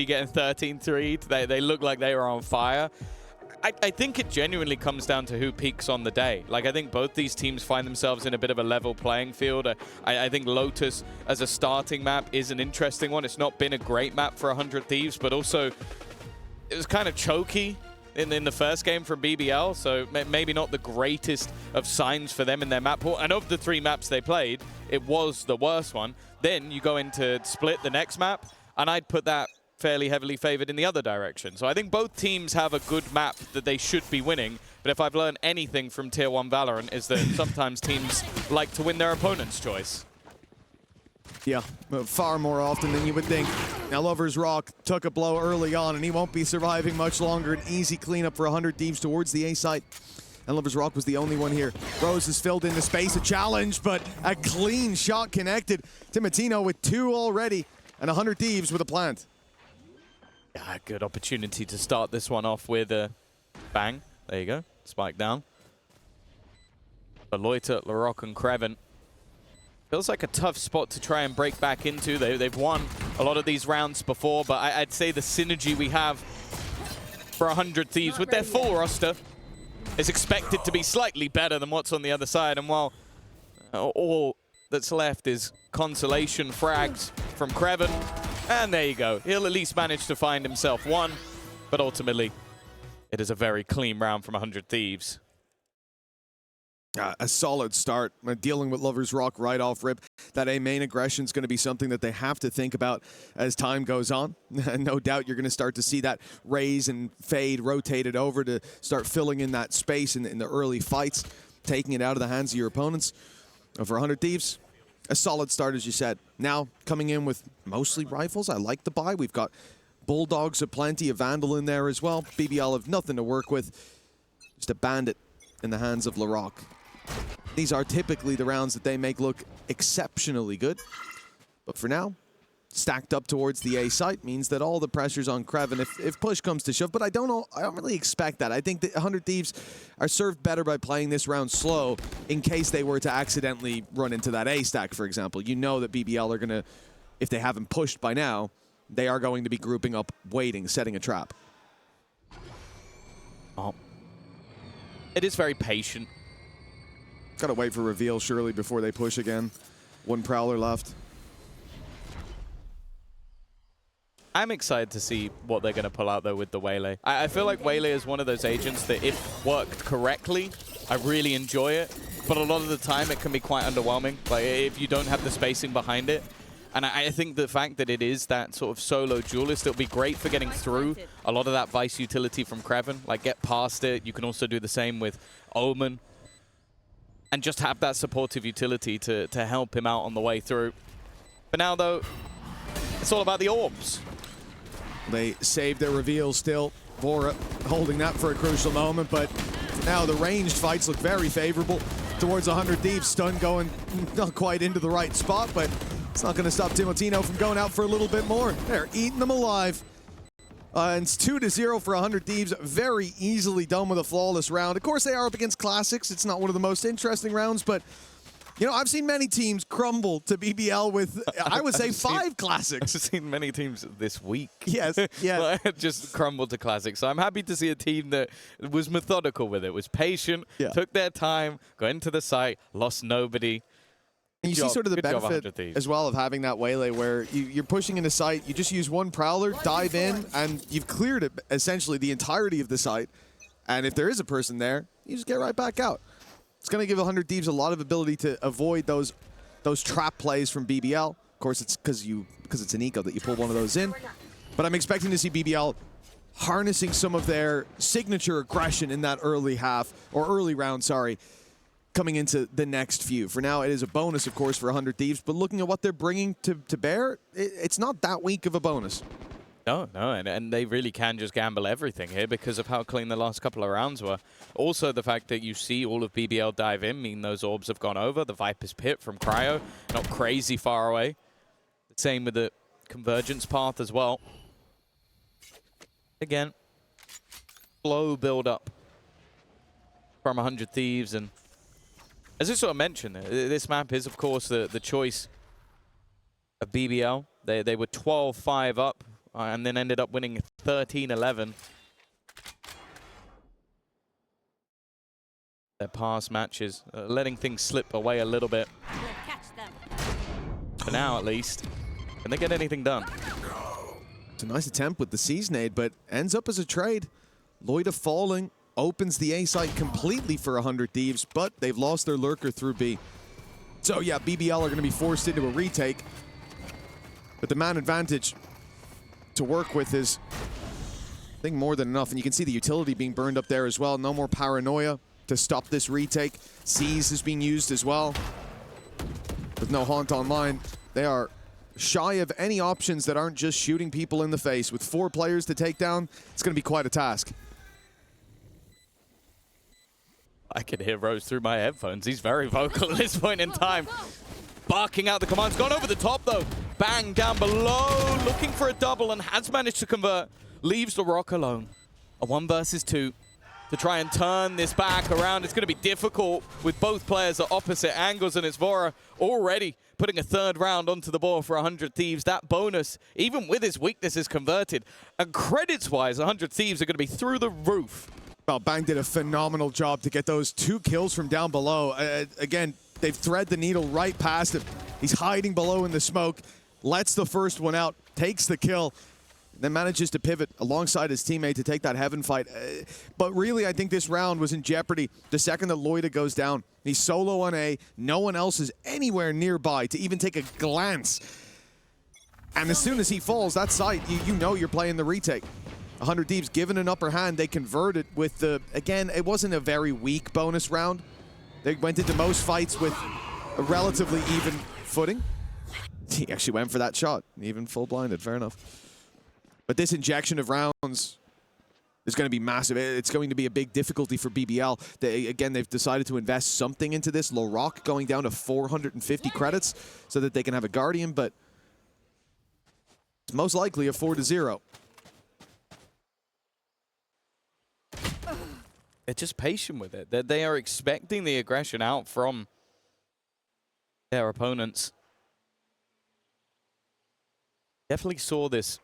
getting 13-3'd. They look like they were on fire. I think it genuinely comes down to who peaks on the day. Like, I think both these teams find themselves in a bit of a level playing field. I think Lotus as a starting map is an interesting one. It's not been a great map for 100 Thieves, but also it was kind of choky in the first game from BBL, so maybe not the greatest of signs for them in their map pool. And of the 3 maps they played, it was the worst one. Then you go into Split, the next map, and I'd put that fairly heavily favored in the other direction. So I think both teams have a good map that they should be winning, but if I've learned anything from Tier 1 Valorant is that sometimes teams like to win their opponent's choice. Yeah, far more often than you would think. Now Lover's Rock took a blow early on, and he won't be surviving much longer. An easy cleanup for 100 Thieves towards the A site. And Lover's Rock was the only one here. Rose has filled in the space, a challenge, but a clean shot connected. Timotino with 2 already, and 100 Thieves with a plant. Yeah, good opportunity to start this one off with a bang. There you go, spike down. Beloita, Larocque, and Creven. Feels like a tough spot to try and break back into. They've won a lot of these rounds before, but I'd say the synergy we have for 100 Thieves with their full roster is expected to be slightly better than what's on the other side. And while all that's left is consolation frags from Creven, and there you go. He'll at least manage to find himself one, but ultimately it is a very clean round from 100 Thieves. A solid start, dealing with Lover's Rock right off rip. That A main aggression is going to be something that they have to think about as time goes on. No doubt you're going to start to see that raise and fade rotated over to start filling in that space in the early fights, taking it out of the hands of your opponents. For 100 Thieves, a solid start, as you said. Now, coming in with mostly rifles. I like the buy. We've got Bulldogs aplenty, a Vandal in there as well. BBL have nothing to work with. Just a Bandit in the hands of Larocque. These are typically the rounds that they make look exceptionally good. But for now, stacked up towards the A site means that all the pressure's on Creven if push comes to shove. But I don't really expect that. I think that 100 Thieves are served better by playing this round slow in case they were to accidentally run into that A stack, for example. You know that BBL are going to, if they haven't pushed by now, they are going to be grouping up, waiting, setting a trap. Oh. It is very patient. Gotta wait for reveal, surely, before they push again. 1 Prowler left. I'm excited to see what they're going to pull out, though, with the Waylay. I feel like Waylay is one of those agents that, if worked correctly, I really enjoy it. But a lot of the time, it can be quite underwhelming, like if you don't have the spacing behind it. And I think the fact that it is that sort of solo duelist, it'll be great for getting through a lot of that Vice utility from Creven. Like, get past it. You can also do the same with Omen. And just have that supportive utility to help him out on the way through. But now, though, it's all about the orbs. They saved their reveal still. Vora holding that for a crucial moment, but now the ranged fights look very favorable towards 100 Thieves. Stun going not quite into the right spot, but it's not going to stop Timotino from going out for a little bit more. They're eating them alive. And it's 2-0 for 100 Thieves. Very easily done with a flawless round. Of course, they are up against Classics. It's not one of the most interesting rounds, but you know, I've seen many teams crumble to BBL with, I would say, 5 Classics. I've seen many teams this week. Yes, yeah. Just crumble to Classics. So I'm happy to see a team that was methodical with it, was patient, took their time, got into the site, lost nobody. And you see sort of the benefit as well of having that Waylay where you're pushing into site, you just use 1 Prowler, dive in, and you've cleared it, essentially the entirety of the site. And if there is a person there, you just get right back out. It's going to give 100 Thieves a lot of ability to avoid those trap plays from BBL. Of course, it's because it's an eco that you pull one of those in. But I'm expecting to see BBL harnessing some of their signature aggression in that early half, or early round, sorry, coming into the next few. For now, it is a bonus, of course, for 100 Thieves, but looking at what they're bringing to bear, it's not that weak of a bonus. No, and they really can just gamble everything here because of how clean the last couple of rounds were. Also, the fact that you see all of BBL dive in mean those orbs have gone over. The Viper's Pit from Cryo, not crazy far away. Same with the Convergence path as well. Again, slow build up from 100 Thieves. And as I sort of mentioned, this map is, of course, the choice of BBL. They were 12-5 up and then ended up winning 13-11. Their past matches, letting things slip away a little bit. We'll catch them. For now, at least. Can they get anything done? It's a nice attempt with the Season Aid, but ends up as a trade. Loida falling opens the A site completely for 100 Thieves, but they've lost their lurker through B. So yeah, BBL are going to be forced into a retake. But the man advantage to work with is, I think, more than enough. And you can see the utility being burned up there as well. No more paranoia to stop this retake. Seize is being used as well. With no Haunt online, they are shy of any options that aren't just shooting people in the face. With 4 players to take down, it's going to be quite a task. I can hear Rose through my headphones. He's very vocal at this point in time. Barking out the commands. Gone over the top, though. Bang down below. Looking for a double and has managed to convert. Leaves the Rock alone. A 1 versus 2. To try and turn this back around. It's going to be difficult with both players at opposite angles, and it's Vora already putting a 3rd round onto the board for 100 Thieves. That bonus, even with his weaknesses converted. And credits-wise, 100 Thieves are going to be through the roof. Well, Bang did a phenomenal job to get those 2 kills from down below. Again, they've thread the needle right past him. He's hiding below in the smoke, lets the first one out, takes the kill, then manages to pivot alongside his teammate to take that heaven fight. But really, I think this round was in jeopardy the second that Loida goes down. He's solo on A. No one else is anywhere nearby to even take a glance. And as soon as he falls, that site, you know you're playing the retake. 100 Thieves given an upper hand. They converted with the, again, it wasn't a very weak bonus round. They went into most fights with a relatively even footing. He actually went for that shot, even full blinded, fair enough. But this injection of rounds is going to be massive. It's going to be a big difficulty for BBL. Again, they've decided to invest something into this. Rock going down to 450 credits so that they can have a Guardian, but it's most likely a 4-0. They're just patient with it. They are expecting the aggression out from their opponents. Definitely saw this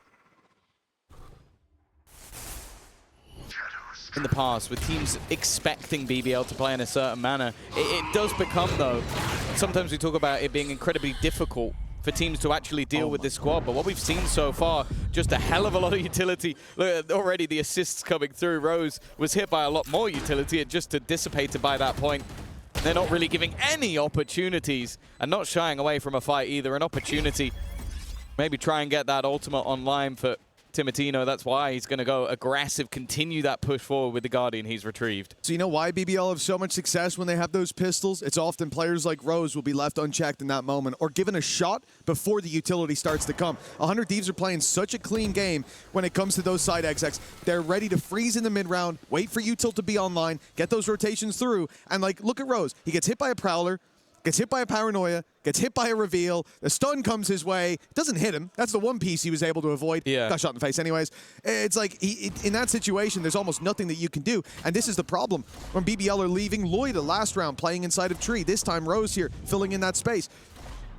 in the past with teams expecting BBL to play in a certain manner. It does become, though, sometimes we talk about it being incredibly difficult for teams to actually deal with this squad. But what we've seen so far, just a hell of a lot of utility. Look, already the assists coming through. Rose was hit by a lot more utility. It just dissipated by that point. They're not really giving any opportunities and not shying away from a fight either. An opportunity, maybe try and get that ultimate online for Timotino. That's why he's going to go aggressive, continue that push forward with the Guardian he's retrieved. So you know why BBL have so much success when they have those pistols? It's often players like Rose will be left unchecked in that moment or given a shot before the utility starts to come. 100 Thieves are playing such a clean game when it comes to those side XX. They're ready to freeze in the mid-round, wait for util to be online, get those rotations through, and like, look at Rose. He gets hit by a Prowler, gets hit by a Paranoia, gets hit by a Reveal, the stun comes his way, doesn't hit him. That's the one piece he was able to avoid. Yeah. Got shot in the face anyways. It's like, in that situation, there's almost nothing that you can do. And this is the problem when BBL are leaving Loida last round playing inside of Tree. This time Rose here filling in that space.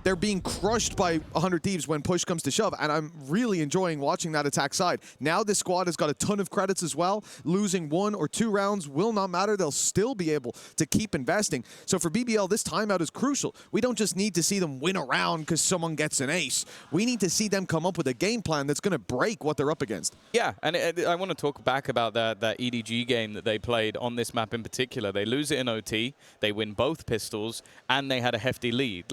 They're being crushed by 100 Thieves when push comes to shove, and I'm really enjoying watching that attack side. Now this squad has got a ton of credits as well. Losing 1 or 2 rounds will not matter. They'll still be able to keep investing. So for BBL, this timeout is crucial. We don't just need to see them win a round because someone gets an ace. We need to see them come up with a game plan that's going to break what they're up against. Yeah, and I want to talk back about that EDG game that they played on this map in particular. They lose it in OT, they win both pistols, and they had a hefty lead.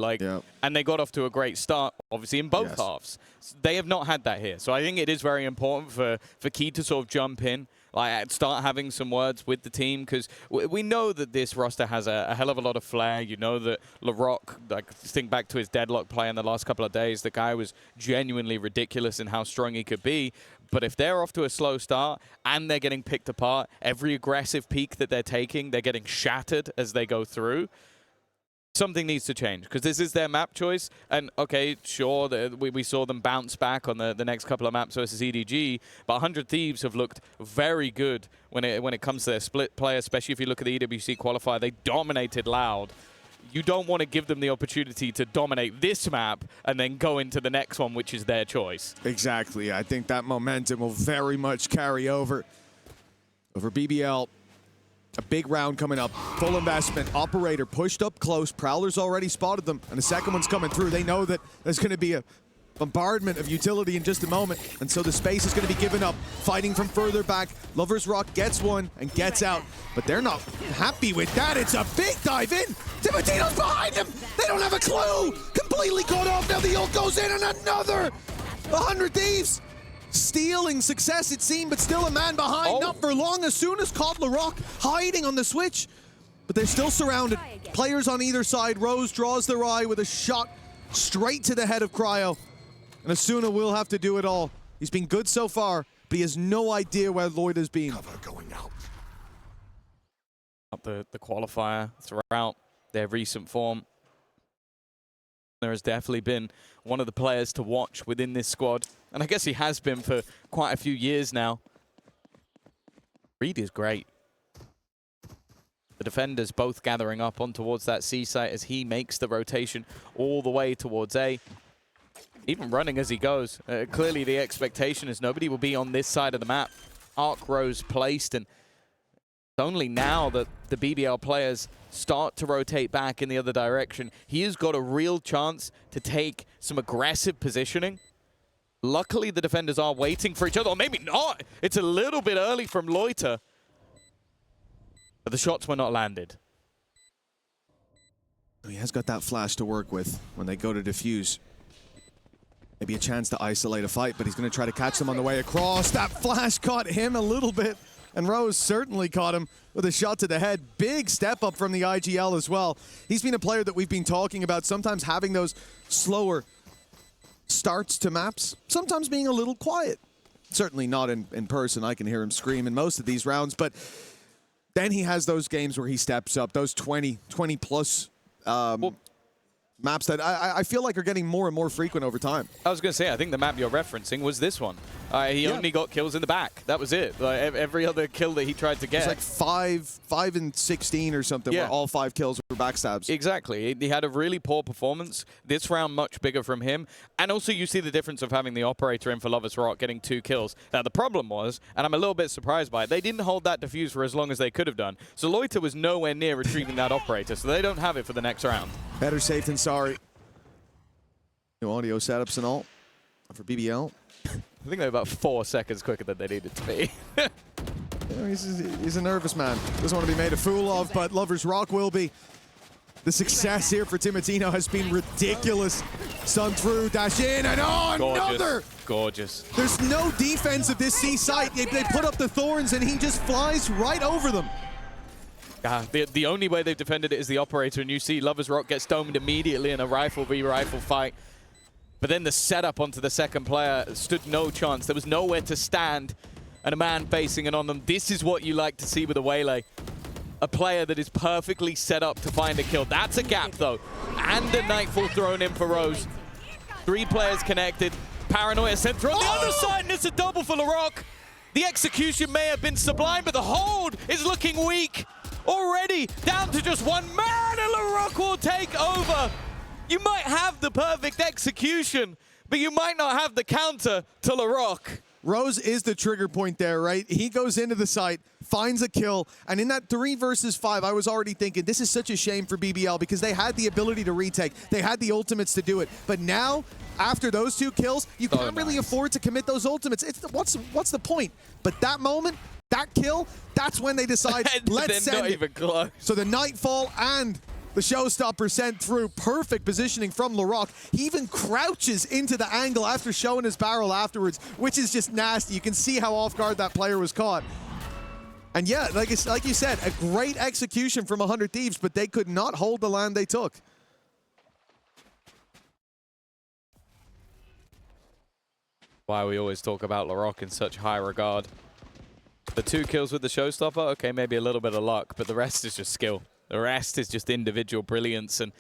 And they got off to a great start, obviously, in both halves. They have not had that here. So I think it is very important for Key to sort of jump in, like start having some words with the team, because we know that this roster has a hell of a lot of flair. You know that LaRock, like, think back to his Deadlock play in the last couple of days, the guy was genuinely ridiculous in how strong he could be. But if they're off to a slow start and they're getting picked apart, every aggressive peak that they're taking, they're getting shattered as they go through. Something needs to change, because this is their map choice. And, okay, sure, we saw them bounce back on the next couple of maps versus EDG, but 100 Thieves have looked very good when it comes to their split play, especially if you look at the EWC qualifier. They dominated Loud. you don't want to give them the opportunity to dominate this map and then go into the next one, which is their choice. Exactly. I think that momentum will very much carry over BBL. A big round coming up. Full investment. Operator pushed up close. Prowler's already spotted them, and the second one's coming through. They know that there's going to be a bombardment of utility in just a moment, and so the space is going to be given up. Fighting from further back. Lovers Rock gets one and gets out, but they're not happy with that. It's a big dive in. Timotino's behind them. They don't have a clue. Completely caught off. Now the ult goes in, and another 100 Thieves. Stealing success, it seemed, but still a man behind. Not for long. As soon as caught LaRock hiding on the switch, but they're still surrounded. Players on either side. Rose draws their eye with a shot straight to the head of Cryo. And Asuna will have to do it all. He's been good so far, but he has no idea where Lloyd has been. Cover going out. The qualifier throughout their recent form. There has definitely been one of the players to watch within this squad. And I guess he has been for quite a few years now. Reed is great. The defenders both gathering up on towards that C site as he makes the rotation all the way towards A. Even running as he goes. Clearly the expectation is nobody will be on this side of the map. Arc rows placed, and it's only now that the BBL players start to rotate back in the other direction. He has got a real chance to take some aggressive positioning. Luckily, the defenders are waiting for each other, or maybe not. It's a little bit early from Loiter. But the shots were not landed. He has got that flash to work with when they go to defuse. Maybe a chance to isolate a fight, but he's going to try to catch them on the way across. That flash caught him a little bit, and Rose certainly caught him with a shot to the head. Big step up from the ag.al as well. He's been a player that we've been talking about, sometimes having those slower starts to maps, sometimes being a little quiet. Certainly not in person. I can hear him scream in most of these rounds, but then he has those games where he steps up, those 20 plus maps that I feel like are getting more and more frequent over time. I was going to say, I think the map you're referencing was this one. He only got kills in the back. That was it. Like, every other kill that he tried to get. It was like 5 and 16 or something, where all 5 kills were backstabs. Exactly. He had a really poor performance. This round, much bigger from him. And also, you see the difference of having the operator in for Lovers Rock getting 2 kills. Now, the problem was, and I'm a little bit surprised by it, they didn't hold that defuse for as long as they could have done. So Loiter was nowhere near retrieving that operator, so they don't have it for the next round. Better safe than sorry. New audio setups and all for BBL. I think they're about 4 seconds quicker than they needed to be. He's a nervous man. Doesn't want to be made a fool of, but Lovers Rock will be. The success here for Timotino has been ridiculous. Stun through, dash in, and another! Gorgeous. There's no defense of this C site. They put up the thorns, and he just flies right over them. The only way they've defended it is the operator, and you see Lovers Rock gets domed immediately in a rifle v rifle fight. But then the setup onto the second player stood no chance. There was nowhere to stand, and a man facing it on them. This is what you like to see with a Waylay. A player that is perfectly set up to find a kill. That's a gap, though. And a Nightfall thrown in for Rose. 3 players connected. Paranoia sent through on the other side, and it's a double for LaRock. The execution may have been sublime, but the hold is looking weak. Already down to just 1 man, and LaRock will take over. You might have the perfect execution, but you might not have the counter to LaRock. Rose is the trigger point there, right? He goes into the site, finds a kill, and in that 3 versus 5, I was already thinking, this is such a shame for BBL because they had the ability to retake. They had the ultimates to do it. But now, after those 2 kills, you can't really afford to commit those ultimates. What's the point? But that moment, that kill, that's when they decide, let's send it. Even close. So the Nightfall and the showstopper sent through. Perfect positioning from LaRock. He even crouches into the angle after showing his barrel afterwards, which is just nasty. You can see how off guard that player was caught. And yeah, like you said, a great execution from 100 Thieves, but they could not hold the land they took. Why we always talk about LaRock in such high regard. The 2 kills with the showstopper, okay, maybe a little bit of luck, but the rest is just skill. The rest is just individual brilliance, and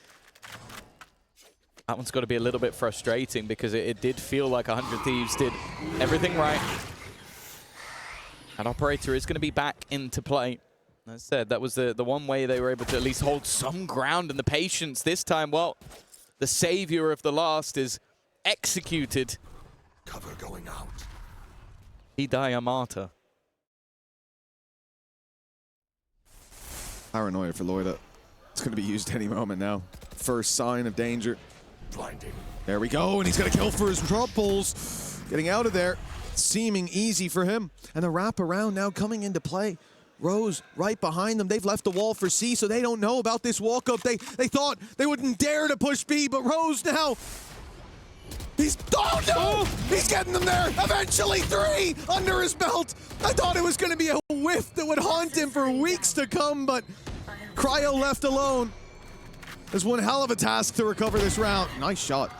that one's got to be a little bit frustrating because it did feel like 100 Thieves did everything right. That operator is going to be back into play. As I said, that was the one way they were able to at least hold some ground, and the patience this time, well, the savior of the last is executed. Cover going out. He die a martyr. Paranoia for Loida. It's going to be used any moment now. First sign of danger. Blinding. There we go, and he's going to kill for his troubles. Getting out of there, seeming easy for him. And the wrap around now coming into play. Rose right behind them. They've left the wall for C, so they don't know about this walk-up. They thought they wouldn't dare to push B, but Rose now. He's, oh no! He's getting them there! Eventually 3 under his belt! I thought it was going to be a whiff that would haunt him for weeks to come, but Cryo left alone. There's one hell of a task to recover this round. Nice shot.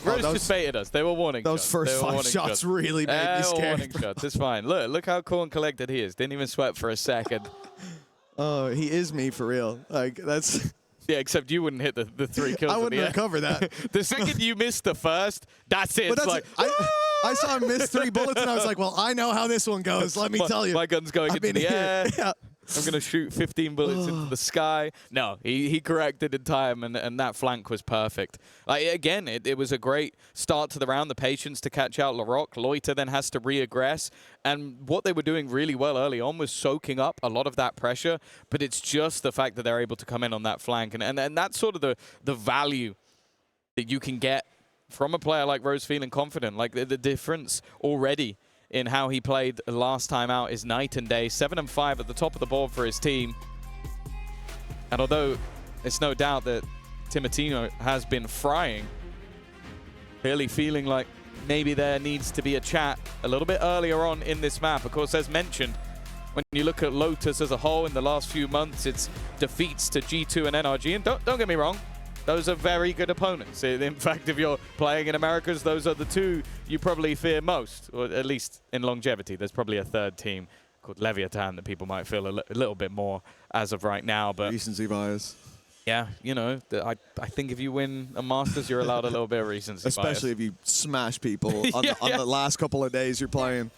Rose just baited us. They were warning those shots. First 5 shots really made me scared. Warning shots. It's fine. Look how cool and collected he is. Didn't even sweat for a second. Oh, he is me for real. Like, that's... Yeah, except you wouldn't hit the 3 kills. I wouldn't recover that. The second you missed the first, that's it. But It's that's like, I saw him miss 3 bullets, and I was like, well, I know how this one goes. Let me tell you. My gun's going into the air. Yeah. I'm going to shoot 15 bullets into the sky. No, he corrected in time, and that flank was perfect. Like, again, it was a great start to the round, the patience to catch out LaRock. Loiter then has to re-aggress, and what they were doing really well early on was soaking up a lot of that pressure, but it's just the fact that they're able to come in on that flank, and that's sort of the value that you can get from a player like Rose feeling confident. Like, the difference already in how he played last time out is night and day. 7 and 5 at the top of the board for his team. And although it's no doubt that Timotino has been frying, clearly feeling like maybe there needs to be a chat a little bit earlier on in this map. Of course, as mentioned, when you look at Lotus as a whole in the last few months, it's defeats to G2 and NRG. And don't get me wrong, those are very good opponents. In fact, if you're playing in Americas, those are the 2 you probably fear most, or at least in longevity. There's probably a third team called Leviathan that people might feel a little bit more as of right now. But Recency bias. Yeah, you know, I think if you win a Masters, you're allowed a little bit of recency bias. Especially if you smash people on, the last couple of days you're playing.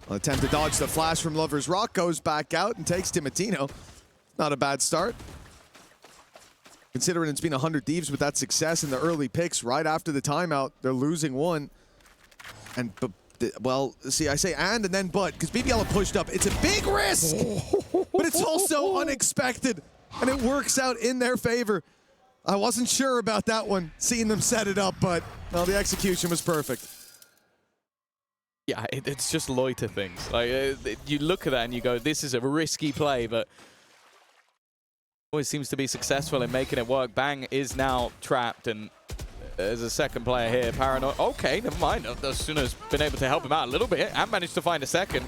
Well, attempt to dodge the flash from Lover's Rock, goes back out and takes Timotino. Not a bad start. Considering it's been 100 Thieves with that success in the early picks, right after the timeout, they're losing 1. And, well, see, I say and then but, because BBL have pushed up. It's a big risk, but it's also unexpected, and it works out in their favor. I wasn't sure about that one, seeing them set it up, but, well, the execution was perfect. Yeah, it's just Loiter things. Like, you look at that and you go, this is a risky play, but always seems to be successful in making it work. Bang is now trapped, and there's a second player here. Paranoid. Okay, never mind. Asuna's been able to help him out a little bit and managed to find a second.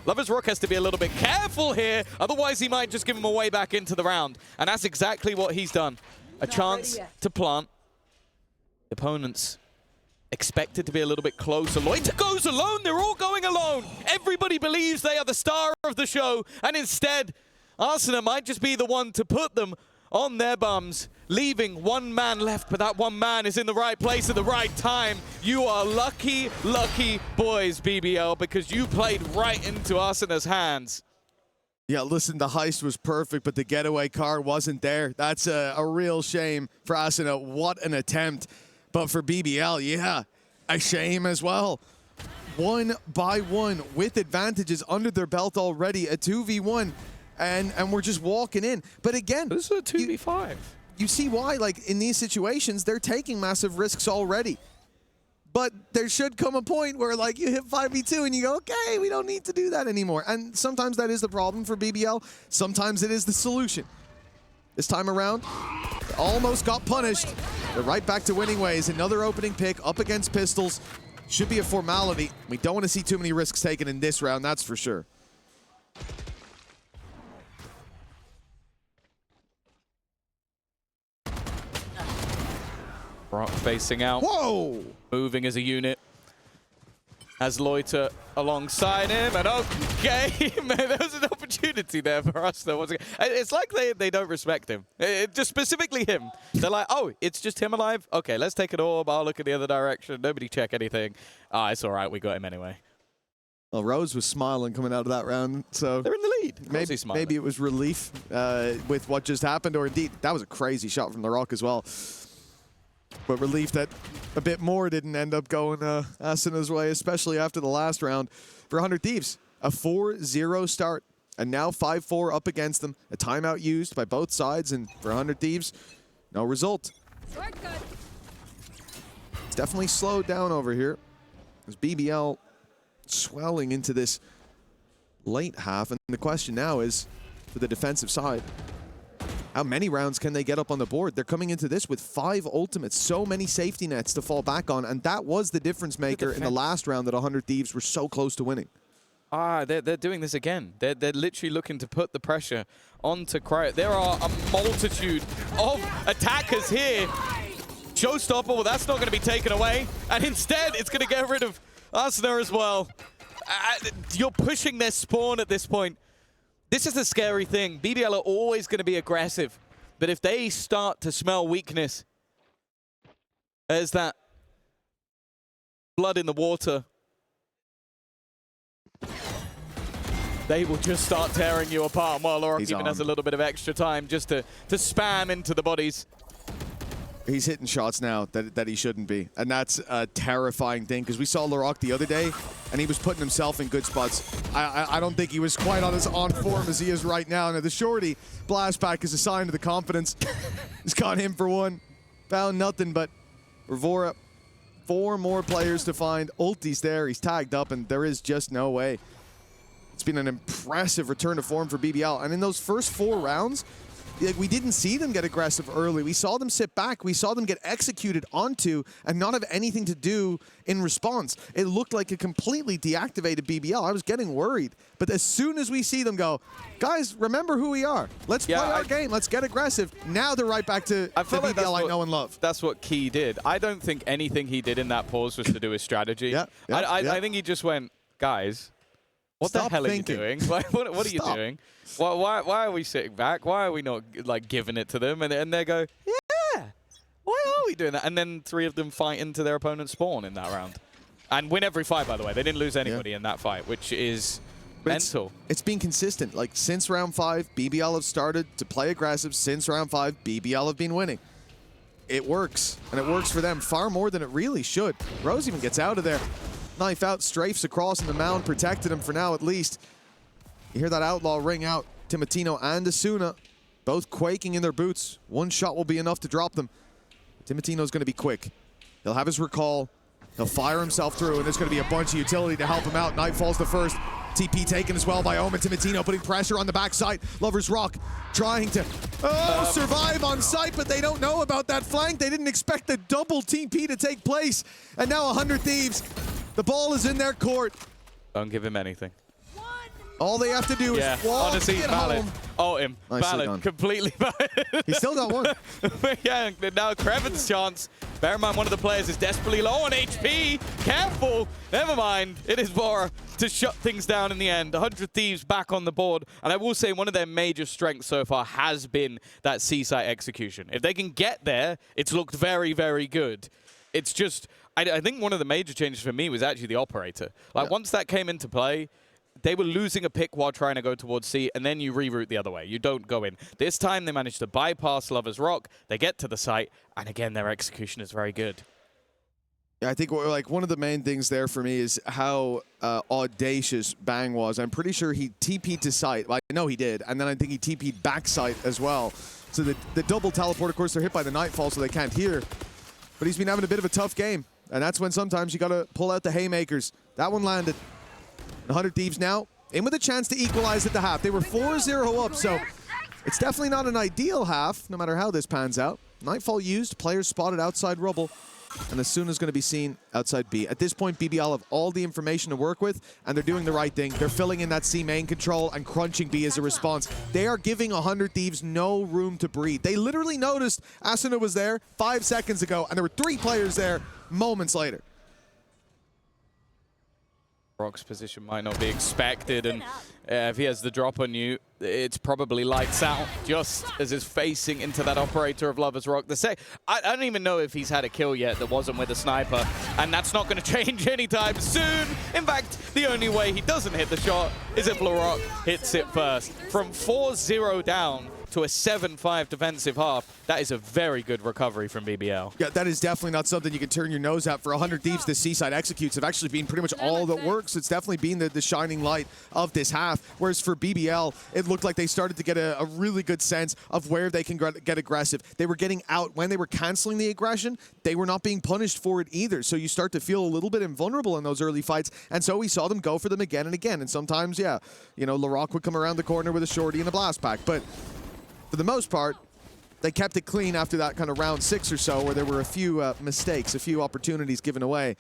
Lover's Rock has to be a little bit careful here, otherwise he might just give him a way back into the round. And that's exactly what he's done. A chance to plant. The opponents expected to be a little bit closer. Loiter goes alone. They're all going alone. Everybody believes they are the star of the show, and instead, Arsena might just be the one to put them on their bums, leaving 1 man left, but that 1 man is in the right place at the right time. You are lucky, lucky boys, BBL, because you played right into Arsena's hands. Yeah, listen, the heist was perfect, but the getaway car wasn't there. That's a real shame for Arsena. What an attempt. But for BBL, yeah, a shame as well. 1 by 1 with advantages under their belt already, a 2v1. And we're just walking in. But again, this is a 2v5. You see why, like, in these situations, they're taking massive risks already. But there should come a point where, like, you hit 5v2 and you go, okay, we don't need to do that anymore. And sometimes that is the problem for BBL. Sometimes it is the solution. This time around, almost got punished. They're right back to winning ways. Another opening pick up against Pistols. Should be a formality. We don't want to see too many risks taken in this round, that's for sure. Rock facing out. Whoa! Moving as a unit. Has Loiter alongside him, and okay, man, there was an opportunity opportunity there for us, though. It's like they don't respect him. Just specifically him. They're like, oh, it's just him alive? Okay, let's take an orb. I'll look in the other direction. Nobody check anything. Ah, it's all right. We got him anyway. Well, Rose was smiling coming out of that round, so they're in the lead. Maybe it was relief with what just happened, or indeed, that was a crazy shot from the Rock as well. But relief that a bit more didn't end up going Asuna's way, especially after the last round. For 100 Thieves, a 4-0 start, and now 5-4 up against them. A timeout used by both sides, and for 100 Thieves, no result. It's definitely slowed down over here. As BBL swelling into this late half, and the question now is, for the defensive side, how many rounds can they get up on the board? They're coming into this with 5 ultimates, so many safety nets to fall back on, and that was the difference maker in the last round that 100 Thieves were so close to winning. Ah, they're doing this again. They're literally looking to put the pressure onto Cryo. There are a multitude of attackers here. Showstopper, well, that's not going to be taken away, and instead it's going to get rid of Asuna as well. You're pushing their spawn at this point. This is the scary thing. BBL are always going to be aggressive, but if they start to smell weakness, there's that blood in the water. They will just start tearing you apart. While Lorak even has a little bit of extra time just to spam into the bodies. He's hitting shots now that he shouldn't be. And that's a terrifying thing, because we saw Lorak the other day, and he was putting himself in good spots. I don't think he was quite on as on form as he is right now. Now, the shorty blast pack is a sign of the confidence. He's got him for one. Found nothing, but Revora, 4 more players to find. Ulti's there. He's tagged up, and there is just no way. It's been an impressive return to form for BBL. And in those first 4 rounds, we didn't see them get aggressive early. We saw them sit back. We saw them get executed onto and not have anything to do in response. It looked like a completely deactivated BBL. I was getting worried. But as soon as we see them go, guys, remember who we are. Let's play our game. Let's get aggressive. Now they're right back to the BBL I know and love. That's what Key did. I don't think anything he did in that pause was to do with strategy. I think he just went, guys, what the hell are you doing? What are you doing? Why are we sitting back? Why are we not like giving it to them? And they go, yeah. Why are we doing that? And then 3 of them fight into their opponent's spawn in that round, and win every fight. By the way, they didn't lose anybody in that fight, which is mental. It's been consistent. Like since round 5, BBL have started to play aggressive. Since round 5, BBL have been winning. It works, and it works for them far more than it really should. Rose even gets out of there. Knife out, strafes across, and the mound protected him for now at least. You hear that outlaw ring out. Timotino and Asuna both quaking in their boots. One shot will be enough to drop them. Timotino's going to be quick. He'll have his recall. He'll fire himself through, and there's going to be a bunch of utility to help him out. Knight falls the first. TP taken as well by Omen. Timotino putting pressure on the backside. Lover's Rock trying to survive on site, but they don't know about that flank. They didn't expect the double TP to take place. And now 100 Thieves. The ball is in their court. Don't give him anything. All they have to do is walk honestly, valid. home. Oh, him. Valid. Completely valid. He still got one. Yeah, now Krevin's chance. Bear in mind, one of the players is desperately low on HP. Careful. Never mind. It is Vora to shut things down in the end. 100 Thieves back on the board. And I will say one of their major strengths so far has been that C-site execution. If they can get there, it's looked very, very good. It's just, I think one of the major changes for me was actually the operator. Like, once that came into play, they were losing a pick while trying to go towards C, and then you reroute the other way. You don't go in. This time, they managed to bypass Lover's Rock. They get to the site, and again, their execution is very good. Yeah, I think like one of the main things there for me is how audacious Bang was. I'm pretty sure he TP'd to site. Well, I know he did, and then I think he TP'd back site as well. So the double teleport, of course, they're hit by the Nightfall, so they can't hear. But he's been having a bit of a tough game, and that's when sometimes you got to pull out the haymakers. That one landed. 100 Thieves now in with a chance to equalize at the half. They were 4-0 up, so it's definitely not an ideal half, no matter how this pans out. Nightfall used, players spotted outside rubble, and Asuna's going to be seen outside B. At this point, BBL have all the information to work with, and they're doing the right thing. They're filling in that C main control and crunching B as a response. They are giving 100 Thieves no room to breathe. They literally noticed Asuna was there 5 seconds ago, and there were 3 players there moments later. Rock's position might not be expected, and if he has the drop on you, it's probably lights out just as it's facing into that operator of Lovers Rock. I don't even know if he's had a kill yet that wasn't with a sniper, and that's not going to change anytime soon. In fact, the only way he doesn't hit the shot is if LaRock hits it first. From 4-0 down to a 7-5 defensive half, that is a very good recovery from BBL. Yeah, that is definitely not something you can turn your nose at. For 100 Thieves, the Seaside executes have actually been pretty much all that works. It's definitely been the shining light of this half. Whereas for BBL, it looked like they started to get a really good sense of where they can get aggressive. They were getting out. When they were canceling the aggression, they were not being punished for it either. So you start to feel a little bit invulnerable in those early fights. And so we saw them go for them again and again. And sometimes, yeah, you know, LaRock would come around the corner with a shorty and a blast pack. But for the most part, they kept it clean after that kind of round 6 or so, where there were a few mistakes, a few opportunities given away.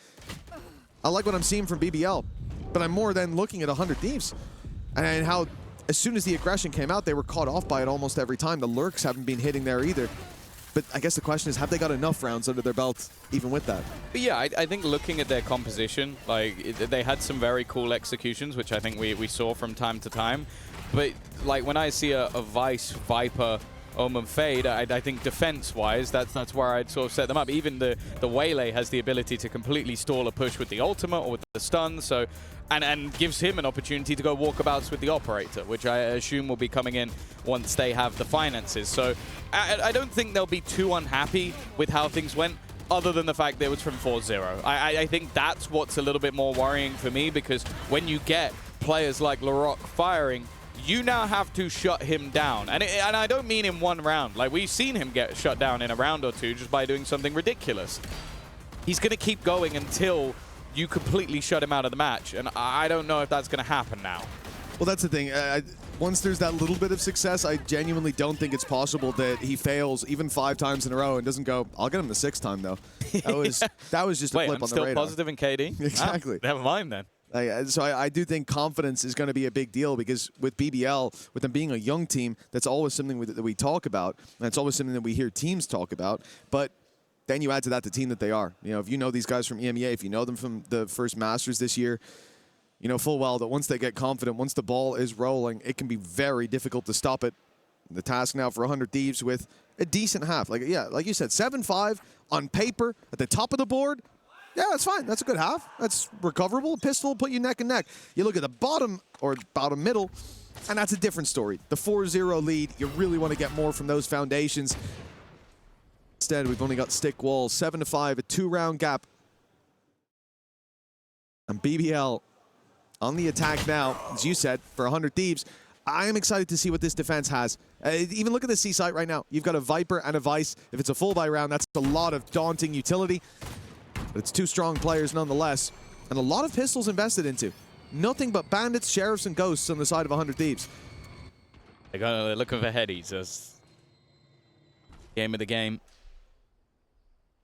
I like what I'm seeing from BBL, but I'm more than looking at 100 Thieves and how as soon as the aggression came out, they were caught off by it almost every time. The lurks haven't been hitting there either. But I guess the question is, have they got enough rounds under their belt even with that? But yeah, I think looking at their composition, like they had some very cool executions, which I think we saw from time to time. But like when I see a Vice, Viper, Omen Fade, I think defense-wise, that's where I'd sort of set them up. Even the Waylay has the ability to completely stall a push with the ultimate or with the stun, so and gives him an opportunity to go walkabouts with the operator, which I assume will be coming in once they have the finances. So I don't think they'll be too unhappy with how things went, other than the fact that it was from 4-0. I think that's what's a little bit more worrying for me, because when you get players like LaRock firing, you now have to shut him down. And I don't mean in one round. Like, we've seen him get shut down in a round or two just by doing something ridiculous. He's going to keep going until you completely shut him out of the match. And I don't know if that's going to happen now. Well, that's the thing. Once there's that little bit of success, I genuinely don't think it's possible that he fails even 5 times in a row and doesn't go, I'll get him the 6th time, though. That was just a Wait, flip I'm on the still radar. positive in KD? Exactly. Oh, never mind then. So I do think confidence is going to be a big deal, because with BBL, with them being a young team, that's always something that we talk about. And it's always something that we hear teams talk about. But then you add to that the team that they are. You know, if you know these guys from EMEA, if you know them from the first Masters this year, you know full well that once they get confident, once the ball is rolling, it can be very difficult to stop it. The task now for 100 Thieves with a decent half. Like you said, 7-5 on paper at the top of the board. Yeah, that's fine. That's a good half. That's recoverable. Pistol will put you neck and neck. You look at the bottom or bottom middle, and that's a different story. The 4-0 lead, you really want to get more from those foundations. Instead, we've only got stick walls. 7-5, a 2-round gap. And BBL on the attack now, as you said, for 100 Thieves. I am excited to see what this defense has. Even look at the C site right now. You've got a Viper and a Vice. If it's a full buy round, that's a lot of daunting utility. But it's 2 strong players nonetheless, and a lot of pistols invested into. Nothing but bandits, sheriffs, and ghosts on the side of 100 Thieves. They're looking for headies as game of the game.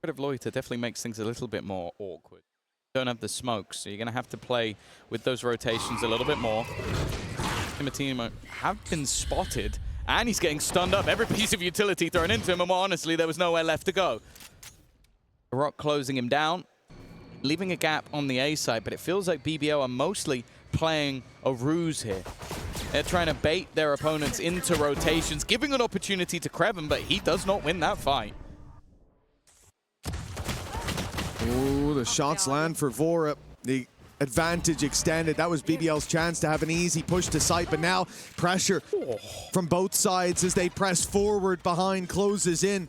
Bit of loiter definitely makes things a little bit more awkward. Don't have the smokes, so you're going to have to play with those rotations a little bit more. Timo have been spotted, and he's getting stunned up. Every piece of utility thrown into him, and more honestly, there was nowhere left to go. Rock closing him down, leaving a gap on the A side, but it feels like BBL are mostly playing a ruse here. They're trying to bait their opponents into rotations, giving an opportunity to Kreven, but he does not win that fight. Oh, the shots land for Vora. The advantage extended. That was BBL's chance to have an easy push to sight, but now pressure from both sides as they press forward behind, closes in.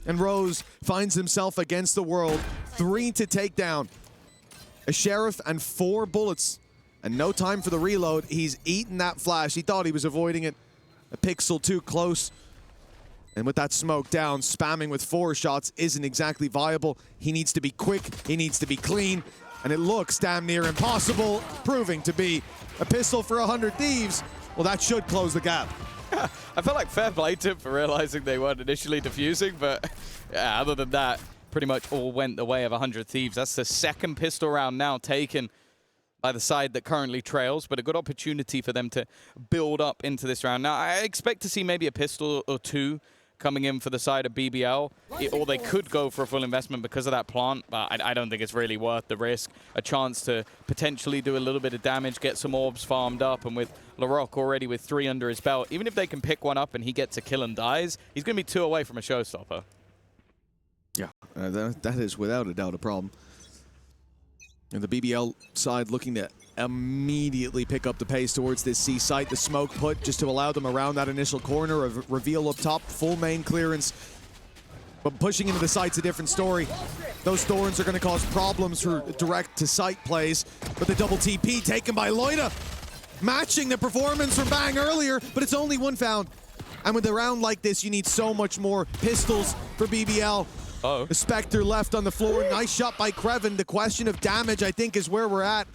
And Rose finds himself against the world. 3 to take down. A sheriff and 4 bullets. And no time for the reload. He's eaten that flash. He thought he was avoiding it. A pixel too close. And with that smoke down, spamming with 4 shots isn't exactly viable. He needs to be quick. He needs to be clean. And it looks damn near impossible, proving to be a pistol for 100 Thieves. Well, that should close the gap. I felt like fair play to him for realizing they weren't initially defusing, but yeah, other than that, pretty much all went the way of 100 Thieves. That's the 2nd pistol round now taken by the side that currently trails, but a good opportunity for them to build up into this round. Now, I expect to see maybe a pistol or 2 coming in for the side of BBL, or they could go for a full investment because of that plant, but I don't think it's really worth the risk. A chance to potentially do a little bit of damage, get some orbs farmed up, and with LaRock already with 3 under his belt, even if they can pick one up and he gets a kill and dies, he's going to be 2 away from a showstopper. Yeah, that is without a doubt a problem. And the BBL side looking to immediately pick up the pace towards this C site. The smoke put just to allow them around that initial corner. A reveal up top, full main clearance. But pushing into the site's a different story. Those thorns are going to cause problems for direct to site plays. But the double TP taken by Loida, matching the performance from Bang earlier, but it's only 1 found. And with a round like this, you need so much more pistols for BBL. Uh-oh. The Spectre left on the floor. Nice shot by Kreven. The question of damage, I think, is where we're at.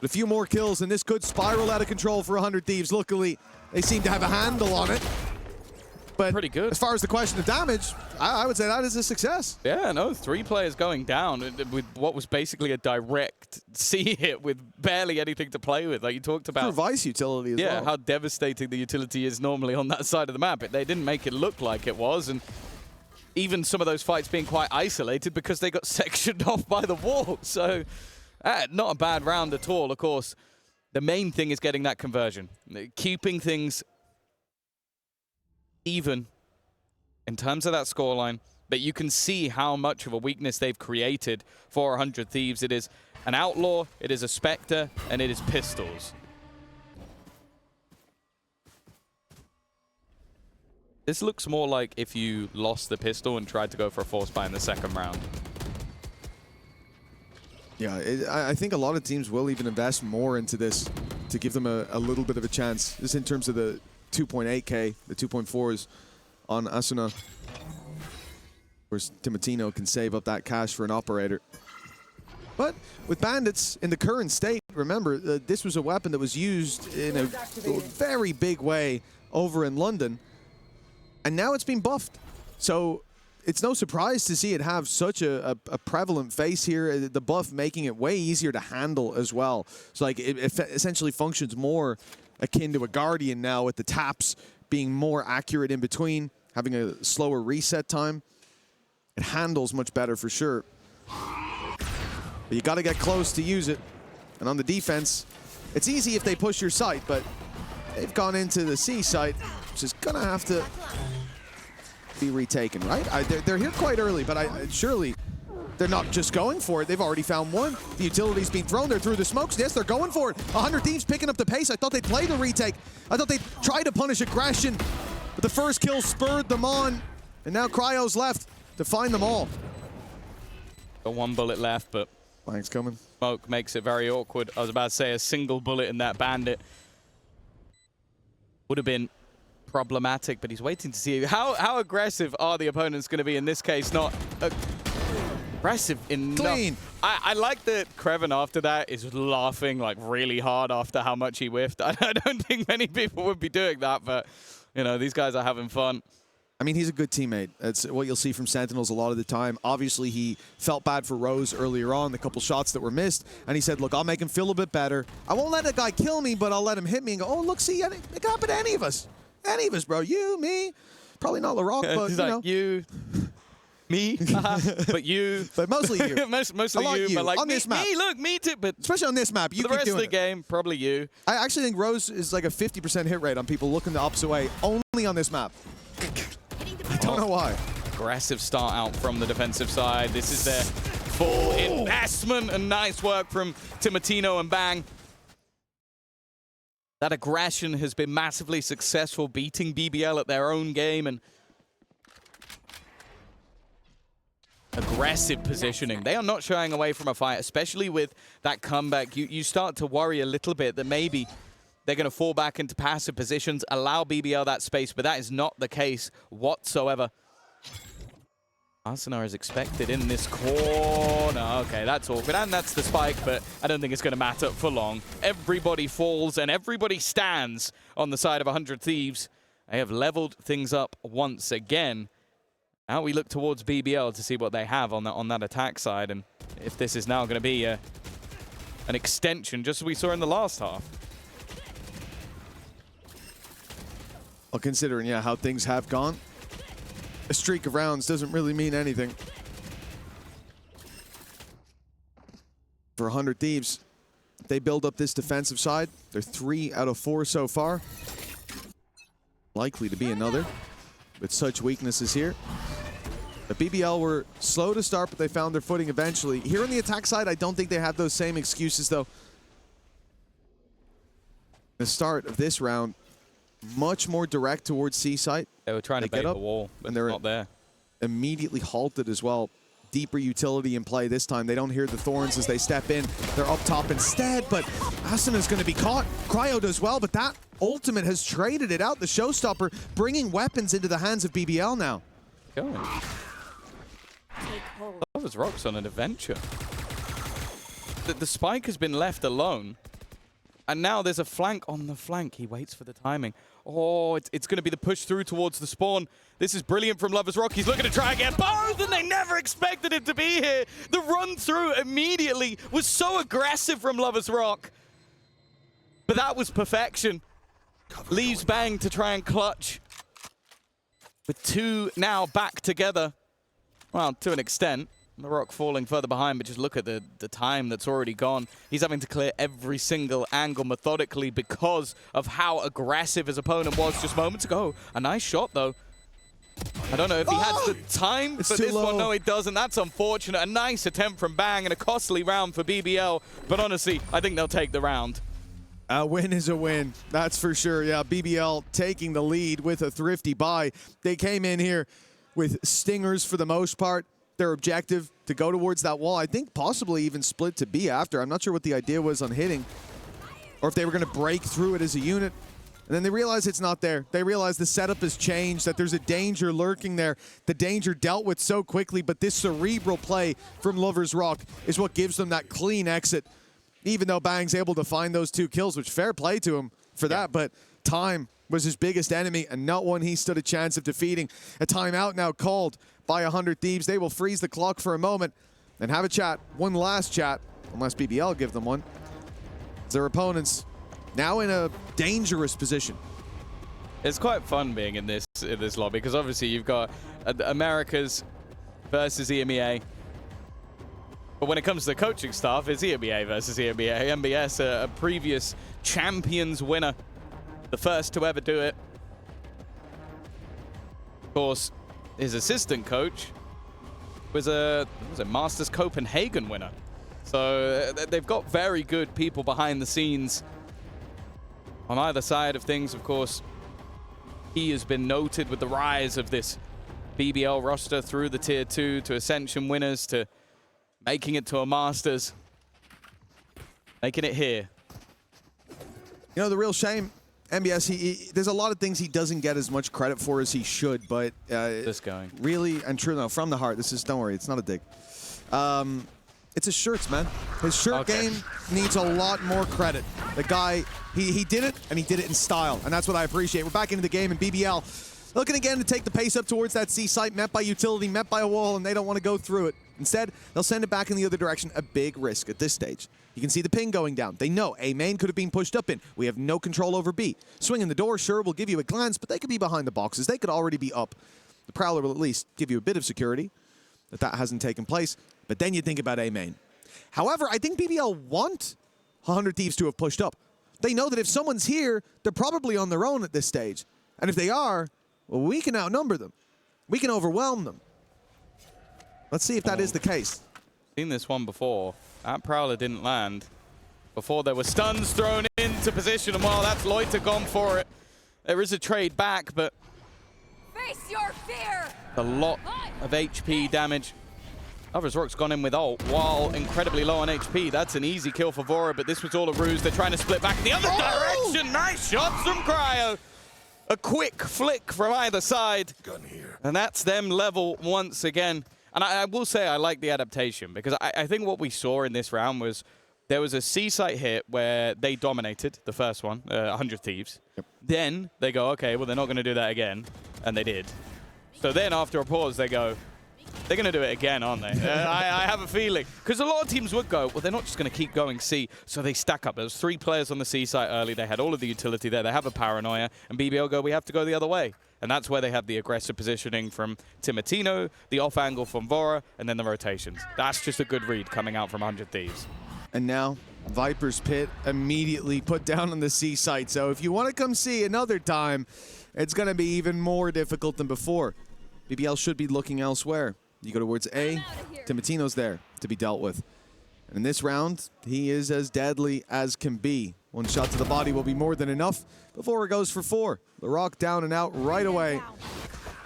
But a few more kills, and this could spiral out of control for 100 Thieves. Luckily, they seem to have a handle on it. But pretty good. As far as the question of damage, I would say that is a success. Yeah, no, 3 players going down with what was basically a direct C hit with barely anything to play with. Like you talked about. Vice utility as well. Yeah, how devastating the utility is normally on that side of the map. They didn't make it look like it was, and even some of those fights being quite isolated because they got sectioned off by the wall. So, not a bad round at all. Of course, the main thing is getting that conversion. Keeping things even in terms of that scoreline. But you can see how much of a weakness they've created for 100 Thieves. It is an Outlaw, it is a Spectre, and it is pistols. This looks more like if you lost the pistol and tried to go for a force buy in the second round. Yeah, I think a lot of teams will even invest more into this to give them a little bit of a chance. This in terms of the 2.8K, the 2.4s on Asuna. Of course, Timotino can save up that cash for an operator. But with Bandits in the current state, remember, this was a weapon that was used in a very big way over in London. And now it's been buffed. So it's no surprise to see it have such a prevalent face here. The buff making it way easier to handle as well. So like it essentially functions more akin to a Guardian now, with the taps being more accurate in between, having a slower reset time. It handles much better for sure. But you got to get close to use it. And on the defense, it's easy if they push your site, but they've gone into the C site, which is going to have to be retaken, right? They're here quite early, but surely they're not just going for it. They've already found one. The utility's been thrown. They're through the smokes. Yes, they're going for it. 100 Thieves picking up the pace. I thought they'd play the retake. I thought they'd try to punish aggression, but the first kill spurred them on, and now Cryo's left to find them all. Got 1 bullet left, but Blank's coming. smoke makes it very awkward. I was about to say a single bullet in that bandit would have been problematic, but he's waiting to see how aggressive are the opponents going to be in this case. Not aggressive enough. Clean. I like that Kreven after that is laughing like really hard after how much he whiffed. I don't think many people would be doing that, but you know, these guys are having fun. I mean, he's a good teammate. That's what you'll see from Sentinels a lot of the time. Obviously, he felt bad for Rose earlier on, the couple shots that were missed, and he said, look, I'll make him feel a bit better. I won't let a guy kill me, but I'll let him hit me and go, oh, look, see, it can happen to any of us. Any of us, bro. You, me. Probably not LaRock, but, he's you like, know. you, me, but you. But mostly you. Mostly you, but like on this map. Me, look, me too, but especially on this map, you for the keep rest doing of the it. game, probably you. I actually think Rose is like a 50% hit rate on people looking the opposite way, only on this map. I don't know why. Aggressive start out from the defensive side. This is their full investment, and nice work from Timotino and Bang. That aggression has been massively successful, beating BBL at their own game, and aggressive positioning. They are not shying away from a fight, especially with that comeback. You start to worry a little bit that maybe they're going to fall back into passive positions, allow BBL that space, but that is not the case whatsoever. Arsenal is expected in this corner. Okay, that's awkward, and that's the spike, but I don't think it's going to matter for long. Everybody falls, and everybody stands on the side of 100 Thieves. They have leveled things up once again. Now we look towards BBL to see what they have on that attack side, and if this is now going to be an extension, just as we saw in the last half. Well, considering, yeah, how things have gone, a streak of rounds doesn't really mean anything. For 100 Thieves, they build up this defensive side. They're 3 out of 4 so far. Likely to be another with such weaknesses here. The BBL were slow to start, but they found their footing eventually. Here on the attack side, I don't think they have those same excuses, though. The start of this round, much more direct towards C site. They were trying to bait the wall, but they're not there. Immediately halted as well. Deeper utility in play this time. They don't hear the Thorns as they step in. They're up top instead, but Asena's going to be caught. Cryo does well, but that ultimate has traded it out. The showstopper bringing weapons into the hands of BBL now. Going. That was Rocks on an adventure. The spike has been left alone. And now there's a flank on the flank. He waits for the timing. Oh, it's going to be the push through towards the spawn. This is brilliant from Lovers Rock. He's looking to try and get both, and they never expected him to be here. The run through immediately was so aggressive from Lovers Rock. But that was perfection. Leaves Bang to try and clutch. With 2 now back together. Well, to an extent. The Rock falling further behind, but just look at the time that's already gone. He's having to clear every single angle methodically because of how aggressive his opponent was just moments ago. A nice shot, though. I don't know if he has the time for this one. No, he doesn't. That's unfortunate. A nice attempt from Bang and a costly round for BBL. But honestly, I think they'll take the round. A win is a win, that's for sure. Yeah, BBL taking the lead with a thrifty buy. They came in here with stingers for the most part. Their objective to go towards that wall. I think possibly even split to B after. I'm not sure what the idea was on hitting, or if they were going to break through it as a unit. And then they realize it's not there. They realize the setup has changed, that there's a danger lurking there. The danger dealt with so quickly, but this cerebral play from Lovers Rock is what gives them that clean exit. Even though Bang's able to find those 2 kills, which fair play to him for that, but time was his biggest enemy and not one he stood a chance of defeating. A timeout now called by 100 Thieves. They will freeze the clock for a moment and have a chat, one last chat, unless BBL give them one. Their opponents now in a dangerous position. It's quite fun being in this lobby because obviously you've got Americas versus EMEA. But when it comes to the coaching staff, it's EMEA versus EMEA. MBS, a previous champions winner, the first to ever do it. Of course, his assistant coach was a Masters Copenhagen winner. So they've got very good people behind the scenes on either side of things. Of course, he has been noted with the rise of this BBL roster through the Tier 2 to Ascension winners to making it to a Masters, making it here. You know, the real shame, MBS, there's a lot of things he doesn't get as much credit for as he should, but this going really and true, no, from the heart, this is, don't worry, it's not a dig. It's his shirts, man. His shirt game needs a lot more credit. The guy, he did it, and he did it in style, and that's what I appreciate. We're back into the game, and BBL looking again to take the pace up towards that C site, met by utility, met by a wall, and they don't want to go through it. Instead, they'll send it back in the other direction, a big risk at this stage. You can see the ping going down. They know A main could have been pushed up in. We have no control over B. Swinging the door, sure, will give you a glance, but they could be behind the boxes. They could already be up. The Prowler will at least give you a bit of security that hasn't taken place. But then you think about A main. However, I think BBL want 100 Thieves to have pushed up. They know that if someone's here, they're probably on their own at this stage. And if they are, well, we can outnumber them. We can overwhelm them. Let's see if that is the case. Seen this one before. That Prowler didn't land. Before there were stuns thrown into position, and while that's Loiter gone for it. There is a trade back, but face your fear. A lot of HP damage. Lovers Rock's gone in with ult while incredibly low on HP. That's an easy kill for Vora, but this was all a ruse. They're trying to split back in the other direction. Nice shots from Cryo. A quick flick from either side. Gun here. And that's them level once again. And I will say I like the adaptation because I think what we saw in this round was there was a C-site hit where they dominated the first one, 100 Thieves. Yep. Then they go, okay, well, they're not going to do that again. And they did. So then after a pause, they go, they're going to do it again, aren't they? I have a feeling. Because a lot of teams would go, well, they're not just going to keep going C. So they stack up. There was 3 players on the C site early. They had all of the utility there. They have a paranoia. And BBL go, we have to go the other way. And that's where they have the aggressive positioning from Timotino, the off angle from Vora, and then the rotations. That's just a good read coming out from 100 Thieves. And now, Viper's Pit immediately put down on the C site. So if you want to come see another time, it's going to be even more difficult than before. BBL should be looking elsewhere. You go towards A, Timotino's there to be dealt with. And in this round, he is as deadly as can be. One shot to the body will be more than enough before it goes for 4. LaRock down and out right away.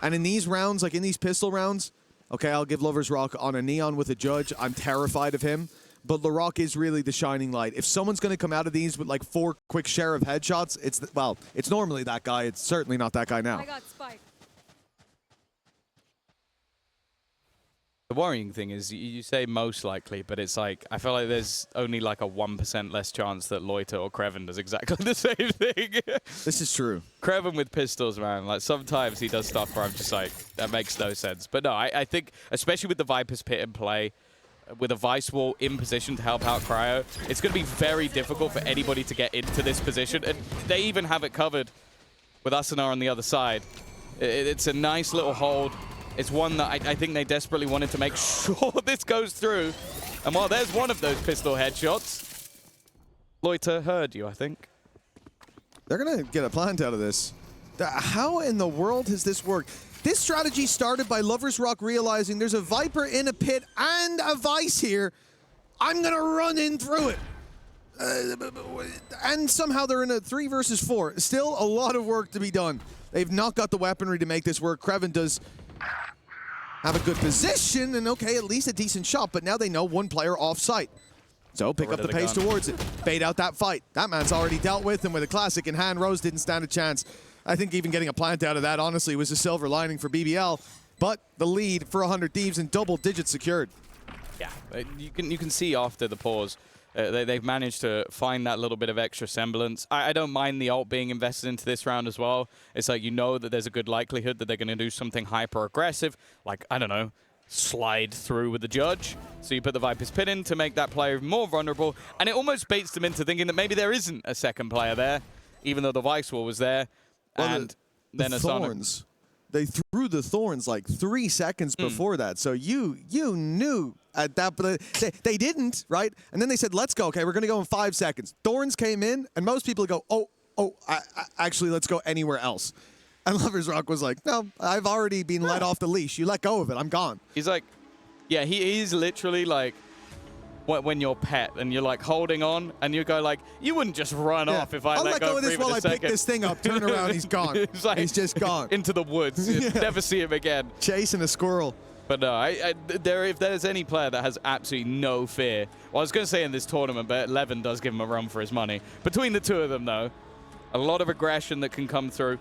And in these rounds, like in these pistol rounds, okay, I'll give Lovers Rock on a Neon with a Judge. I'm terrified of him. But LaRock is really the shining light. If someone's going to come out of these with like 4 quick share of headshots, it's normally that guy. It's certainly not that guy now. I got Spike. The worrying thing is you say most likely, but it's like, I feel like there's only like a 1% less chance that Loiter or Kreven does exactly the same thing. This is true. Kreven with pistols, man. Like sometimes he does stuff where I'm just like, that makes no sense. But no, I think, especially with the Viper's Pit in play, with a Vice Wall in position to help out Cryo, it's going to be very difficult for anybody to get into this position. And they even have it covered with Asanar on the other side. It's a nice little hold. It's one that I think they desperately wanted to make sure this goes through. And while there's one of those pistol headshots, Loiter heard you, I think. They're going to get a plant out of this. How in the world has this worked? This strategy started by Lovers Rock realizing there's a Viper in a pit and a Vice here. I'm going to run in through it. And somehow they're in a 3 versus 4. Still a lot of work to be done. They've not got the weaponry to make this work. Kreven does have a good position and, okay, at least a decent shot, but now they know one player off-site. So pick up the pace towards it. Bait out that fight. That man's already dealt with, and with a classic in hand, Rose didn't stand a chance. I think even getting a plant out of that, honestly, was a silver lining for BBL. But the lead for 100 Thieves in double digits secured. Yeah, you can see after the pause, they've managed to find that little bit of extra semblance. I don't mind the ult being invested into this round as well. It's like you know that there's a good likelihood that they're going to do something hyper-aggressive, like, I don't know, slide through with the Judge. So you put the Viper's Pit in to make that player more vulnerable, and it almost baits them into thinking that maybe there isn't a second player there, even though the Vice Wall was there. Well, and then the Thorns. They threw the Thorns like 3 seconds before that. So you knew at that, but they didn't, right? And then they said, let's go. Okay, we're going to go in 5 seconds. Thorns came in, and most people go, actually, let's go anywhere else. And Lovers Rock was like, no, I've already been let off the leash. You let go of it. I'm gone. He's like, yeah, he's literally like, when you're pet and you're like holding on and you go like, you wouldn't just run off if I I'll let go of this while I pick this thing up. Turn around, he's gone. Like, he's just gone. Into the woods. You'd never see him again. Chasing a squirrel. But no, if there's any player that has absolutely no fear, well, I was going to say in this tournament, but Levin does give him a run for his money. Between the two of them, though, a lot of aggression that can come through.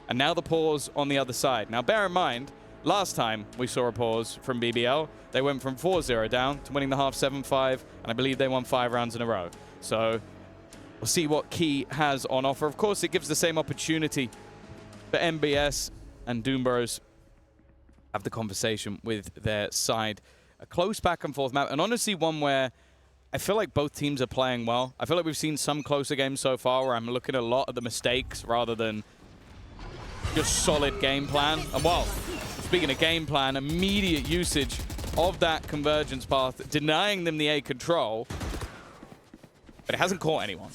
And now the pause on the other side. Now, bear in mind, last time we saw a pause from BBL, they went from 4-0 down to winning the half 7-5, and I believe they won 5 rounds in a row. So we'll see what Key has on offer. Of course, it gives the same opportunity for MBS and Doombros have the conversation with their side. A close back and forth map, and honestly one where I feel like both teams are playing well. I feel like we've seen some closer games so far where I'm looking a lot at the mistakes rather than just solid game plan. And while speaking of game plan, immediate usage of that convergence path, denying them the A control, but it hasn't caught anyone.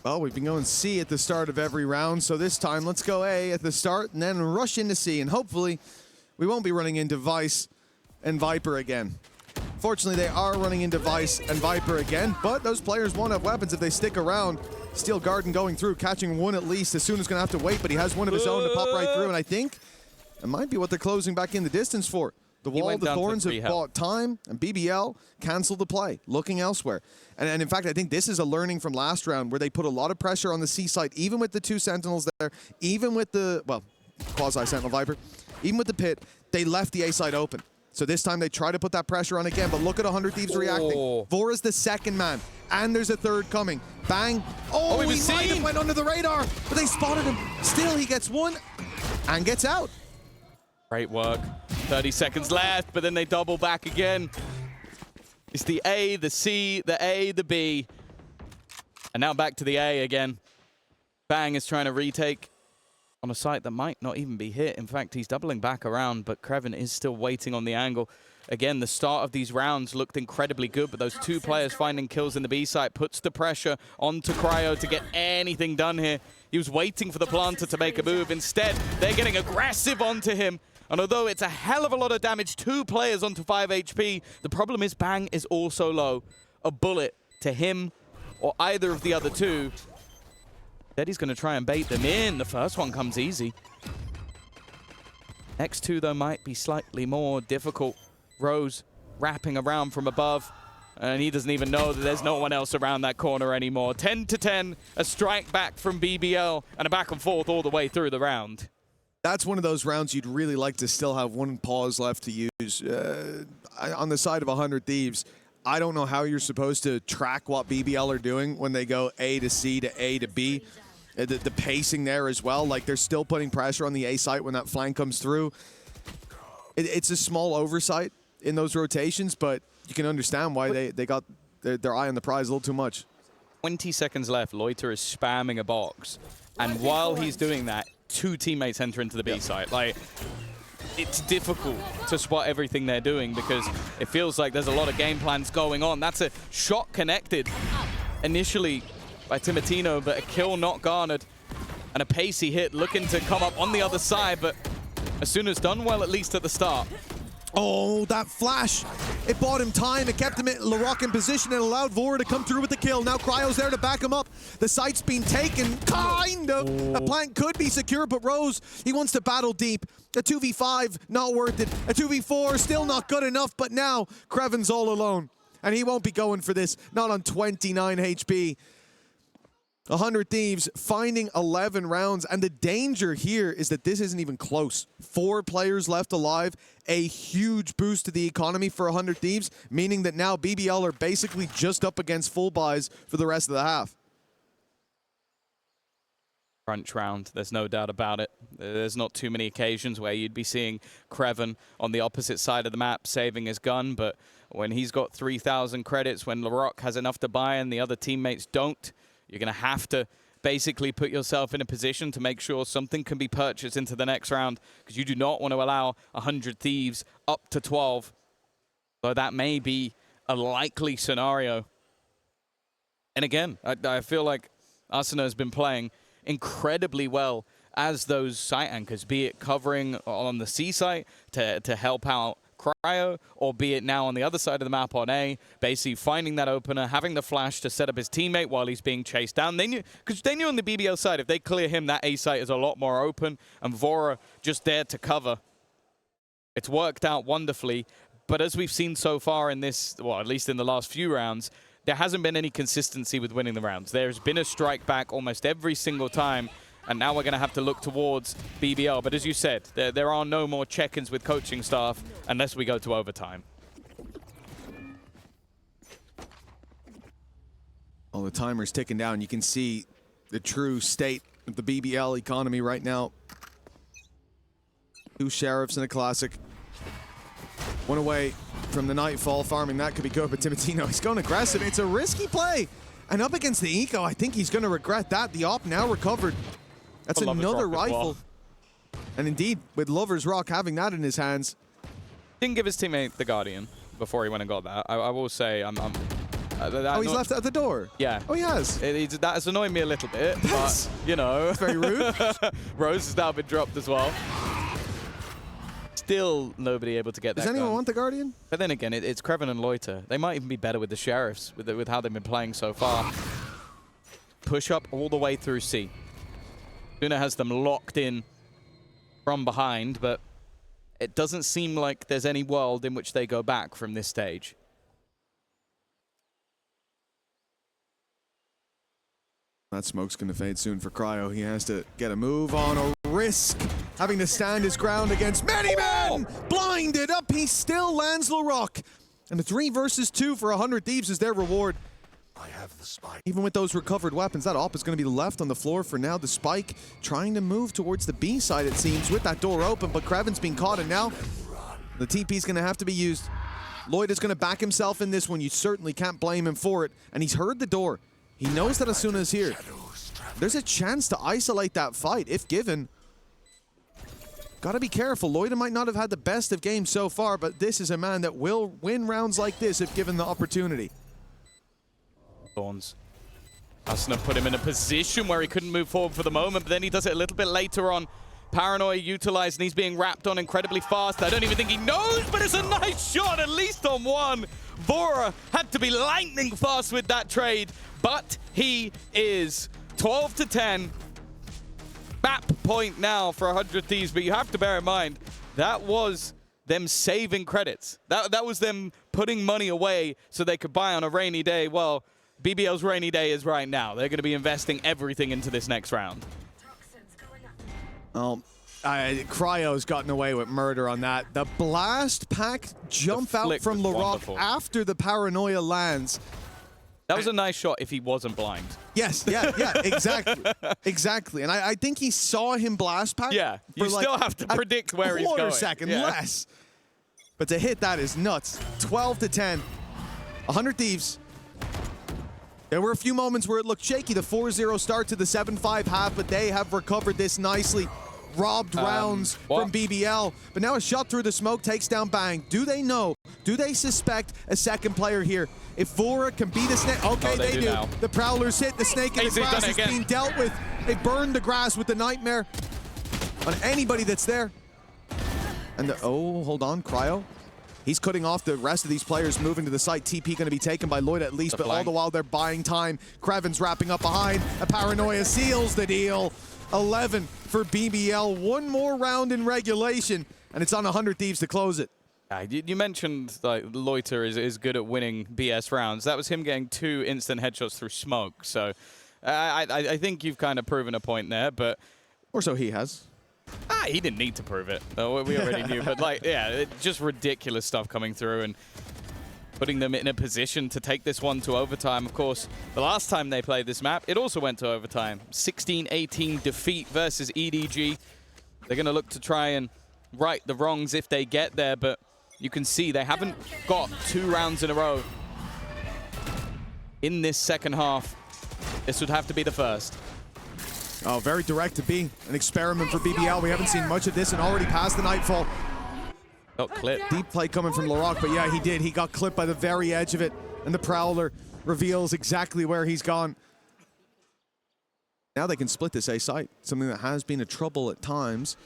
Well, we've been going C at the start of every round, so this time let's go A at the start and then rush into C, and hopefully we won't be running into Vice and Viper again. Fortunately, they are running into Vice and Viper again, but those players won't have weapons if they stick around. Steel Garden going through, catching one at least. As soon as going to have to wait, but he has one of his own to pop right through, and I think it might be what they're closing back in the distance for. The wall, the Thorns have bought time, and BBL canceled the play, looking elsewhere. And in fact, I think this is a learning from last round where they put a lot of pressure on the C site, even with the 2 Sentinels there, even with the, well, quasi-Sentinel Viper, even with the pit, they left the A site open. So this time they try to put that pressure on again, but look at 100 Thieves reacting. Vora's the second man, and there's a third coming. Bang. Oh, he might have went under the radar, but they spotted him. Still, he gets one and gets out. Great work. 30 seconds left, but then they double back again. It's the A, the C, the A, the B. And now back to the A again. Bang is trying to retake on a site that might not even be hit. In fact, he's doubling back around, but Kreven is still waiting on the angle. Again, the start of these rounds looked incredibly good, but those two players finding kills in the B site puts the pressure onto Cryo to get anything done here. He was waiting for the planter to make a move. Instead, they're getting aggressive onto him. And although it's a hell of a lot of damage, 2 players onto 5 HP, the problem is Bang is also low. A bullet to him or either of the other two. He's going to try and bait them in. The first one comes easy. Next two, though, might be slightly more difficult. Rose wrapping around from above, and he doesn't even know that there's no one else around that corner anymore. 10 to 10, a strike back from BBL, and a back and forth all the way through the round. That's one of those rounds you'd really like to still have one pause left to use. On the side of 100 Thieves, I don't know how you're supposed to track what BBL are doing when they go A to C to A to B. The pacing there as well, like they're still putting pressure on the A site when that flank comes through. It's a small oversight in those rotations, but you can understand why they got their eye on the prize a little too much. 20 seconds left. Loiter is spamming a box, and while he's doing that, 2 teammates enter into the B site. Like, it's difficult to spot everything they're doing because it feels like there's a lot of game plans going on. That's a shot connected initially by Timotino, but a kill not garnered, and a pacey hit looking to come up on the other side, but as soon as done well, at least at the start. Oh, that flash. It bought him time. It kept him in LaRock in position and allowed Vora to come through with the kill. Now Cryo's there to back him up. The site's been taken, kind of. A plant could be secure, but Rose, he wants to battle deep. A 2v5, not worth it. A 2v4, still not good enough, but now Kreven's all alone. And he won't be going for this, not on 29 HP. 100 Thieves finding 11 rounds, and the danger here is that this isn't even close. 4 players left alive, a huge boost to the economy for 100 Thieves, meaning that now BBL are basically just up against full buys for the rest of the half. Crunch round, there's no doubt about it. There's not too many occasions where you'd be seeing Kreven on the opposite side of the map saving his gun, but when he's got 3,000 credits, when LaRock has enough to buy and the other teammates don't, you're going to have to basically put yourself in a position to make sure something can be purchased into the next round, because you do not want to allow 100 Thieves up to 12. So that may be a likely scenario. And again, I feel like Asuna has been playing incredibly well as those site anchors, be it covering on the C site to help out Cryo, or be it now on the other side of the map on A, basically finding that opener, having the flash to set up his teammate while he's being chased down. They knew, because they knew on the BBL side, if they clear him, that A site is a lot more open, and Vora just there to cover. It's worked out wonderfully, but as we've seen so far in this, well, at least in the last few rounds, there hasn't been any consistency with winning the rounds. There's been a strike back almost every single time, and now we're going to have to look towards BBL. But as you said, there are no more check-ins with coaching staff unless we go to overtime. Well, the timer's ticking down. You can see the true state of the BBL economy right now. 2 Sheriffs and a Classic. 1 away from the Nightfall. Farming that could be good, but Timotino, he's going aggressive. It's a risky play. And up against the Eco, I think he's going to regret that. The op now recovered. That's another rifle. Well. And indeed, with Lover's Rock having that in his hands. Didn't give his teammate the Guardian before he went and got that. I will say, oh, he's left it at the door? Yeah. Oh, he has? That has annoyed me a little bit, but, you know. That's very rude. Rose has now been dropped as well. Still nobody able to get that Does anyone gun. want the Guardian? But then again, it's Kreven and Loiter. They might even be better with the Sheriffs, with how they've been playing so far. Push up all the way through C. Luna has them locked in from behind, but it doesn't seem like there's any world in which they go back from this stage. That smoke's going to fade soon for Cryo. He has to get a move on, a risk, having to stand his ground against many men. Blinded up, he still lands LaRock. And the 3 versus 2 for 100 Thieves is their reward. I have the spike. Even with those recovered weapons, that op is going to be left on the floor for now. The Spike trying to move towards the B side, it seems, with that door open, but Kreven's being caught, and now the TP is going to have to be used. Lloyd is going to back himself in this one. You certainly can't blame him for it, and he's heard the door. He knows that Asuna's here. There's a chance to isolate that fight if given. Gotta be careful. Loida might not have had the best of games so far, but this is a man that will win rounds like this if given the opportunity. Thorns. Asuna put him in a position where he couldn't move forward for the moment, but then he does it a little bit later on. Paranoia utilized, and he's being wrapped on incredibly fast. I don't even think he knows, but it's a nice shot, at least on one. Vora had to be lightning fast with that trade, but he is 12 to 10. Map point now for 100 Thieves, but you have to bear in mind, that was them saving credits. That was them putting money away so they could buy on a rainy day. Well, BBL's rainy day is right now. They're going to be investing everything into this next round. Oh, Cryo's gotten away with murder on that. The blast pack jump out from LaRock after the paranoia lands. That was a nice shot if he wasn't blind. Yes, yeah, exactly. Exactly. And I think he saw him blast pack. Yeah, you still have to predict where he's going. Quarter second less. But to hit that is nuts. 12 to 10. 100 Thieves. There were a few moments where it looked shaky. The 4-0 start to the 7-5 half, but they have recovered this nicely. Robbed rounds from BBL, but now a shot through the smoke takes down Bang. Do they know? Do they suspect a second player here? If Vora can beat a snake, okay, they do. The Prowlers hit the snake in the grass. Is being dealt with. They burned the grass with the nightmare on anybody that's there. And oh, hold on, Cryo. He's cutting off the rest of these players moving to the site. TP going to be taken by Lloyd at least, but all the while they're buying time. Kreven's wrapping up behind. A Paranoia seals the deal. 11 for BBL. One more round in regulation, and it's on 100 Thieves to close it. You mentioned like Loiter is good at winning BS rounds. That was him getting 2 instant headshots through smoke. So I think you've kind of proven a point there, but or so he has. He didn't need to prove it. We already knew, but like, yeah, just ridiculous stuff coming through and putting them in a position to take this one to overtime. Of course, the last time they played this map, it also went to overtime. 16-18 defeat versus EDG. They're going to look to try and right the wrongs if they get there, but you can see they haven't got 2 rounds in a row in this second half. This would have to be the first. Oh, very direct to be an experiment for BBL. We haven't seen much of this and already past the nightfall. Got clipped. Deep play coming from LaRock, but yeah, he did. He got clipped by the very edge of it, and the Prowler reveals exactly where he's gone. Now they can split this A site, something that has been a trouble at times.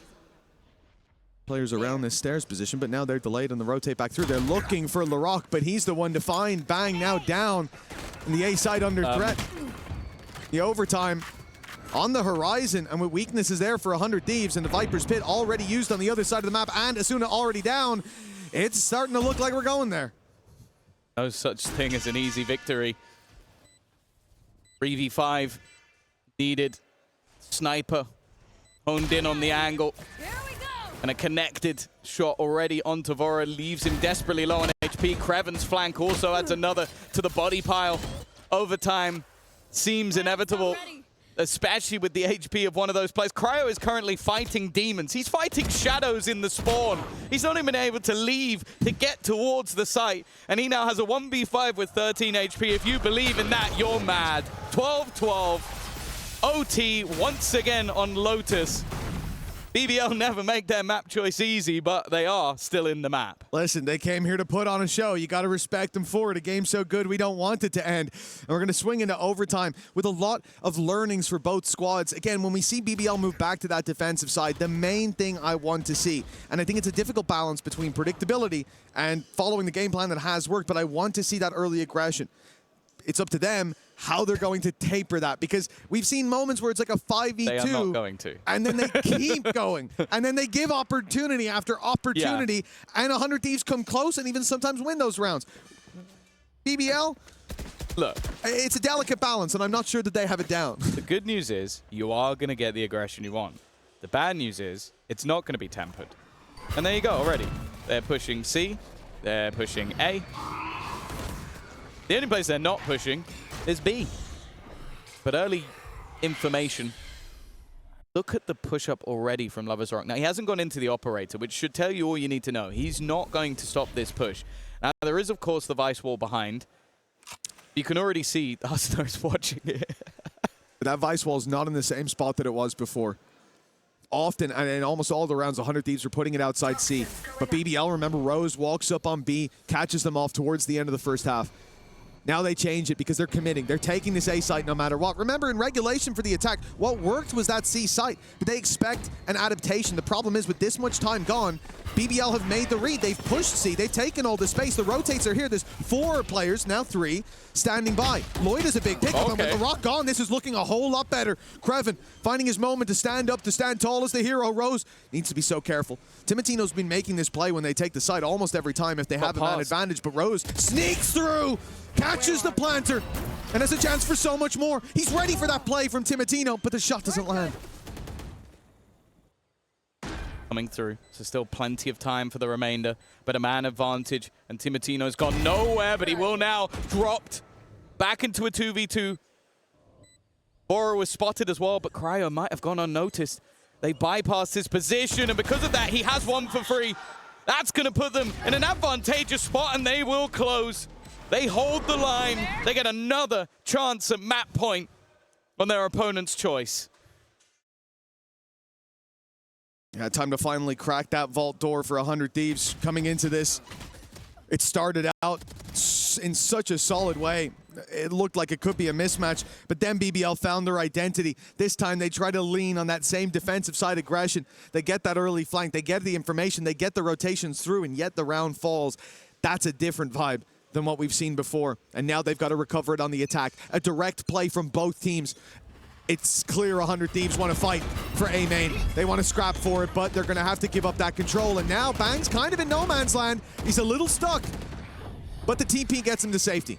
Players around this stairs position, but now they're delayed on the rotate back through. They're looking for LaRock, but he's the one to find. Bang now down, and the A site under threat. The overtime on the horizon, and with weaknesses there for 100 Thieves, and the Viper's Pit already used on the other side of the map, and Asuna already down. It's starting to look like we're going there. No such thing as an easy victory. 3v5 needed. Sniper honed in on the angle. And a connected shot already onto Vora leaves him desperately low on HP. Kreven's flank also adds another to the body pile. Overtime seems inevitable, especially with the HP of one of those players. Cryo is currently fighting demons. He's fighting shadows in the spawn. He's not even able to leave to get towards the site. And he now has a 1v5 with 13 HP. If you believe in that, you're mad. 12-12. OT once again on Lotus. BBL never make their map choice easy, but they are still in the map. Listen, they came here to put on a show. You got to respect them for it. A game so good, we don't want it to end. And we're going to swing into overtime with a lot of learnings for both squads. Again, when we see BBL move back to that defensive side, the main thing I want to see, and I think it's a difficult balance between predictability and following the game plan that has worked, but I want to see that early aggression. It's up to them how they're going to taper that, because we've seen moments where it's like a 5v2. They are not going to. And then they keep going. And then they give opportunity after opportunity, and 100 Thieves come close and even sometimes win those rounds. BBL, look, it's a delicate balance, and I'm not sure that they have it down. The good news is you are going to get the aggression you want. The bad news is it's not going to be tempered. And there you go already. They're pushing C. They're pushing A. The only place they're not pushing is B. But early information. Look at the push-up already from Lovers Rock. Now, he hasn't gone into the operator, which should tell you all you need to know. He's not going to stop this push. Now, there is, of course, the Vice wall behind. You can already see Arsenal is watching it. That Vice wall is not in the same spot that it was before. Often, and in almost all the rounds, 100 Thieves are putting it outside C. But BBL, remember, Rose walks up on B, catches them off towards the end of the first half. Now they change it because they're committing. They're taking this A site no matter what. Remember, in regulation for the attack, what worked was that C site, but they expect an adaptation. The problem is, with this much time gone, BBL have made the read. They've pushed C. They've taken all the space. The rotates are here. There's 4 players, now 3, standing by. Lloyd is a big pickup, and with the rock gone, this is looking a whole lot better. Kreven finding his moment to stand up, to stand tall as the hero. Rose needs to be so careful. Timotino's been making this play when they take the site almost every time if they have a man advantage, but Rose sneaks through, catches the planter, and has a chance for so much more. He's ready for that play from Timotino, but the shot doesn't land. Coming through, so still plenty of time for the remainder, but a man advantage, and Timotino's gone nowhere, but he will now dropped back into a 2v2. Bora was spotted as well, but Cryo might have gone unnoticed. They bypassed his position, and because of that, he has 1 for free. That's going to put them in an advantageous spot, and they will close. They hold the line. They get another chance at map point on their opponent's choice. Yeah, time to finally crack that vault door for 100 Thieves. Coming into this, it started out in such a solid way. It looked like it could be a mismatch, but then BBL found their identity. This time they try to lean on that same defensive side aggression. They get that early flank, they get the information, they get the rotations through, and yet the round falls. That's a different vibe than what we've seen before, and now they've got to recover it on the attack. A direct play from both teams. It's clear 100 Thieves want to fight for A main. They want to scrap for it, but they're going to have to give up that control. And now Bang's kind of in no man's land. He's a little stuck, but the TP gets him to safety.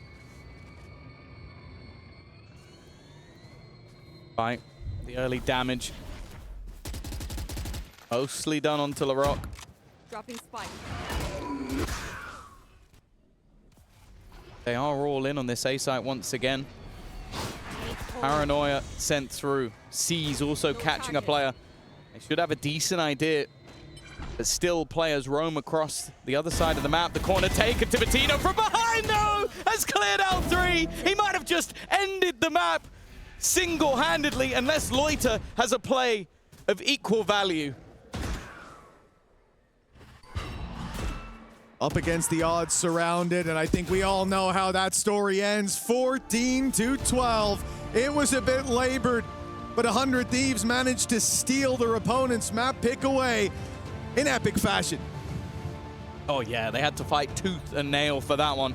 Right, the early damage. Mostly done onto LaRock. Dropping spike. They are all in on this A site once again. Paranoia sent through. C's also catching a player. They should have a decent idea. But still players roam across the other side of the map. The corner taken. Timotino from behind, though, has cleared out 3. He might have just ended the map single-handedly unless Loiter has a play of equal value. Up against the odds, surrounded, and I think we all know how that story ends. 14-12. It was a bit labored, but 100 Thieves managed to steal their opponent's map pick away in epic fashion. Oh yeah, they had to fight tooth and nail for that one.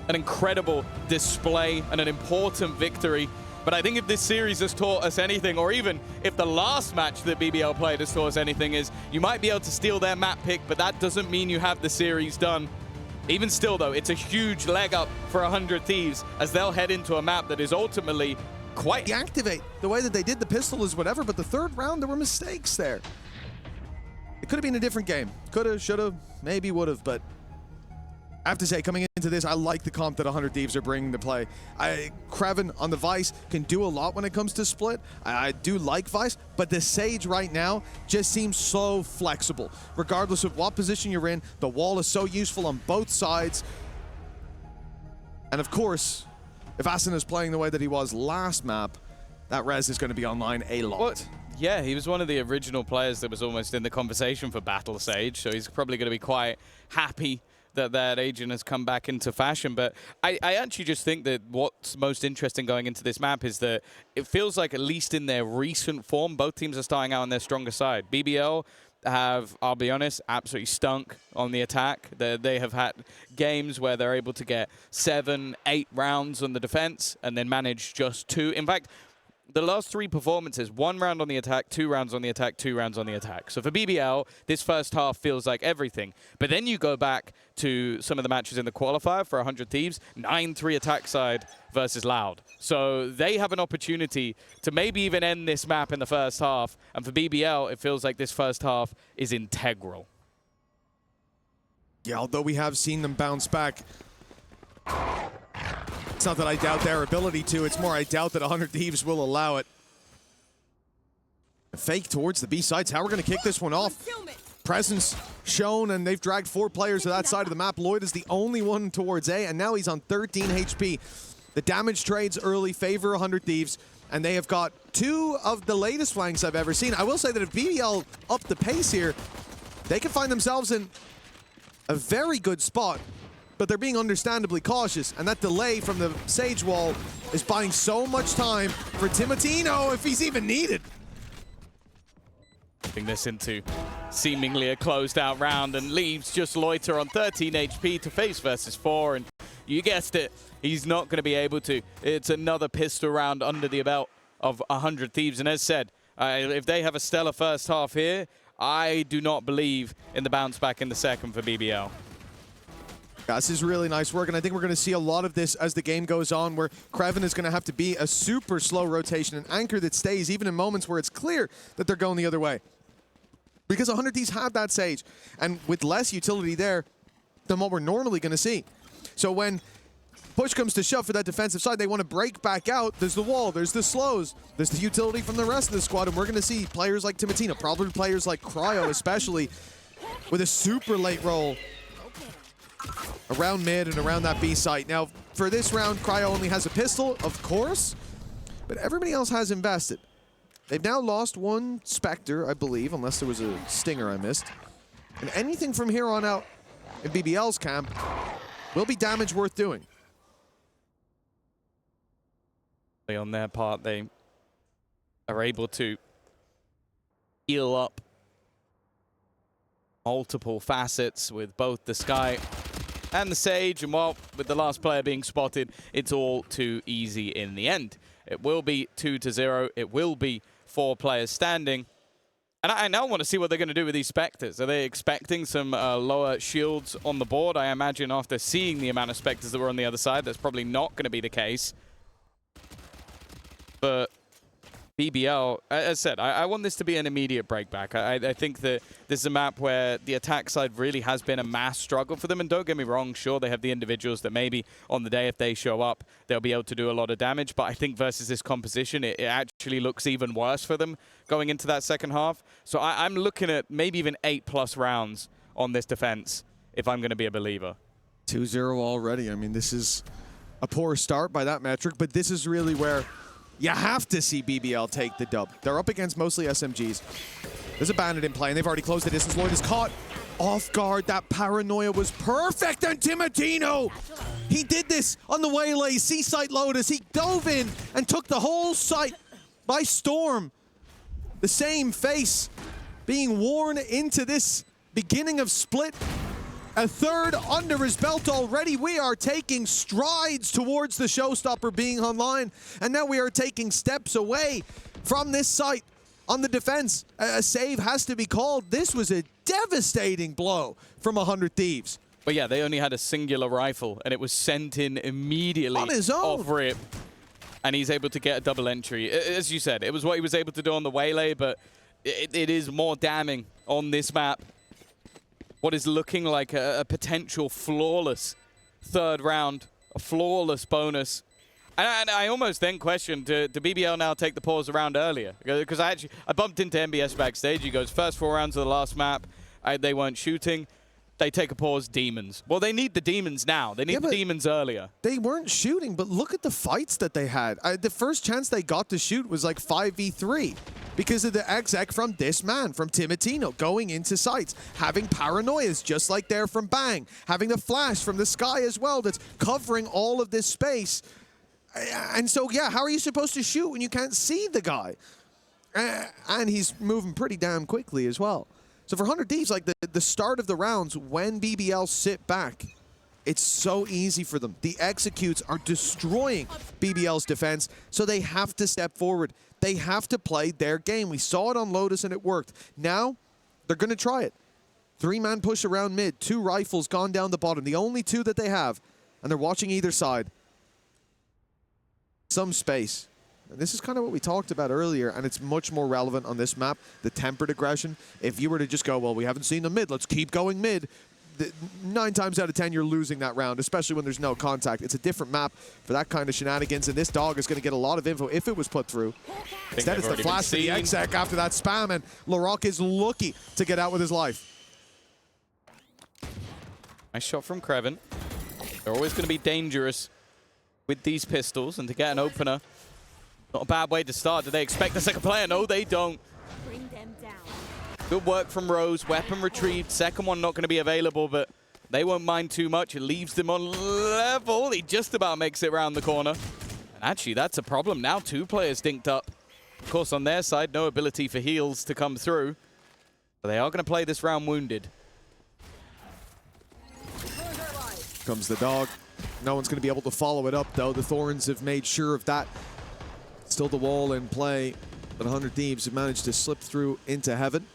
An incredible display and an important victory. But I think if this series has taught us anything, or even if the last match that BBL played has taught us anything, is you might be able to steal their map pick, but that doesn't mean you have the series done. Even still, though, it's a huge leg up for 100 Thieves as they'll head into a map that is ultimately quite... Deactivate. The way that they did the pistol is whatever, but the third round, there were mistakes there. It could have been a different game. Could have, should have, maybe would have, but I have to say, coming into this, I like the comp that 100 Thieves are bringing to play. Kreven on the Vice can do a lot when it comes to split. I do like Vice, but the Sage right now just seems so flexible. Regardless of what position you're in, the wall is so useful on both sides. And of course, if Asina's playing the way that he was last map, that res is going to be online a lot. What? Yeah, he was one of the original players that was almost in the conversation for Battle Sage, so he's probably going to be quite happy that agent has come back into fashion. But I actually just think that what's most interesting going into this map is that it feels like, at least in their recent form, both teams are starting out on their stronger side. BBL have, I'll be honest, absolutely stunk on the attack. They have had games where they're able to get 7, 8 rounds on the defense and then manage just 2. In fact, the last 3 performances, 1 round on the attack, 2 rounds on the attack, 2 rounds on the attack. So for BBL, this first half feels like everything. But then you go back to some of the matches in the qualifier for 100 Thieves, 9-3 attack side versus Loud. So they have an opportunity to maybe even end this map in the first half. And for BBL, it feels like this first half is integral. Yeah, although we have seen them bounce back, it's not that I doubt their ability to, it's more I doubt that 100 Thieves will allow it. A fake towards the B sides. How we're going to kick this one off. Presence shown, and they've dragged 4 players to that side of the map. Lloyd is the only one towards A, and now he's on 13 HP. The damage trades early favor 100 Thieves, and they have got 2 of the latest flanks I've ever seen. I will say that if BBL up the pace here, they can find themselves in a very good spot, but they're being understandably cautious, and that delay from the Sage Wall is buying so much time for Timotino if he's even needed. Putting this into seemingly a closed out round, and leaves just Loiter on 13 HP to face versus 4, and you guessed it, he's not going to be able to. It's another pistol round under the belt of 100 Thieves, and as said, if they have a stellar first half here, I do not believe in the bounce back in the second for BBL. This is really nice work, and I think we're going to see a lot of this as the game goes on, where Kreven is going to have to be a super slow rotation, an anchor that stays even in moments where it's clear that they're going the other way. Because 100 Thieves have that Sage, and with less utility there than what we're normally going to see. So when push comes to shove for that defensive side, they want to break back out. There's the wall, there's the slows, there's the utility from the rest of the squad, and we're going to see players like Timotino, probably players like Cryo especially, with a super late roll around mid and around that B site. Now, for this round, Cryo only has a pistol, of course, but everybody else has invested. They've now lost 1 Spectre, I believe, unless there was a Stinger I missed. And anything from here on out in BBL's camp will be damage worth doing. On their part, they are able to heal up multiple facets with both the Sky and the Sage, and while with the last player being spotted, it's all too easy in the end. It will be 2-0. It will be 4 players standing. And I now want to see what they're going to do with these Spectres. Are they expecting some lower shields on the board? I imagine after seeing the amount of Spectres that were on the other side, that's probably not going to be the case. But BBL, as I said, I want this to be an immediate breakback. I think that this is a map where the attack side really has been a mass struggle for them. And don't get me wrong, sure, they have the individuals that maybe on the day if they show up, they'll be able to do a lot of damage. But I think versus this composition, it actually looks even worse for them going into that second half. So I'm looking at maybe even 8+ rounds on this defense if I'm going to be a believer. 2-0 already. I mean, this is a poor start by that metric, but this is really where you have to see BBL take the dub. They're up against mostly SMGs. There's a bandit in play, and they've already closed the distance. Lloyd is caught off guard. That paranoia was perfect, and Timotino! He did this on the waylay, Seaside Lotus. He dove in and took the whole site by storm. The same face being worn into this beginning of split. A third under his belt already. We are taking strides towards the showstopper being online, and now we are taking steps away from this site on the defense. A save has to be called. This was a devastating blow from 100 Thieves. But yeah, they only had a singular rifle, and it was sent in immediately on his own. Off rip, and he's able to get a double entry. As you said, it was what he was able to do on the waylay, but it is more damning on this map. What is looking like a potential flawless third round, a flawless bonus. And I almost then questioned, did BBL now take the pause around earlier? Because I bumped into MBS backstage. He goes, first 4 rounds of the last map, they weren't shooting. They take a pause, demons. Well, they need the demons now. They need the demons earlier. They weren't shooting, but look at the fights that they had. The first chance they got to shoot was like 5v3 because of the exec from this man, from Timotino, going into sites, having paranoias just like there from Bang, having the flash from the Sky as well that's covering all of this space. And so, yeah, how are you supposed to shoot when you can't see the guy? And he's moving pretty damn quickly as well. So for 100 Thieves, like the start of the rounds, when BBL sit back, it's so easy for them. The executes are destroying BBL's defense, so they have to step forward. They have to play their game. We saw it on Lotus and it worked. Now, they're going to try it. 3-man push around mid, 2 rifles gone down the bottom, the only 2 that they have, and they're watching either side. Some space. And this is kind of what we talked about earlier, and it's much more relevant on this map, the tempered aggression. If you were to just go, well, we haven't seen the mid, let's keep going mid, 9 times out of 10, you're losing that round, especially when there's no contact. It's a different map for that kind of shenanigans, and this dog is going to get a lot of info if it was put through. Instead, it's the flash to the exec after that spam, and LaRock is lucky to get out with his life. Nice shot from Kreven. They're always going to be dangerous with these pistols, and to get an opener, not a bad way to start. Do they expect a second player? No, they don't. Bring them down. Good work from Rose. Weapon retrieved. Second one not going to be available, but they won't mind too much. It leaves them on level. He just about makes it around the corner. And actually, that's a problem. Now 2 players dinked up. Of course, on their side, no ability for heals to come through. But they are going to play this round wounded. Comes the dog. No one's going to be able to follow it up, though. The Thorns have made sure of that. Still the wall in play, but 100 Thieves have managed to slip through into heaven.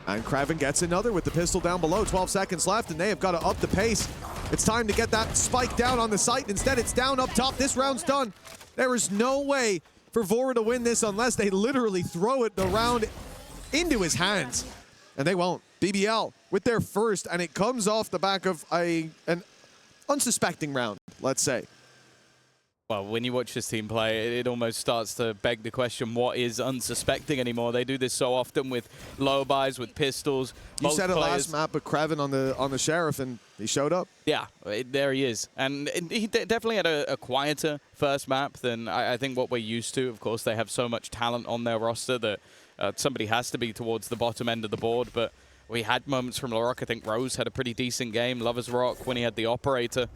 And Kraven gets another with the pistol down below. 12 seconds left, and they have got to up the pace. It's time to get that spike down on the site. Instead, it's down up top. This round's done. There is no way for Vora to win this unless they literally throw it the round into his hands. And they won't. BBL with their first, and it comes off the back of an unsuspecting round, let's say. Well, when you watch this team play, it almost starts to beg the question, what is unsuspecting anymore? They do this so often with low buys, with pistols. You said it last map with Kraven on the Sheriff, and he showed up. Yeah, there he is. And he definitely had a quieter first map than I think what we're used to. Of course, they have so much talent on their roster that somebody has to be towards the bottom end of the board. But we had moments from LaRock. I think Rose had a pretty decent game. Lovers Rock when he had the Operator.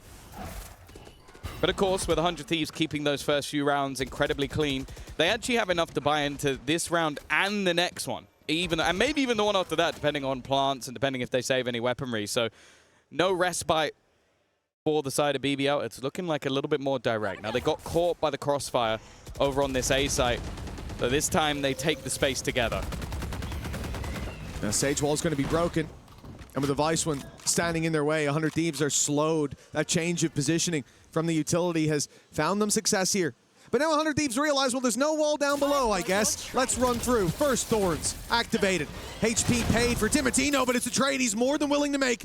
But of course, with 100 Thieves keeping those first few rounds incredibly clean, they actually have enough to buy into this round and the next one. And maybe even the one after that, depending on plants and depending if they save any weaponry. So no respite for the side of BBL. It's looking like a little bit more direct. Now, they got caught by the crossfire over on this A site. So this time, they take the space together. Now, Sage Wall's going to be broken. And with the Vice one standing in their way, 100 Thieves are slowed. That change of positioning from the utility has found them success here. But now 100 Thieves realize, well, there's no wall down below, I guess. Let's run through. First Thorns activated. HP paid for Timotino, but it's a trade he's more than willing to make.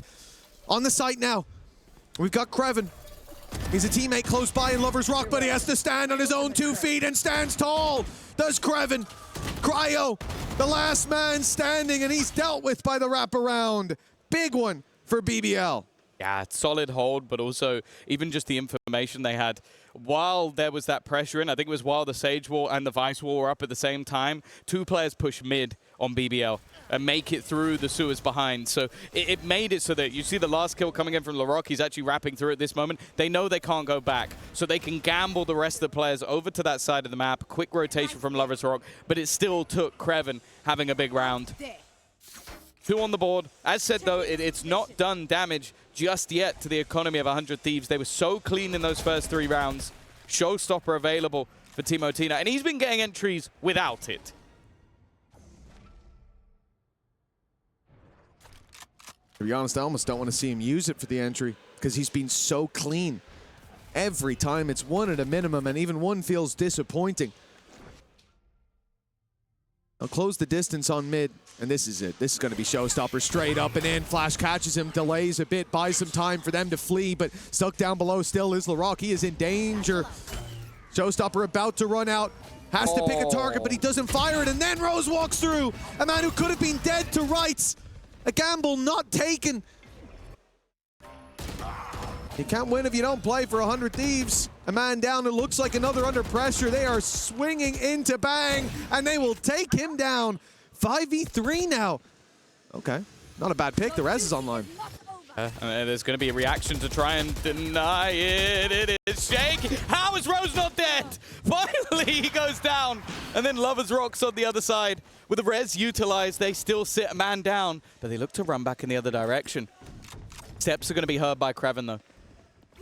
On the site now, we've got Kraven. He's a teammate close by in Lover's Rock, but he has to stand on his own 2 feet and stands tall. Does Kraven. Cryo, the last man standing, and he's dealt with by the wraparound. Big one for BBL. Yeah, solid hold, but also even just the information they had. While there was that pressure in, I think it was while the Sage Wall and the Vice Wall were up at the same time, 2 players push mid on BBL and make it through the sewers behind. So it made it so that you see the last kill coming in from LaRock. He's actually wrapping through at this moment. They know they can't go back, so they can gamble the rest of the players over to that side of the map. Quick rotation from Lover's Rock, but it still took Kraven having a big round. 2 on the board. As said, though, it's not done damage just yet to the economy of 100 Thieves. They were so clean in those first 3 rounds. Showstopper available for Timotina, and he's been getting entries without it. To be honest, I almost don't want to see him use it for the entry because he's been so clean. Every time it's 1 at a minimum, and even 1 feels disappointing. I'll close the distance on mid, and this is it. This is going to be Showstopper straight up and in. Flash catches him, delays a bit, buys some time for them to flee, but stuck down below still is LaRock. He is in danger. Showstopper about to run out. Has to pick a target, but he doesn't fire it, and then Rose walks through. A man who could have been dead to rights. A gamble not taken. You can't win if you don't play for 100 Thieves. A man down, it looks like another under pressure. They are swinging into Bang, and they will take him down. 5v3 now. Okay, not a bad pick. The res is online. There's going to be a reaction to try and deny it. It is Shake. How is Rose not dead? Finally, he goes down. And then Lovers Rocks on the other side. With the res utilized, they still sit a man down, but they look to run back in the other direction. Steps are going to be heard by Kraven, though.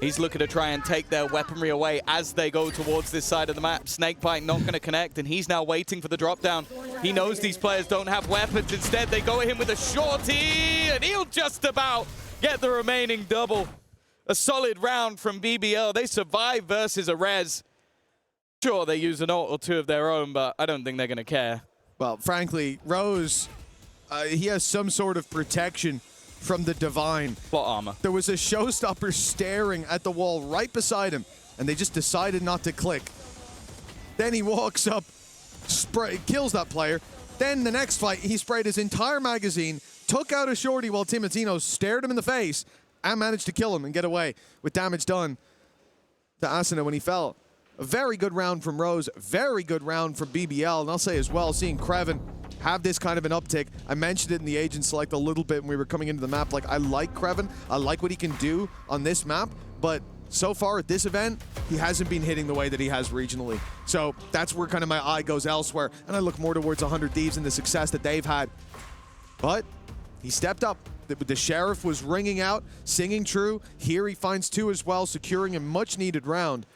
He's looking to try and take their weaponry away as they go towards this side of the map. Snakebite not going to connect, and he's now waiting for the drop down. He knows these players don't have weapons. Instead, they go at him with a shorty, and he'll just about get the remaining double. A solid round from BBL. They survive versus a res. Sure, they use an ult or 2 of their own, but I don't think they're going to care. Well, frankly, Rose, he has some sort of protection from the Divine. Plot armor. There was a Showstopper staring at the wall right beside him, and they just decided not to click. Then he walks up, kills that player. Then the next fight, he sprayed his entire magazine, took out a shorty while Timotino stared him in the face, and managed to kill him and get away with damage done. to Asuna when he fell. A very good round from Rose, very good round from BBL, and I'll say as well, seeing Kreven have this kind of an uptick. I mentioned it in the agent select a little bit when we were coming into the map. Like, I like Kreven. I like what he can do on this map, but so far at this event, he hasn't been hitting the way that he has regionally. So that's where kind of my eye goes elsewhere, and I look more towards 100 Thieves and the success that they've had. But he stepped up. The Sheriff was ringing out, singing true. Here he finds 2 as well, securing a much-needed round.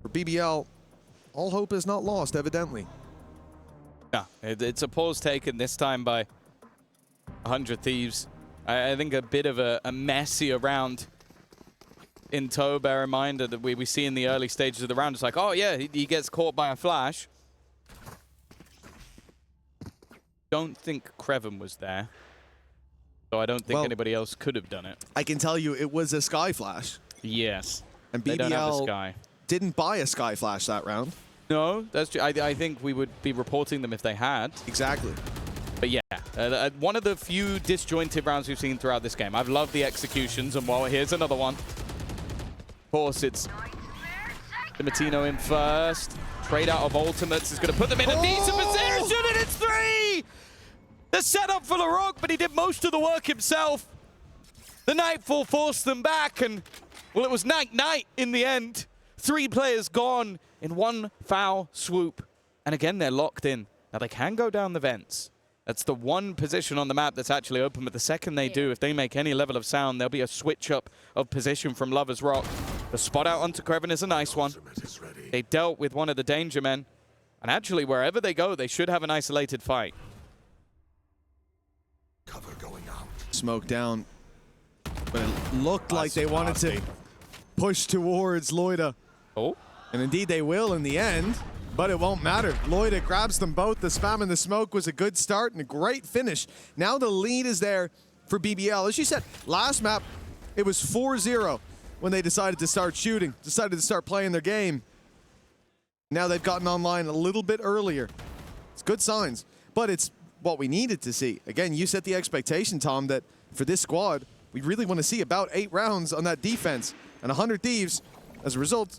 For BBL, all hope is not lost, evidently. Yeah, it's a pause taken this time by 100 Thieves. I think a bit of a messier round in tow, bear in mind that we see in the early stages of the round. It's like, oh yeah, he gets caught by a flash. Don't think Kreven was there. So I don't think anybody else could have done it. I can tell you it was a Sky Flash. Yes. And They don't have a BBL Sky. didn't buy a Sky Flash that round. No, that's true. I think we would be reporting them if they had. Exactly. But yeah, one of the few disjointed rounds we've seen throughout this game. I've loved the executions, and well, here's another one. Of course, it's Dimatino in first. Trade out of ultimates is going to put them in a decent position, and it's 3! The setup for LaRock, but he did most of the work himself. The Nightfall forced them back, and, well, it was night-night in the end. 3 players gone in one foul swoop. And again, they're locked in. Now, they can go down the vents. That's the one position on the map that's actually open, but the second they do, if they make any level of sound, there'll be a switch-up of position from Lover's Rock. The spot out onto Kreven is a nice one. They dealt with one of the danger men. And actually, wherever they go, they should have an isolated fight. Cover going out. Smoke down. But it looked like they wanted to push towards Loida. Oh. And indeed they will in the end, but it won't matter. Loida grabs them both. The spam and the smoke was a good start and a great finish. Now the lead is there for BBL. As you said, last map, it was 4-0 when they decided to start shooting, decided to start playing their game. Now they've gotten online a little bit earlier. It's good signs, but it's what we needed to see. Again, you set the expectation, Tom, that for this squad, we really want to see about 8 rounds on that defense. And 100 Thieves, as a result,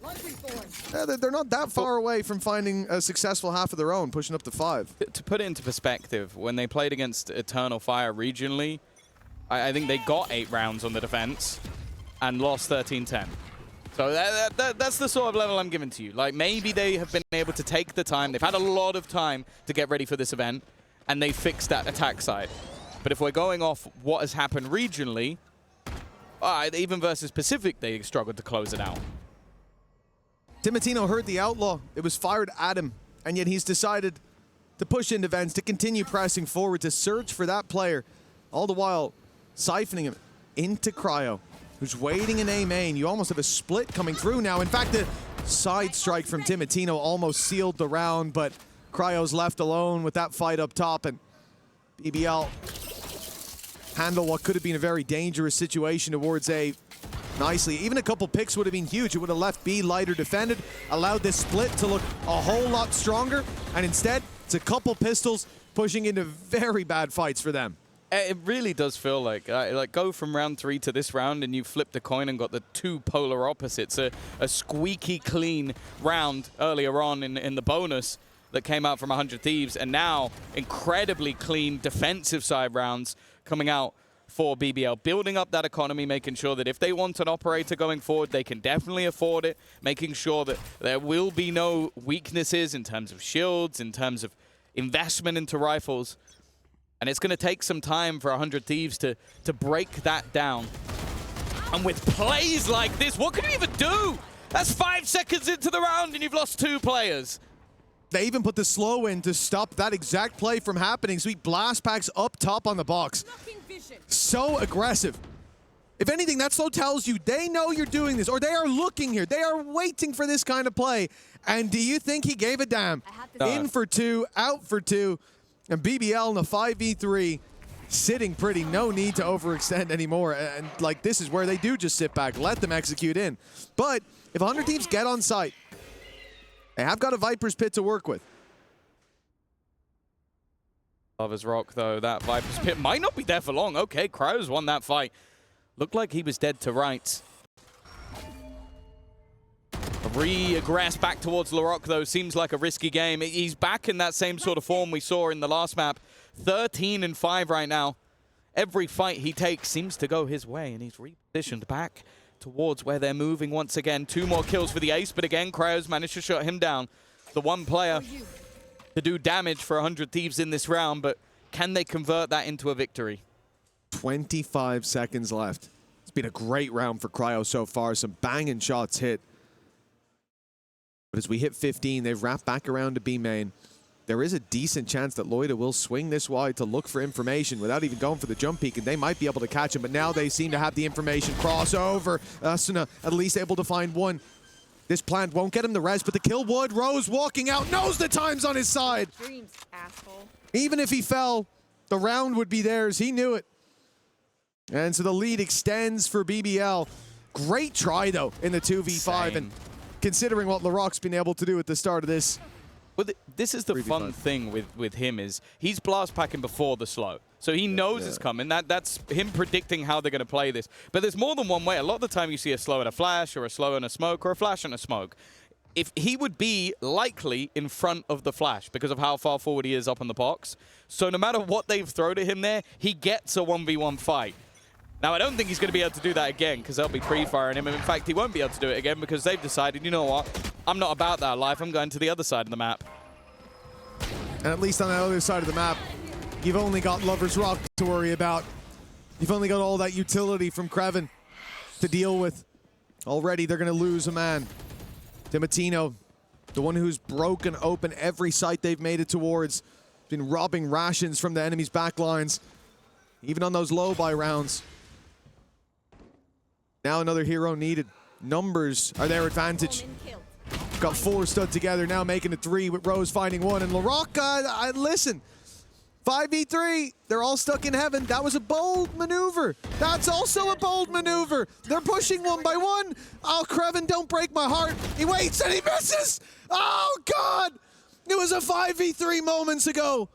they're not that far away from finding a successful half of their own, pushing up to 5. To put it into perspective, when they played against Eternal Fire regionally, I think they got 8 rounds on the defense and lost 13-10. So that's the sort of level I'm giving to you. Like, maybe they have been able to take the time. They've had a lot of time to get ready for this event, and they fixed that attack side. But if we're going off what has happened regionally, even versus Pacific, they struggled to close it out. Dimatino heard the outlaw. It was fired at him, and yet he's decided to push into vents, to continue pressing forward, to search for that player, all the while siphoning him into Cryo, who's waiting in A main. You almost have a split coming through now. In fact, the side strike from Dimatino almost sealed the round, but Cryo's left alone with that fight up top, and BBL handle what could have been a very dangerous situation towards A nicely. Even a couple picks would have been huge. It would have left B lighter defended, allowed this split to look a whole lot stronger, and instead, it's a couple pistols pushing into very bad fights for them. It really does feel like go from round 3 to this round and you flipped a coin and got the 2 polar opposites. A squeaky clean round earlier on in the bonus that came out from 100 Thieves, and now incredibly clean defensive side rounds coming out for BBL, building up that economy, making sure that if they want an operator going forward, they can definitely afford it, making sure that there will be no weaknesses in terms of shields, in terms of investment into rifles. And it's going to take some time for 100 Thieves to break that down. And with plays like this, what can you even do? That's 5 seconds into the round and you've lost 2 players. They even put the slow in to stop that exact play from happening. Sweet blast packs up top on the box. So aggressive. If anything, that slow tells you they know you're doing this, or they are looking here. They are waiting for this kind of play. And do you think he gave a damn? In for 2, out for 2. And BBL in a 5v3, sitting pretty. No need to overextend anymore. And like, this is where they do just sit back, let them execute in. But if 100 Thieves get on site, they have got a Viper's Pit to work with. Lover's Rock, though, that Viper's Pit might not be there for long. Okay, Cryo's won that fight. Looked like he was dead to rights. Regress back towards Larocque, though, seems like a risky game. He's back in that same sort of form we saw in the last map. 13-5 right now. Every fight he takes seems to go his way, and he's repositioned back towards where they're moving once again. 2 more kills for the ace, but again, Cryo's managed to shut him down. The one player to do damage for 100 Thieves in this round, but can they convert that into a victory? 25 seconds left. It's been a great round for Cryo so far. Some banging shots hit. But as we hit 15, they've wrapped back around to B main. There is a decent chance that Loida will swing this wide to look for information without even going for the jump peek, and they might be able to catch him, but now they seem to have the information. Crossover. Asuna at least able to find one. This plant won't get him the res, but the kill would. Rose walking out, knows the time's on his side. Dreams, asshole. Even if he fell, the round would be theirs. He knew it. And so the lead extends for BBL. Great try, though, in the 2v5. And considering what Larocque's been able to do at the start of this. Well, this is the fun thing with him is he's blast packing before the slow. So he knows it's coming. That's him predicting how they're going to play this. But there's more than one way. A lot of the time you see a slow and a flash, or a slow and a smoke, or a flash and a smoke. If he would be likely in front of the flash because of how far forward he is up on the box. So no matter what they've thrown at him there, he gets a 1v1 fight. Now, I don't think he's going to be able to do that again because they'll be pre-firing him. And in fact, he won't be able to do it again because they've decided, you know what, I'm not about that life. I'm going to the other side of the map. And at least on the other side of the map, you've only got Lover's Rock to worry about. You've only got all that utility from Creven to deal with. Already, they're going to lose a man. Dimatino, the one who's broken open every site they've made it towards, been robbing rations from the enemy's backlines, even on those low-buy rounds. Now another hero needed. Numbers are their advantage. Got 4 stood together, now making it 3 with Rose finding 1. And Larocque, listen, 5v3, they're all stuck in heaven. That was a bold maneuver. That's also a bold maneuver. They're pushing 1 by 1. Oh, Creven, don't break my heart. He waits and he misses. Oh, God. It was a 5v3 moments ago.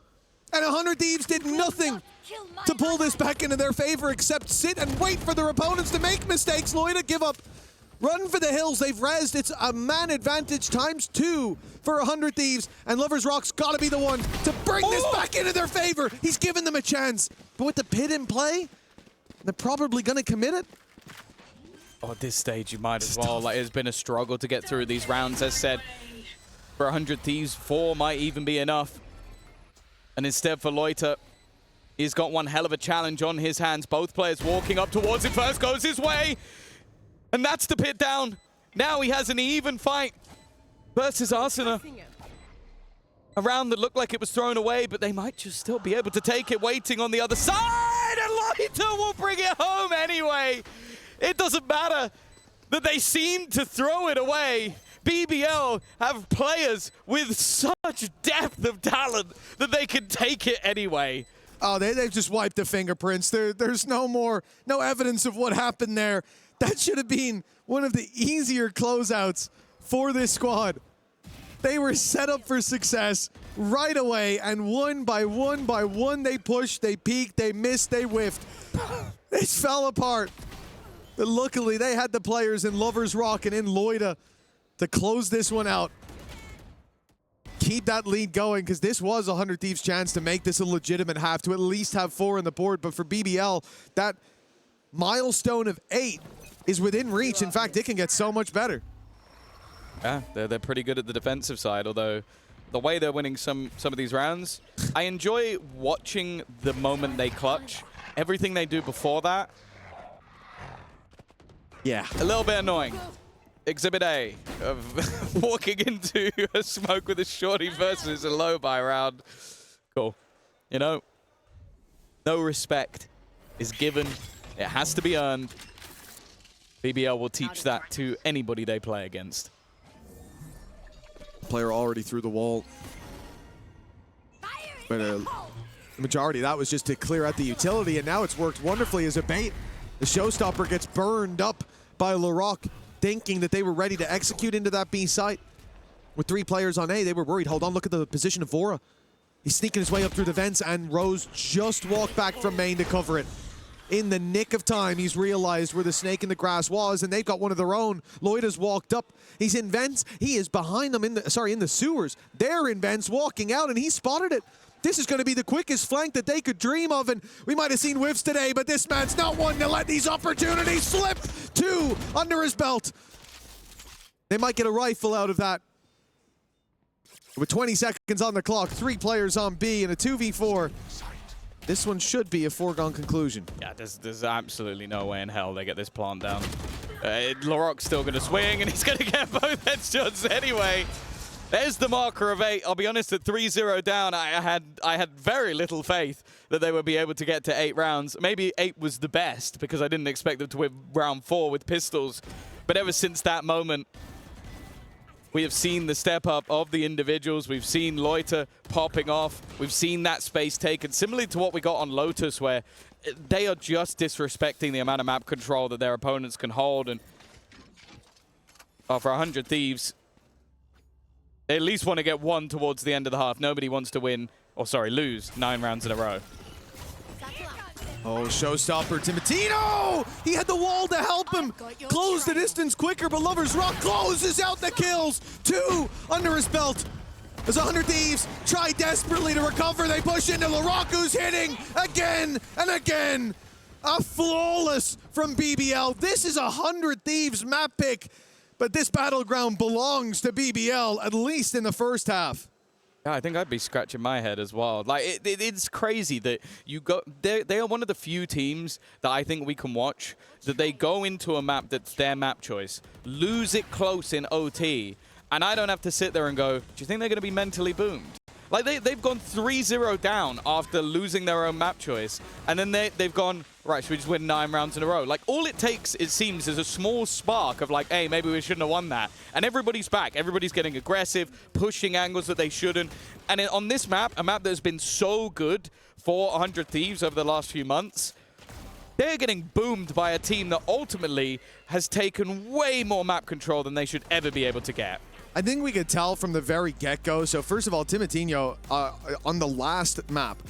And 100 Thieves did nothing to pull this back into their favor except sit and wait for their opponents to make mistakes. Loida, give up. Run for the hills. They've rezzed. It's a man advantage times 2 for 100 Thieves. And Lover's Rock's got to be the one to bring this back into their favor. He's given them a chance. But with the pit in play, they're probably going to commit it. Oh, at this stage, you might as well. Like, it's been a struggle to get through these rounds. As said, for 100 Thieves, 4 might even be enough. And instead for Loiter, he's got one hell of a challenge on his hands. Both players walking up towards it. First goes his way. And that's the pit down. Now he has an even fight versus Arsena. A round that looked like it was thrown away, but they might just still be able to take it, waiting on the other side. And Loiter will bring it home anyway. It doesn't matter that they seem to throw it away. BBL have players with such depth of talent that they can take it anyway. Oh, they've just wiped the fingerprints. There's no evidence of what happened there. That should have been one of the easier closeouts for this squad. They were set up for success right away, and one by one, they pushed, they peeked, they missed, they whiffed. This fell apart. But luckily, they had the players in Lover's Rock and in Loida to close this one out. Keep that lead going, because this was a 100 Thieves chance to make this a legitimate half, to at least have 4 on the board. But for BBL, that milestone of 8 is within reach. In fact, it can get so much better. Yeah, they're pretty good at the defensive side, although the way they're winning some of these rounds, I enjoy watching the moment they clutch. Everything they do before that, yeah, a little bit annoying. Exhibit A of walking into a smoke with a shorty versus a low buy round. Cool. You know, no respect is given. It has to be earned. BBL will teach that to anybody they play against. Player already through the wall. But the majority of that was just to clear out the utility, and now it's worked wonderfully as a bait. The showstopper gets burned up by Larocque, thinking that they were ready to execute into that B site. With 3 players on A, they were worried. Hold on, look at the position of Vora. He's sneaking his way up through the vents, and Rose just walked back from main to cover it. in the nick of time, he's realized where the snake in the grass was, and they've got one of their own. Lloyd has walked up. He's in vents. He is behind them in the sewers. They're in vents walking out, and he spotted it. This is going to be the quickest flank that they could dream of, and we might have seen whiffs today, but this man's not one to let these opportunities slip. 2 under his belt. They might get a rifle out of that. With 20 seconds on the clock, 3 players on B and a 2v4. This one should be a foregone conclusion. Yeah, there's absolutely no way in hell they get this plant down. Larocque's still going to swing, and he's going to get both headshots anyway. There's the marker of 8. I'll be honest, at 3-0 down, I had very little faith that they would be able to get to 8 rounds. Maybe 8 was the best, because I didn't expect them to win round 4 with pistols. But ever since that moment, we have seen the step up of the individuals. We've seen Loiter popping off. We've seen that space taken, similarly to what we got on Lotus, where they are just disrespecting the amount of map control that their opponents can hold. And for 100 Thieves, they at least want to get 1 towards the end of the half. Nobody wants to win, or sorry, lose 9 rounds in a row. Oh, showstopper, Timotino! He had the wall to help him close the distance quicker, but Lover's Rock closes out the kills. 2 under his belt. As 100 Thieves try desperately to recover, they push into Larocque, who's hitting again and again. A flawless from BBL. This is 100 Thieves map pick, but this battleground belongs to BBL, at least in the first half. Yeah, I think I'd be scratching my head as well. Like, it's crazy that you go. They are one of the few teams that I think we can watch that they go into a map that's their map choice, lose it close in OT, and I don't have to sit there and go, do you think they're going to be mentally boomed? Like, they've gone 3-0 down after losing their own map choice, and then they've gone, right, should we just win 9 rounds in a row? Like, all it takes, it seems, is a small spark of like, hey, maybe we shouldn't have won that. And everybody's back. Everybody's getting aggressive, pushing angles that they shouldn't. And on this map, a map that has been so good for 100 Thieves over the last few months, they're getting boomed by a team that ultimately has taken way more map control than they should ever be able to get. I think we could tell from the very get-go. So first of all, Timotino, on the last map,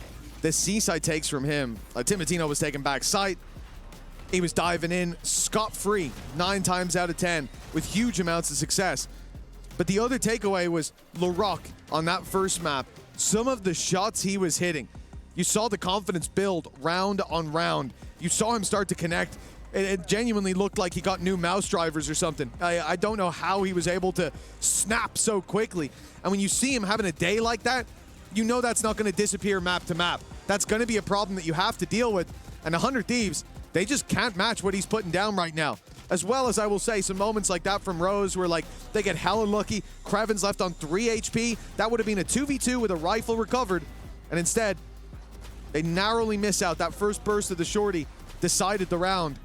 the seaside takes from him. Timotino was taking back sight. He was diving in scot-free 9 times out of 10 with huge amounts of success. But the other takeaway was Larocque on that first map. Some of the shots he was hitting, you saw the confidence build round on round. You saw him start to connect. It genuinely looked like he got new mouse drivers or something. I don't know how he was able to snap so quickly. And when you see him having a day like that, you know that's not going to disappear map to map. That's going to be a problem that you have to deal with. And 100 Thieves, they just can't match what he's putting down right now. As well as, I will say, some moments like that from Rose where, like, they get hella lucky. Kraven's left on 3 HP. That would have been a 2v2 with a rifle recovered. And instead, they narrowly miss out. That first burst of the shorty decided the round.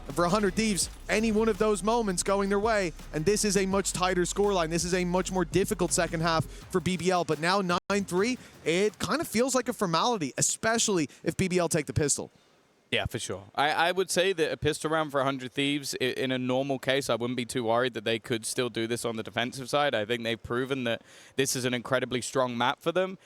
And for 100 Thieves, any one of those moments going their way, and this is a much tighter scoreline. This is a much more difficult second half for BBL, but now 9-3, it kind of feels like a formality, especially if BBL take the pistol. Yeah, for sure. I would say that a pistol round for 100 Thieves, in a normal case, I wouldn't be too worried that they could still do this on the defensive side. I think they've proven that this is an incredibly strong map for them.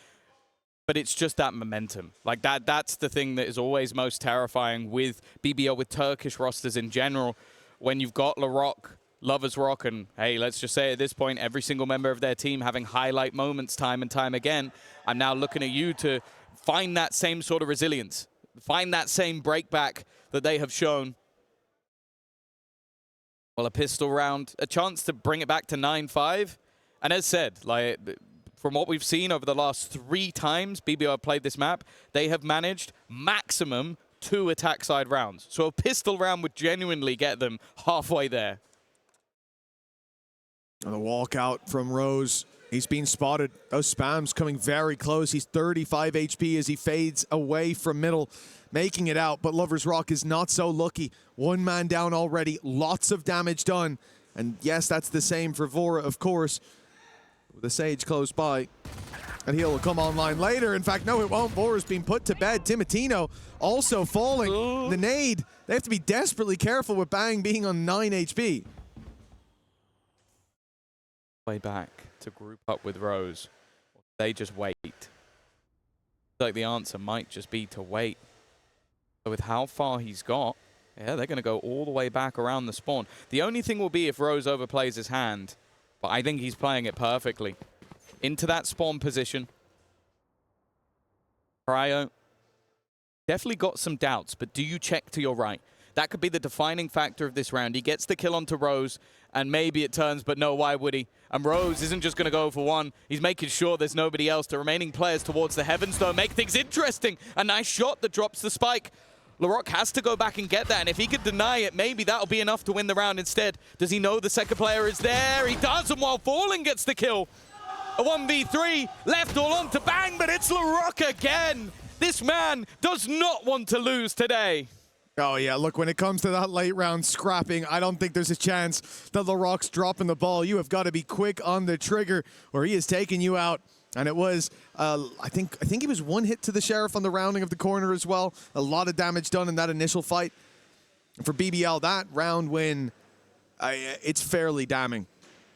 But it's just that momentum. Like, that's the thing that is always most terrifying with BBL, with Turkish rosters in general. When you've got Larocque, Lovers Rock, and hey, let's just say at this point, every single member of their team having highlight moments time and time again, I'm now looking at you to find that same sort of resilience. Find that same breakback that they have shown. Well, a pistol round, a chance to bring it back to 9-5. And as said, like, from what we've seen over the last 3 times BBL played this map, they have managed maximum 2 attack side rounds. So a pistol round would genuinely get them halfway there. And the walkout from Rose. He's being spotted. Those spams coming very close. He's 35 HP as he fades away from middle, making it out. But Lover's Rock is not so lucky. 1 man down already. Lots of damage done. And yes, that's the same for Vora, of course. With the Sage close by. And he'll come online later. In fact, no, it won't. Vora's being put to bed. Timotino also falling. Ooh. The nade. They have to be desperately careful with Bang being on 9 HP. Way back to group up with Rose. They just wait. Like the answer might just be to wait. With how far he's got, yeah, they're going to go all the way back around the spawn. The only thing will be if Rose overplays his hand, but I think he's playing it perfectly. Into that spawn position. Cryo definitely got some doubts, but do you check to your right? That could be the defining factor of this round. He gets the kill onto Rose, and maybe it turns, but no, why would he? And Rose isn't just going to go for one. He's making sure there's nobody else. The remaining players towards the heavens, though, make things interesting. A nice shot that drops the spike. LaRock has to go back and get that, and if he could deny it, maybe that'll be enough to win the round instead. Does he know the second player is there? He does, and while falling gets the kill. A 1v3, left all on to bang, but it's LaRock again. This man does not want to lose today. Oh, yeah, look, when it comes to that late round scrapping, I don't think there's a chance that LaRock's dropping the ball. You have got to be quick on the trigger, or he is taking you out. And it was, I think it was one hit to the Sheriff on the rounding of the corner as well. A lot of damage done in that initial fight. And for BBL, that round win, it's fairly damning.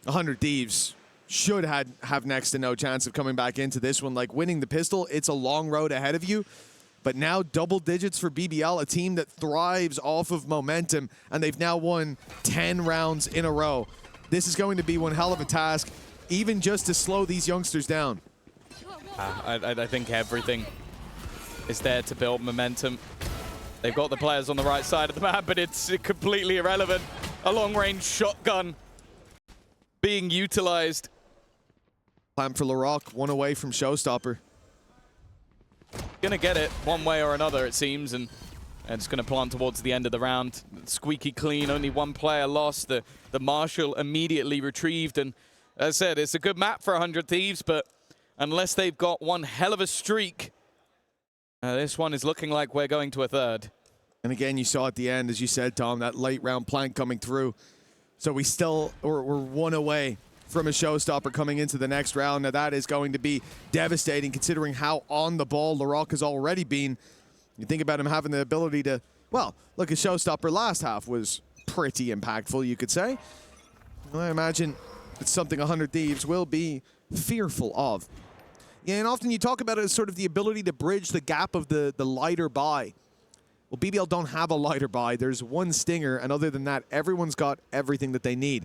100 Thieves should have next to no chance of coming back into this one. Like, winning the pistol, it's a long road ahead of you. But now double digits for BBL, a team that thrives off of momentum, and they've now won 10 rounds in a row. This is going to be one hell of a task, even just to slow these youngsters down. I think everything is there to build momentum. They've got the players on the right side of the map, but it's completely irrelevant. A long-range shotgun being utilized. Time for LaRock, one away from Showstopper. Gonna get it one way or another, it seems, and it's gonna plant towards the end of the round. Squeaky clean, only one player lost. The Marshal immediately retrieved, and as I said, it's a good map for 100 Thieves, but unless they've got one hell of a streak, this one is looking like we're going to a third. And again, you saw at the end, as you said, Tom, that late round plank coming through. So we're one away from a showstopper coming into the next round. Now that is going to be devastating considering how on the ball LaRock has already been. You think about him having the ability to, well, look, a showstopper last half was pretty impactful, you could say. Well, I imagine it's something 100 Thieves will be fearful of. Yeah, and often you talk about it as sort of the ability to bridge the gap of the lighter buy. Well, BBL don't have a lighter buy. There's one stinger, and other than that, everyone's got everything that they need.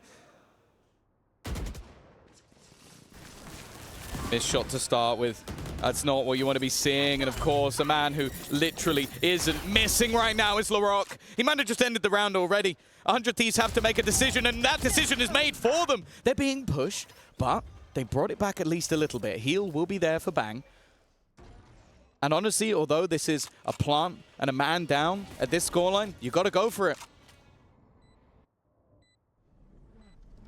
Missed shot to start with. That's not what you want to be seeing. And of course, a man who literally isn't missing right now is LaRock. He might have just ended the round already. 100 Thieves have to make a decision, and that decision is made for them. They're being pushed, but they brought it back at least a little bit. Heal will be there for bang. And honestly, although this is a plant and a man down at this scoreline, you got to go for it.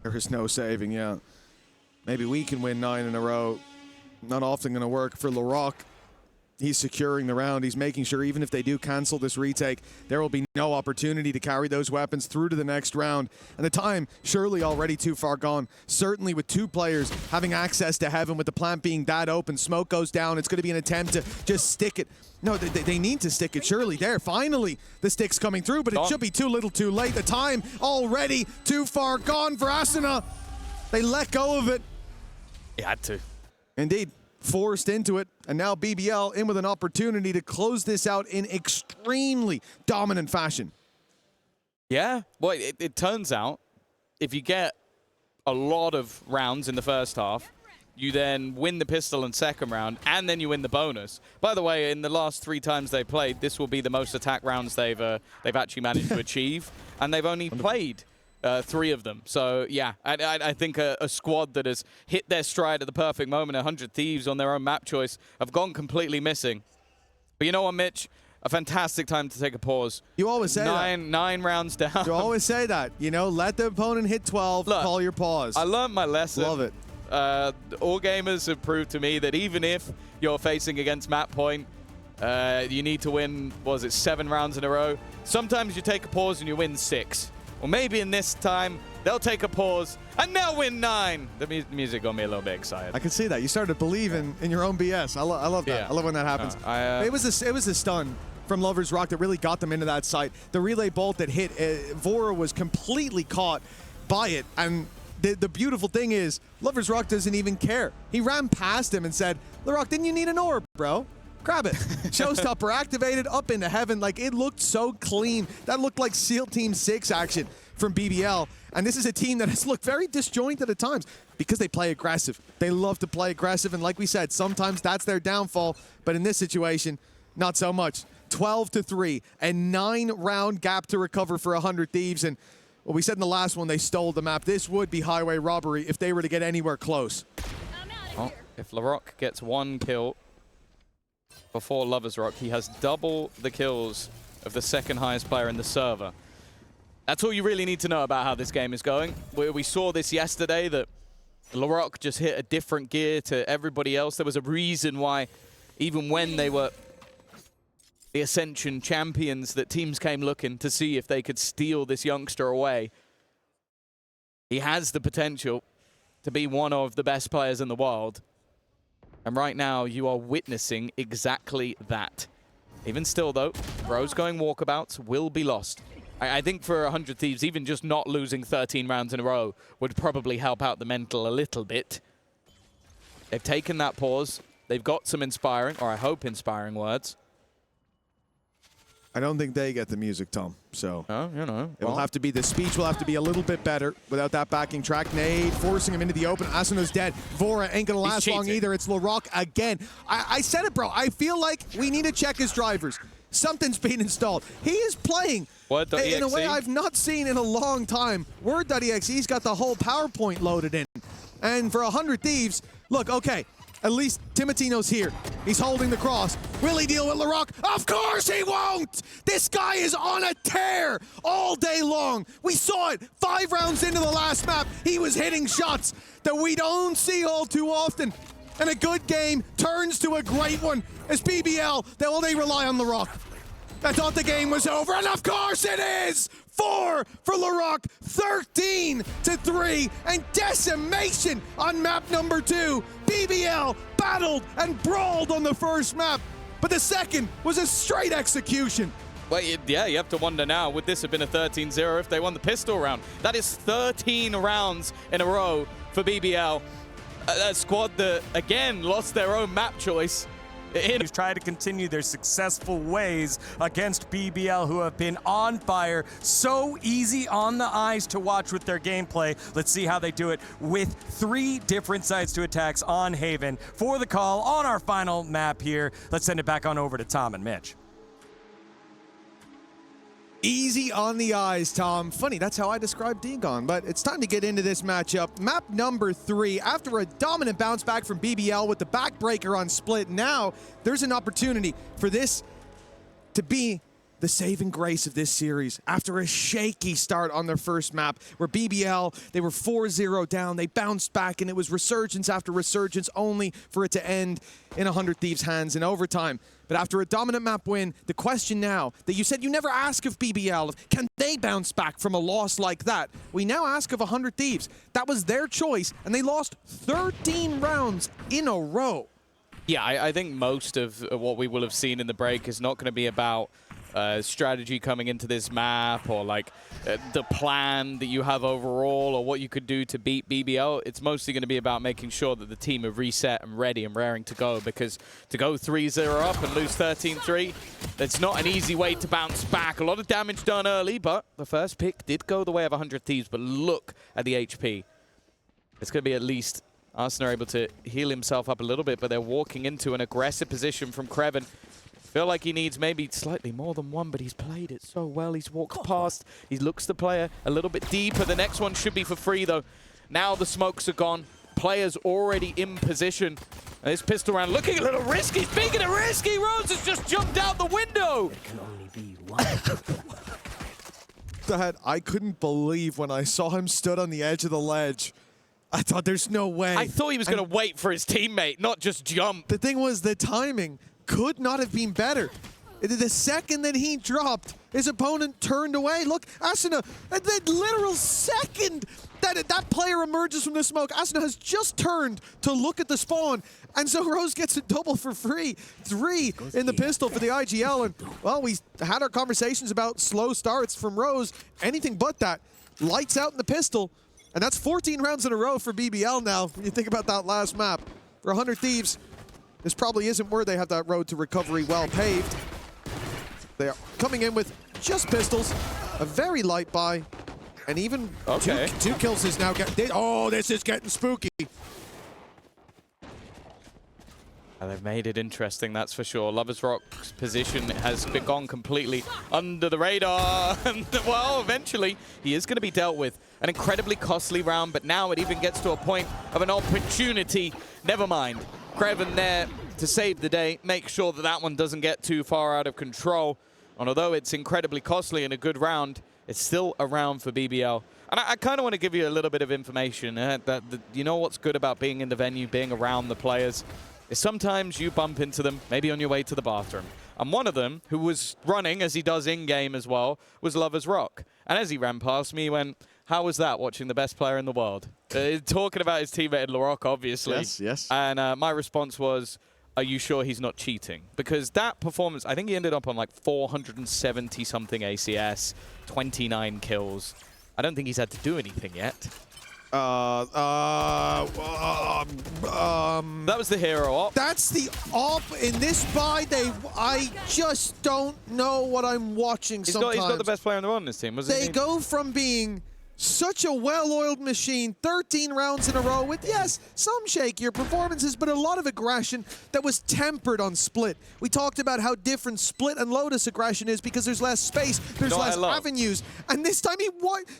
There is no saving, yeah. Maybe we can win 9 in a row. Not often going to work for LaRock. He's securing the round. He's making sure even if they do cancel this retake, there will be no opportunity to carry those weapons through to the next round. And the time, surely already too far gone. Certainly with 2 players having access to heaven, with the plant being that open, smoke goes down. It's going to be an attempt to just stick it. No, they need to stick it, surely. There, finally, the stick's coming through, but it should be too little too late. The time already too far gone for Asuna. They let go of it. You had to. Indeed. Forced into it, and now BBL in with an opportunity to close this out in extremely dominant fashion. Yeah, well, it turns out if you get a lot of rounds in the first half, you then win the pistol in second round, and then you win the bonus. By the way, in the last 3 times they played, this will be the most attack rounds they've actually managed to achieve, and they've only played 3 of them. So, yeah, I think a squad that has hit their stride at the perfect moment, 100 Thieves on their own map choice, have gone completely missing. But you know what, Mitch? A fantastic time to take a pause. You always say that. 9 rounds down. You always say that. You know, let the opponent hit 12, look, call your pause. I learned my lesson. Love it. All gamers have proved to me that even if you're facing against map point, you need to win, what was it, 7 rounds in a row. Sometimes you take a pause and you win 6. Well, maybe in this time, they'll take a pause, and they'll win 9. The music got me a little bit excited. I can see that. You started to believe in your own BS. I love that. Yeah. I love when that happens. It was a stun from Lover's Rock that really got them into that site. The relay bolt that hit, Vora was completely caught by it, and the beautiful thing is, Lover's Rock doesn't even care. He ran past him and said, LaRock, didn't you need an orb, bro? grab it. Showstopper activated, up into heaven. Like, it looked so clean. That looked like SEAL Team 6 action from BBL. And this is a team that has looked very disjointed at times because they play aggressive. They love to play aggressive, and like we said, sometimes that's their downfall. But in this situation, not so much. 12-3, a 9-round gap to recover for 100 Thieves. And what we said in the last one, they stole the map. This would be highway robbery if they were to get anywhere close. Oh, if Larocque gets 1 kill before Lovers Rock, he has double the kills of the second highest player in the server. That's all you really need to know about how this game is going. We saw this yesterday, that Larocque just hit a different gear to everybody else. There was a reason why, even when they were the Ascension champions, that teams came looking to see if they could steal this youngster away. He has the potential to be one of the best players in the world. And right now, you are witnessing exactly that. Even still, though, Rose going walkabouts will be lost. I think for 100 Thieves, even just not losing 13 rounds in a row would probably help out the mental a little bit. They've taken that pause. They've got some inspiring, or I hope inspiring, words. I don't think they get the music, Tom. So, you know, it'll have to be, the speech will have to be a little bit better without that backing track. Nade forcing him into the open. Asuna's dead. Vora ain't going to last long either. It's Larocque again. I said it, bro. I feel like we need to check his drivers. Something's being installed. He is playing in a way I've not seen in a long time. Word.exe's got the whole PowerPoint loaded in. And for 100 Thieves, look, okay, at least Timotino's here. He's holding the cross. Will he deal with Larocque? Of course he won't! This guy is on a tear all day long. We saw it 5 rounds into the last map. He was hitting shots that we don't see all too often. And a good game turns to a great one as BBL, they rely on Larocque. I thought the game was over, and of course it is! 4 for Larocque, 13-3, and decimation on map number 2. BBL battled and brawled on the first map, but the second was a straight execution. Well, yeah, you have to wonder now, would this have been a 13-0 if they won the pistol round? That is 13 rounds in a row for BBL. A squad that, again, lost their own map choice. He's trying to continue their successful ways against BBL, who have been on fire. So easy on the eyes to watch with their gameplay. Let's see how they do it with 3 different sides to attacks on Haven. For the call on our final map here, let's send it back on over to Tom and Mitch. Easy on the eyes, Tom. Funny, that's how I describe Dagon, but it's time to get into this matchup. Map number 3, after a dominant bounce back from BBL with the backbreaker on split, now there's an opportunity for this to be the saving grace of this series after a shaky start on their first map where BBL, they were 4-0 down, they bounced back, and it was resurgence after resurgence only for it to end in 100 Thieves' hands in overtime. But after a dominant map win, the question now that you said you never ask of BBL, can they bounce back from a loss like that? We now ask of 100 Thieves. That was their choice, and they lost 13 rounds in a row. Yeah, I think most of what we will have seen in the break is not going to be about strategy coming into this map, or like the plan that you have overall, or what you could do to beat BBL. It's mostly going to be about making sure that the team are reset and ready and raring to go, because to go 3-0 up and lose 13-3, that's not an easy way to bounce back. A lot of damage done early, but the first pick did go the way of 100 Thieves, but look at the HP. It's going to be at least Arsenal able to heal himself up a little bit, but they're walking into an aggressive position from Kreven. Feel like he needs maybe slightly more than one, but he's played it so well. He's walked past. He looks the player a little bit deeper. The next one should be for free, though. Now the smokes are gone. Players already in position. And this pistol round looking a little risky. Speaking of risky, Rose has just jumped out the window. There can only be one. That I couldn't believe when I saw him stood on the edge of the ledge. I thought there's no way. I thought he was going to wait for his teammate, not just jump. The thing was, the timing could not have been better. The second that he dropped, his opponent turned away. Look, Asuna, the literal second that player emerges from the smoke, Asuna has just turned to look at the spawn, and so Rose gets a double for free. 3 in the pistol for the ag.al, and well, we had our conversations about slow starts from Rose. Anything but that. Lights out in the pistol, and that's 14 rounds in a row for BBL now, when you think about that last map. For 100 Thieves, This probably isn't where they have that road to recovery well paved. They are coming in with just pistols, a very light buy, and even two kills is now getting... Oh, this is getting spooky. They've made it interesting, that's for sure. Lovers Rock's position has gone completely under the radar. And, well, eventually, he is going to be dealt with. An incredibly costly round, but now it even gets to a point of an opportunity. Never mind. Creven there to save the day, make sure that that one doesn't get too far out of control. And although it's incredibly costly and a good round, it's still a round for BBL. And I kind of want to give you a little bit of information. You know what's good about being in the venue, being around the players? Is sometimes you bump into them, maybe on your way to the bathroom. And one of them, who was running, as he does in-game as well, was Lovers Rock. And as he ran past me, he went, how was that, watching the best player in the world? Talking about his teammate LaRock, obviously. Yes, yes. And my response was, are you sure he's not cheating? Because that performance, I think he ended up on like 470-something ACS, 29 kills. I don't think he's had to do anything yet. That was the hero op. That's the op in this buy. I just don't know what I'm watching sometimes. He's got the best player in the world in this team, wasn't he? They go from being such a well-oiled machine, 13 rounds in a row with, yes, some shakier performances, but a lot of aggression that was tempered on Split. We talked about how different Split and Lotus aggression is because there's less space, there's less avenues, and this time he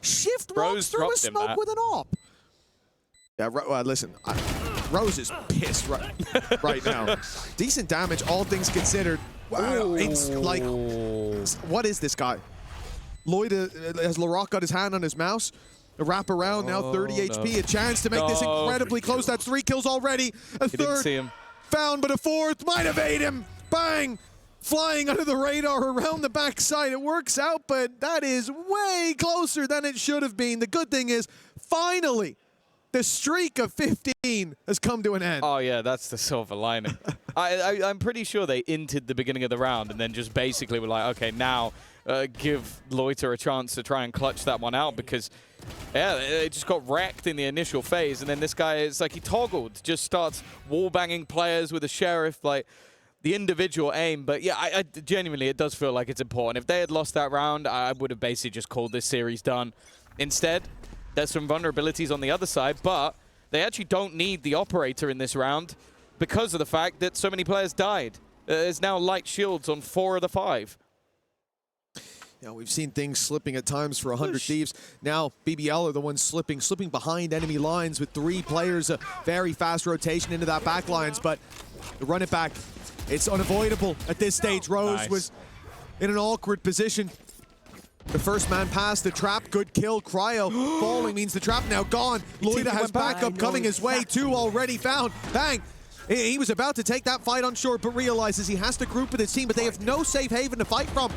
shift walks through a smoke with an op. Yeah, listen, Rose is pissed right now. Decent damage, all things considered. Wow, it's like, what is this guy? Lloyd, has LaRock got his hand on his mouse? A wrap around, now 30 HP, a chance to make this incredibly close. That's 3 kills already. A third found, but a fourth might evade him. Bang! Flying under the radar around the backside. It works out, but that is way closer than it should have been. The good thing is, finally, the streak of 15 has come to an end. Oh, yeah, that's the silver lining. I'm pretty sure they inted the beginning of the round and then just basically were like, okay, now give Loiter a chance to try and clutch that one out because, yeah, it just got wrecked in the initial phase. And then this guy, it's like he toggled, just starts wall-banging players with a sheriff, like the individual aim. But, yeah, I genuinely, it does feel like it's important. If they had lost that round, I would have basically just called this series done. Instead, there's some vulnerabilities on the other side, but they actually don't need the operator in this round because of the fact that so many players died. There's now light shields on 4 of the 5. Yeah, we've seen things slipping at times for 100 Thieves. Now, BBL are the ones slipping behind enemy lines with 3 players, a very fast rotation into that back lines, but the run it back, it's unavoidable at this stage. Rose was in an awkward position. The first man past the trap, good kill. Cryo falling means the trap now gone. Loida has backup coming his way, 2 already found. Bang! He was about to take that fight on shore, but realizes he has to group with his team, but they have no safe haven to fight from.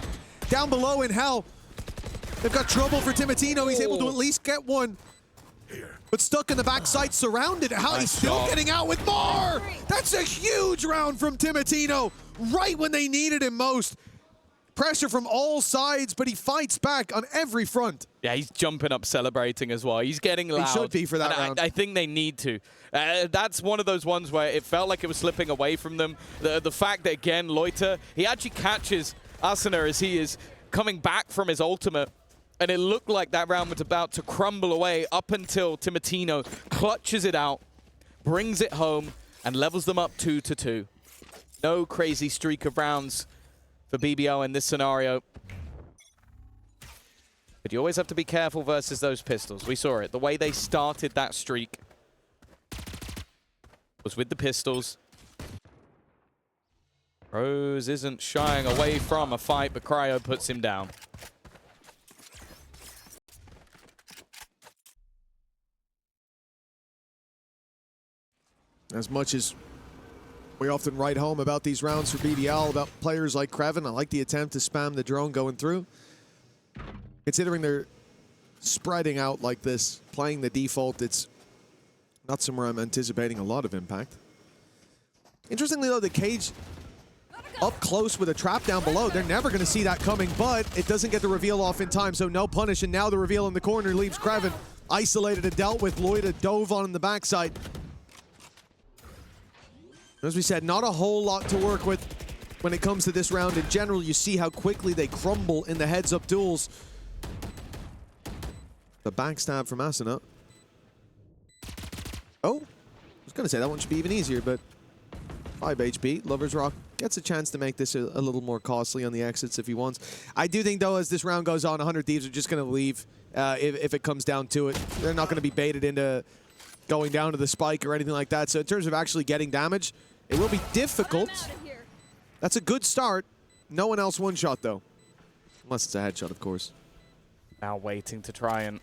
Down below in hell, they've got trouble for Timotino. He's able to at least get one. But stuck in the backside, surrounded. How he's still getting out with more! That's a huge round from Timotino, right when they needed him most. Pressure from all sides, but he fights back on every front. Yeah, he's jumping up, celebrating as well. He's getting loud. He should be for that round. I think they need to. That's one of those ones where it felt like it was slipping away from them. The fact that, again, Loiter, he actually catches Asuna as he is coming back from his ultimate, and it looked like that round was about to crumble away up until Timotino clutches it out, brings it home, and levels them up 2-2. No crazy streak of rounds for BBL in this scenario. But you always have to be careful versus those pistols. We saw it. The way they started that streak was with the pistols. Rose isn't shying away from a fight, but Cryo puts him down. As much as we often write home about these rounds for BBL, about players like Creven, I like the attempt to spam the drone going through. Considering they're spreading out like this, playing the default, it's not somewhere I'm anticipating a lot of impact. Interestingly though, the cage up close with a trap down below, they're never going to see that coming, but it doesn't get the reveal off in time, so no punish, and now the reveal in the corner leaves Creven isolated and dealt with. Loida dove on the backside. As we said, not a whole lot to work with when it comes to this round. In general, you see how quickly they crumble in the heads-up duels. The backstab from Asuna. Oh, I was going to say that one should be even easier, but 5 HP. Lovers Rock gets a chance to make this a little more costly on the exits if he wants. I do think, though, as this round goes on, 100 Thieves are just going to leave if it comes down to it. They're not going to be baited into going down to the spike or anything like that. So in terms of actually getting damage, it will be difficult. That's a good start. No one else one-shot, though. Unless it's a headshot, of course. Now waiting to try and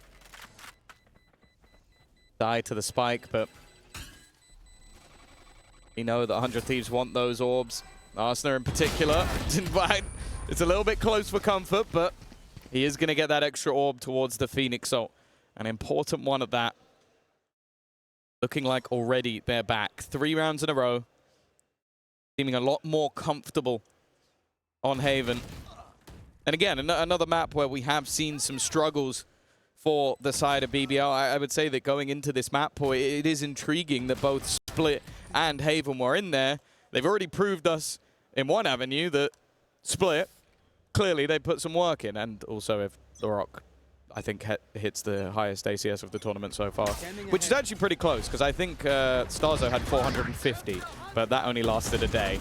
die to the spike, but you know that 100 Thieves want those orbs. Arsena in particular. It's a little bit close for comfort, but he is going to get that extra orb towards the Phoenix ult. An important one at that. Looking like already they're back. 3 rounds in a row. Seeming a lot more comfortable on Haven. And again, another map where we have seen some struggles for the side of BBL. I would say that going into this map, it is intriguing that both Split and Haven were in there. They've already proved us in one avenue that Split, clearly they put some work in. And also if The Rock, I think, hits the highest ACS of the tournament so far, which is actually pretty close, because I think Starzo had 450, but that only lasted a day.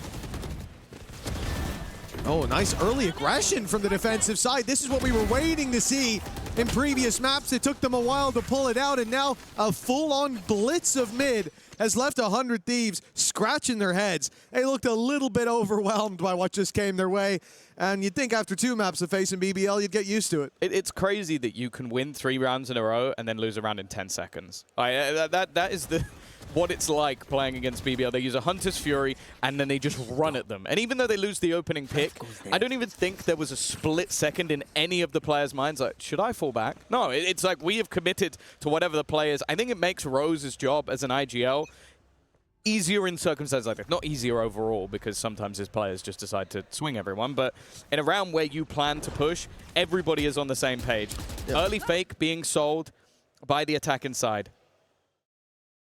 Oh, nice early aggression from the defensive side. This is what we were waiting to see in previous maps. It took them a while to pull it out, and now a full-on blitz of mid has left 100 Thieves scratching their heads. They looked a little bit overwhelmed by what just came their way, and you'd think after 2 maps of facing BBL, you'd get used to it. It's crazy that you can win 3 rounds in a row and then lose a round in 10 seconds. That is what it's like playing against BBL. They use a Hunter's Fury, and then they just run at them. And even though they lose the opening pick, I don't even think there was a split second in any of the players' minds like, should I fall back? No, it's like we have committed to whatever the play is. I think it makes Rose's job as an ag.al easier in circumstances like that. Not easier overall, because sometimes his players just decide to swing everyone, but in a round where you plan to push, everybody is on the same page. Yep. Early fake being sold by the attacking side.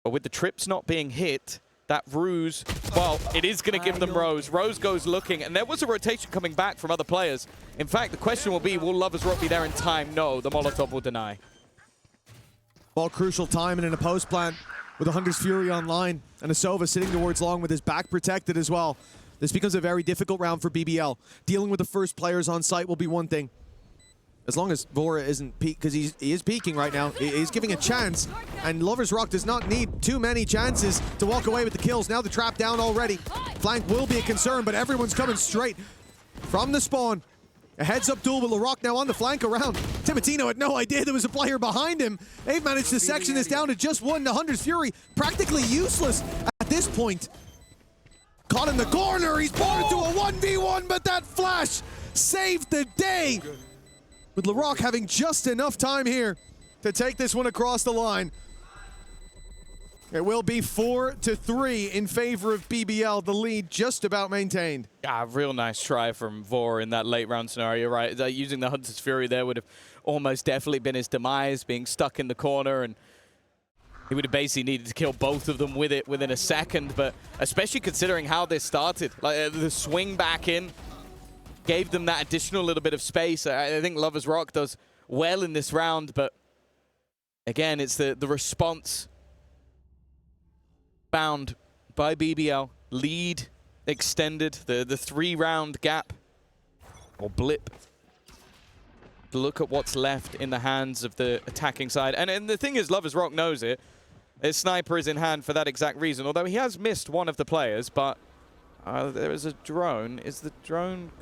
But with the trips not being hit, that ruse, well, it is going to give them Rose. Rose goes looking, and there was a rotation coming back from other players. In fact, the question will be, will Lovers Rock be there in time? No, the Molotov will deny. Ball crucial time and in a post plant with a Hunter's Fury online, and a Sova sitting towards long with his back protected as well. This becomes a very difficult round for BBL. Dealing with the first players on site will be one thing. As long as Vora isn't peak, because he is peaking right now. He's giving a chance, and Lovers Rock does not need too many chances to walk away with the kills. Now the trap down already. Flank will be a concern, but everyone's coming straight from the spawn. A heads-up duel with LaRock now on the flank around. Timotino had no idea there was a player behind him. They've managed to section this down to just one. The Hunter's Fury practically useless at this point. Caught in the corner. He's brought into a 1v1, but that flash saved the day. With LaRock having just enough time here to take this one across the line. It will be 4-3 in favor of BBL. The lead just about maintained. Yeah, real nice try from Vor in that late round scenario, right? Using the Hunter's Fury there would have almost definitely been his demise, being stuck in the corner, and he would have basically needed to kill both of them with it within a second, but especially considering how this started. Like the swing back in gave them that additional little bit of space. I think Lovers Rock does well in this round, but again, it's the response found by BBL. Lead extended, the 3-round gap, or blip. Look at what's left in the hands of the attacking side. And the thing is, Lovers Rock knows it. His sniper is in hand for that exact reason, although he has missed one of the players, but there is a drone. Is the drone...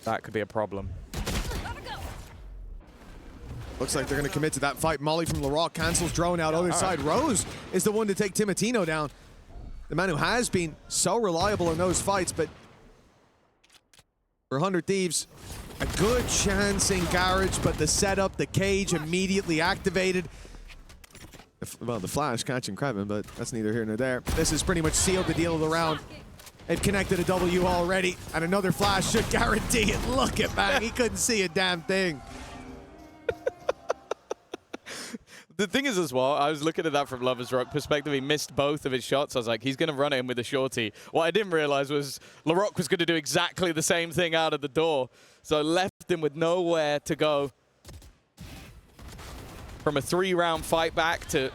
That could be a problem. Looks like they're going to commit to that fight. Molly from LaRock cancels drone out. Other side, Rose is the one to take Timotino down. The man who has been so reliable in those fights, but for 100 Thieves, a good chance in Garage, but the setup, the cage immediately activated. Well, the flash catching Krevin, but that's neither here nor there. This has pretty much sealed the deal of the round. They've connected a W already, and another flash should guarantee it. Look at Bang, he couldn't see a damn thing. The thing is as well, I was looking at that from Lovers Rock perspective. He missed both of his shots. I was like, he's going to run it in with a shorty. What I didn't realize was LaRock was going to do exactly the same thing out of the door. So I left him with nowhere to go. From a 3-round fight back to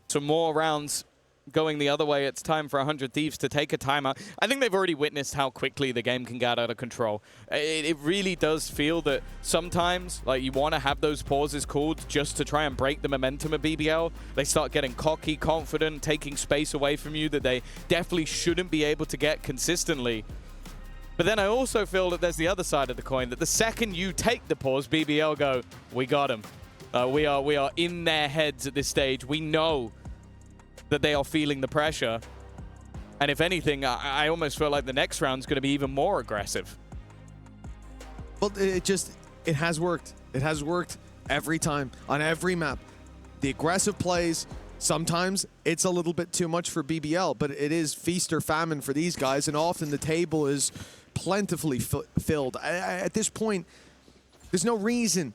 some more rounds going the other way. It's time for 100 Thieves to take a timeout. I think they've already witnessed how quickly the game can get out of control. It really does feel that sometimes, like, you want to have those pauses called just to try and break the momentum of BBL. They start getting cocky, confident, taking space away from you that they definitely shouldn't be able to get consistently. But then I also feel that there's the other side of the coin, that the second you take the pause, BBL go, we got him. We are in their heads at this stage. We know that they are feeling the pressure. And if anything, I almost feel like the next round's going to be even more aggressive. Well, it has worked. It has worked every time, on every map. The aggressive plays, sometimes it's a little bit too much for BBL, but it is feast or famine for these guys, and often the table is plentifully filled. At this point, there's no reason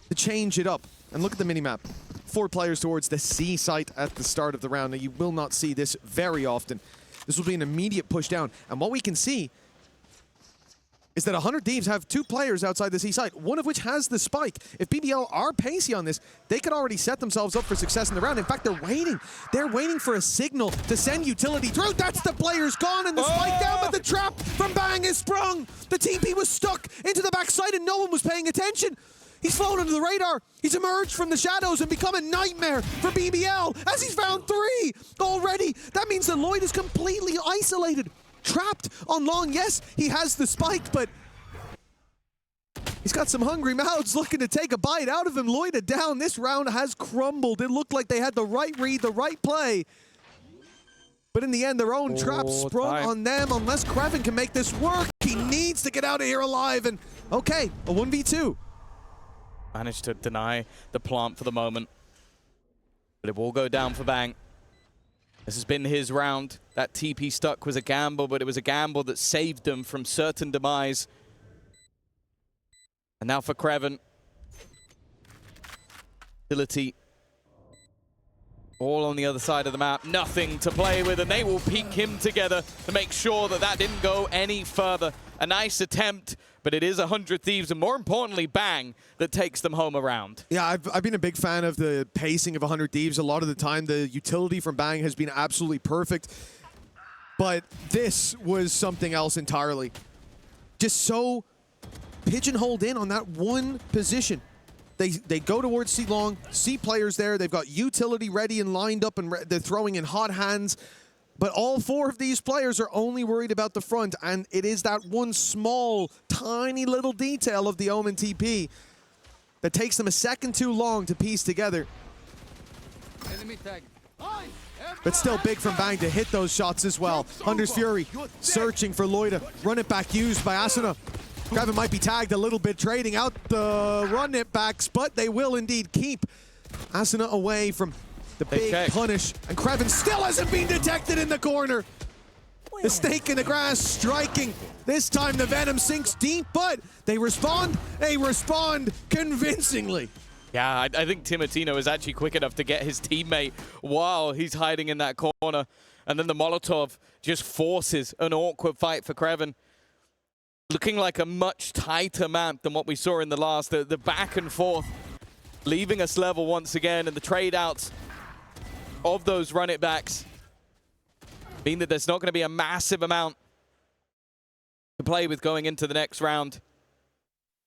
to change it up. And look at the minimap. 4 players towards the C site at the start of the round. Now, you will not see this very often. This will be an immediate push down. And what we can see is that 100 Thieves have 2 players outside the C site, one of which has the spike. If BBL are pacey on this, they could already set themselves up for success in the round. In fact, they're waiting. They're waiting for a signal to send utility through. That's the player's gone and the spike down, but the trap from Bang is sprung. The TP was stuck into the backside and no one was paying attention. He's flown under the radar. He's emerged from the shadows and become a nightmare for BBL as he's found 3 already. That means that Lloyd is completely isolated, trapped on long. Yes, he has the spike, but he's got some hungry mouths looking to take a bite out of him. Lloyd down. This round has crumbled. It looked like they had the right read, the right play. But in the end, their own trap sprung on them. Unless Kraven can make this work, he needs to get out of here alive. And okay, a 1v2. Managed to deny the plant for the moment. But it will go down for Bang. This has been his round. That TP stuck was a gamble, but it was a gamble that saved them from certain demise. And now for Kraven. Utility. All on the other side of the map. Nothing to play with, and they will peek him together to make sure that that didn't go any further. A nice attempt, but it is 100 Thieves, and more importantly, Bang, that takes them home around. Yeah, I've been a big fan of the pacing of 100 Thieves. A lot of the time, the utility from Bang has been absolutely perfect. But this was something else entirely. Just so pigeonholed in on that one position. They go towards C long, C players there. They've got utility ready and lined up, and they're throwing in hot hands. But all 4 of these players are only worried about the front, and it is that one small, tiny little detail of the Omen TP that takes them a second too long to piece together. But still big from Bang to hit those shots as well. Hunter's Fury searching for Loida. Run it back used by Asuna. Kraven might be tagged a little bit, trading out the run it backs, but they will indeed keep Asuna away from the big punish. And Kraven still hasn't been detected in the corner. The snake in the grass striking. This time the Venom sinks deep, but they respond. They respond convincingly. Yeah, I think Timotino is actually quick enough to get his teammate while he's hiding in that corner. And then the Molotov just forces an awkward fight for Kraven. Looking like a much tighter map than what we saw in the last. The back and forth, leaving us level once again, and the trade outs of those run it backs mean that there's not going to be a massive amount to play with going into the next round.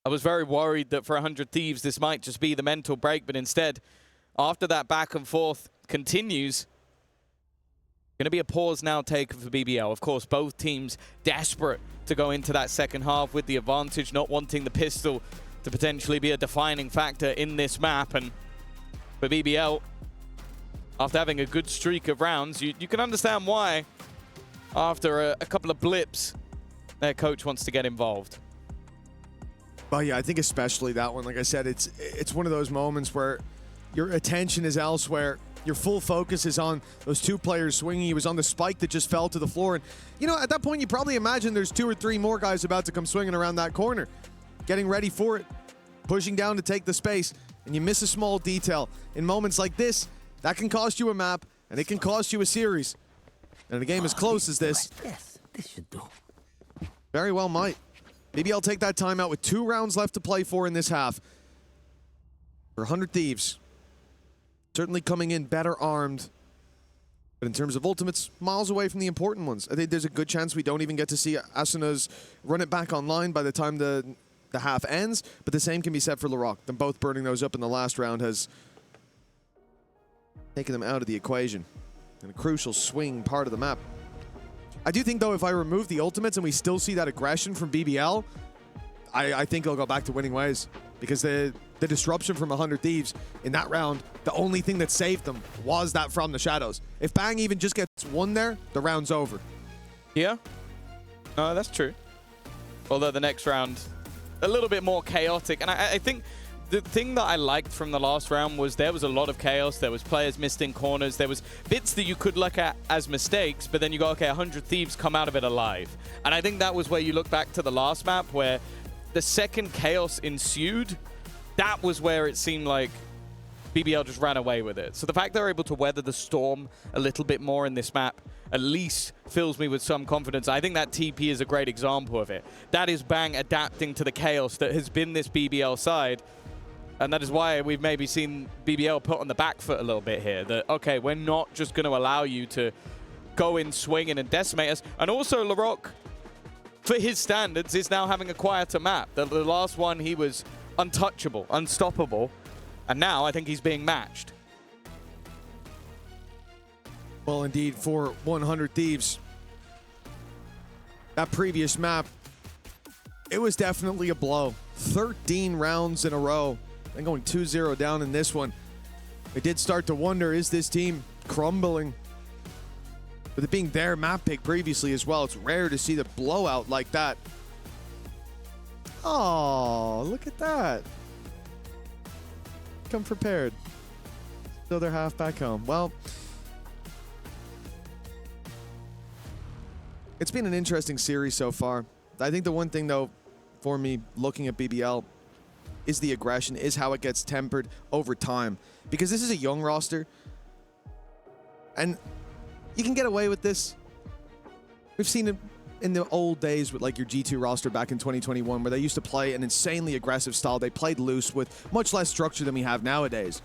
I was very worried that for 100 Thieves, this might just be the mental break, but instead, after that back and forth continues, going to be a pause now taken for BBL. Of course, both teams desperate to go into that second half with the advantage, not wanting the pistol to potentially be a defining factor in this map. And for BBL, after having a good streak of rounds, you can understand why, after a couple of blips, their coach wants to get involved. Well, yeah, I think especially that one. Like I said, it's one of those moments where your attention is elsewhere. Your full focus is on those 2 players swinging. He was on the spike that just fell to the floor. And, you know, at that point, you probably imagine there's 2 or 3 more guys about to come swinging around that corner, getting ready for it. pushing down to take the space, and you miss a small detail. In moments like this, that can cost you a map, and it can cost you a series. And in a game as close as this, Yes, this should do. very well might. Maybe I'll take that timeout with 2 rounds left to play for in this half. For 100 Thieves, certainly coming in better armed. But in terms of ultimates, miles away from the important ones. I think there's a good chance we don't even get to see Asuna's run it back online by the time the half ends. But the same can be said for Larocque. Them both burning those up in the last round has taken them out of the equation. And a crucial swing part of the map. I do think, though, if I remove the ultimates and we still see that aggression from BBL, I think it'll go back to winning ways. Because the disruption from 100 Thieves in that round, the only thing that saved them was that from the shadows. If Bang even just gets 1 there, the round's over. Yeah. That's true. Although the next round, a little bit more chaotic. And I think the thing that I liked from the last round was there was a lot of chaos. There was players missed in corners. There was bits that you could look at as mistakes, but then you go, okay, 100 Thieves come out of it alive. And I think that was where you look back to the last map where the second chaos ensued. That was where it seemed like BBL just ran away with it. So the fact they're able to weather the storm a little bit more in this map at least fills me with some confidence. I think that TP is a great example of it. That is Bang adapting to the chaos that has been this BBL side. And that is why we've maybe seen BBL put on the back foot a little bit here. That, okay, we're not just going to allow you to go in swinging and decimate us. And also, Larocque, for his standards, is now having a quieter map. The last one, he was untouchable, unstoppable. And now I think he's being matched. Well, indeed, for 100 Thieves, that previous map, it was definitely a blow. 13 rounds in a row. And going 2-0 down in this one. I did start to wonder, is this team crumbling? With it being their map pick previously as well, it's rare to see the blowout like that. Oh, look at that. Come prepared. Still their half back home. Well, it's been an interesting series so far. I think the one thing, though, for me, looking at BBL, is the aggression, is how it gets tempered over time. Because this is a young roster. And you can get away with this. We've seen it in the old days with like your G2 roster back in 2021 where they used to play an insanely aggressive style. They played loose with much less structure than we have nowadays.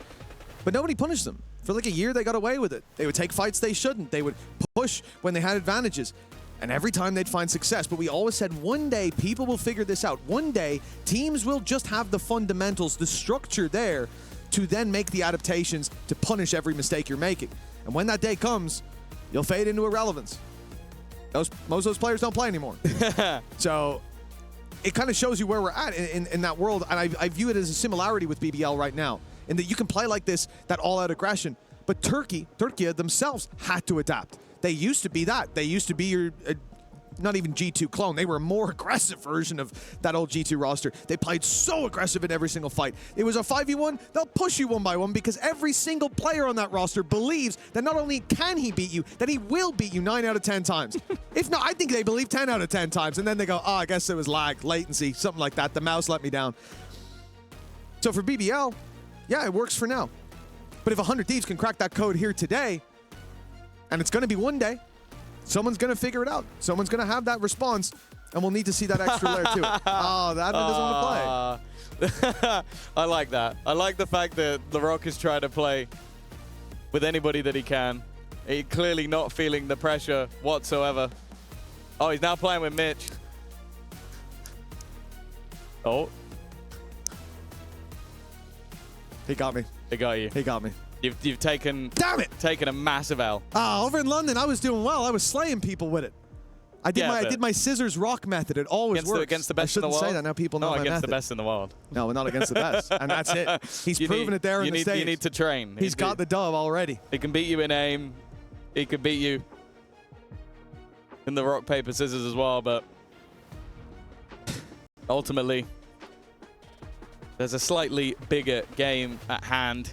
But nobody punished them. For like a year, they got away with it. They would take fights they shouldn't. They would push when they had advantages. And every time they'd find success. But we always said one day people will figure this out. One day teams will just have the fundamentals, the structure there to then make the adaptations to punish every mistake you're making. And when that day comes, you'll fade into irrelevance. Most of those players don't play anymore. So it kind of shows you where we're at in that world. And I view it as a similarity with BBL right now. In that you can play like this, that all-out aggression. But Turkey themselves had to adapt. They used to be that. They used to be your, not even G2 clone. They were a more aggressive version of that old G2 roster. They played so aggressive in every single fight. It was a 5v1. They'll push you one by one because every single player on that roster believes that not only can he beat you, that he will beat you 9 out of 10 times. If not, I think they believe 10 out of 10 times. And then they go, oh, I guess it was lag, latency, something like that. The mouse let me down. So for BBL, yeah, it works for now. But if 100 Thieves can crack that code here today, and it's going to be one day, someone's going to figure it out. Someone's going to have that response, and we'll need to see that extra layer to it. Oh, that one doesn't want to play. I like that. I like the fact that Larocque is trying to play with anybody that he can. He's clearly not feeling the pressure whatsoever. Oh, he's now playing with Mitch. Oh. He got me. He got you. He got me. You've taken... Damn it! Taken a massive L. Over in London, I was doing well. I was slaying people with it. I did my scissors rock method. It always works. Against the best in the world? I shouldn't say that. Now people know my method. Not against the best in the world. No, not against the best. And that's it. He's proven it there in the States. You need to train. He's got the dub already. He can beat you in aim. He could beat you in the rock, paper, scissors as well, but ultimately, there's a slightly bigger game at hand.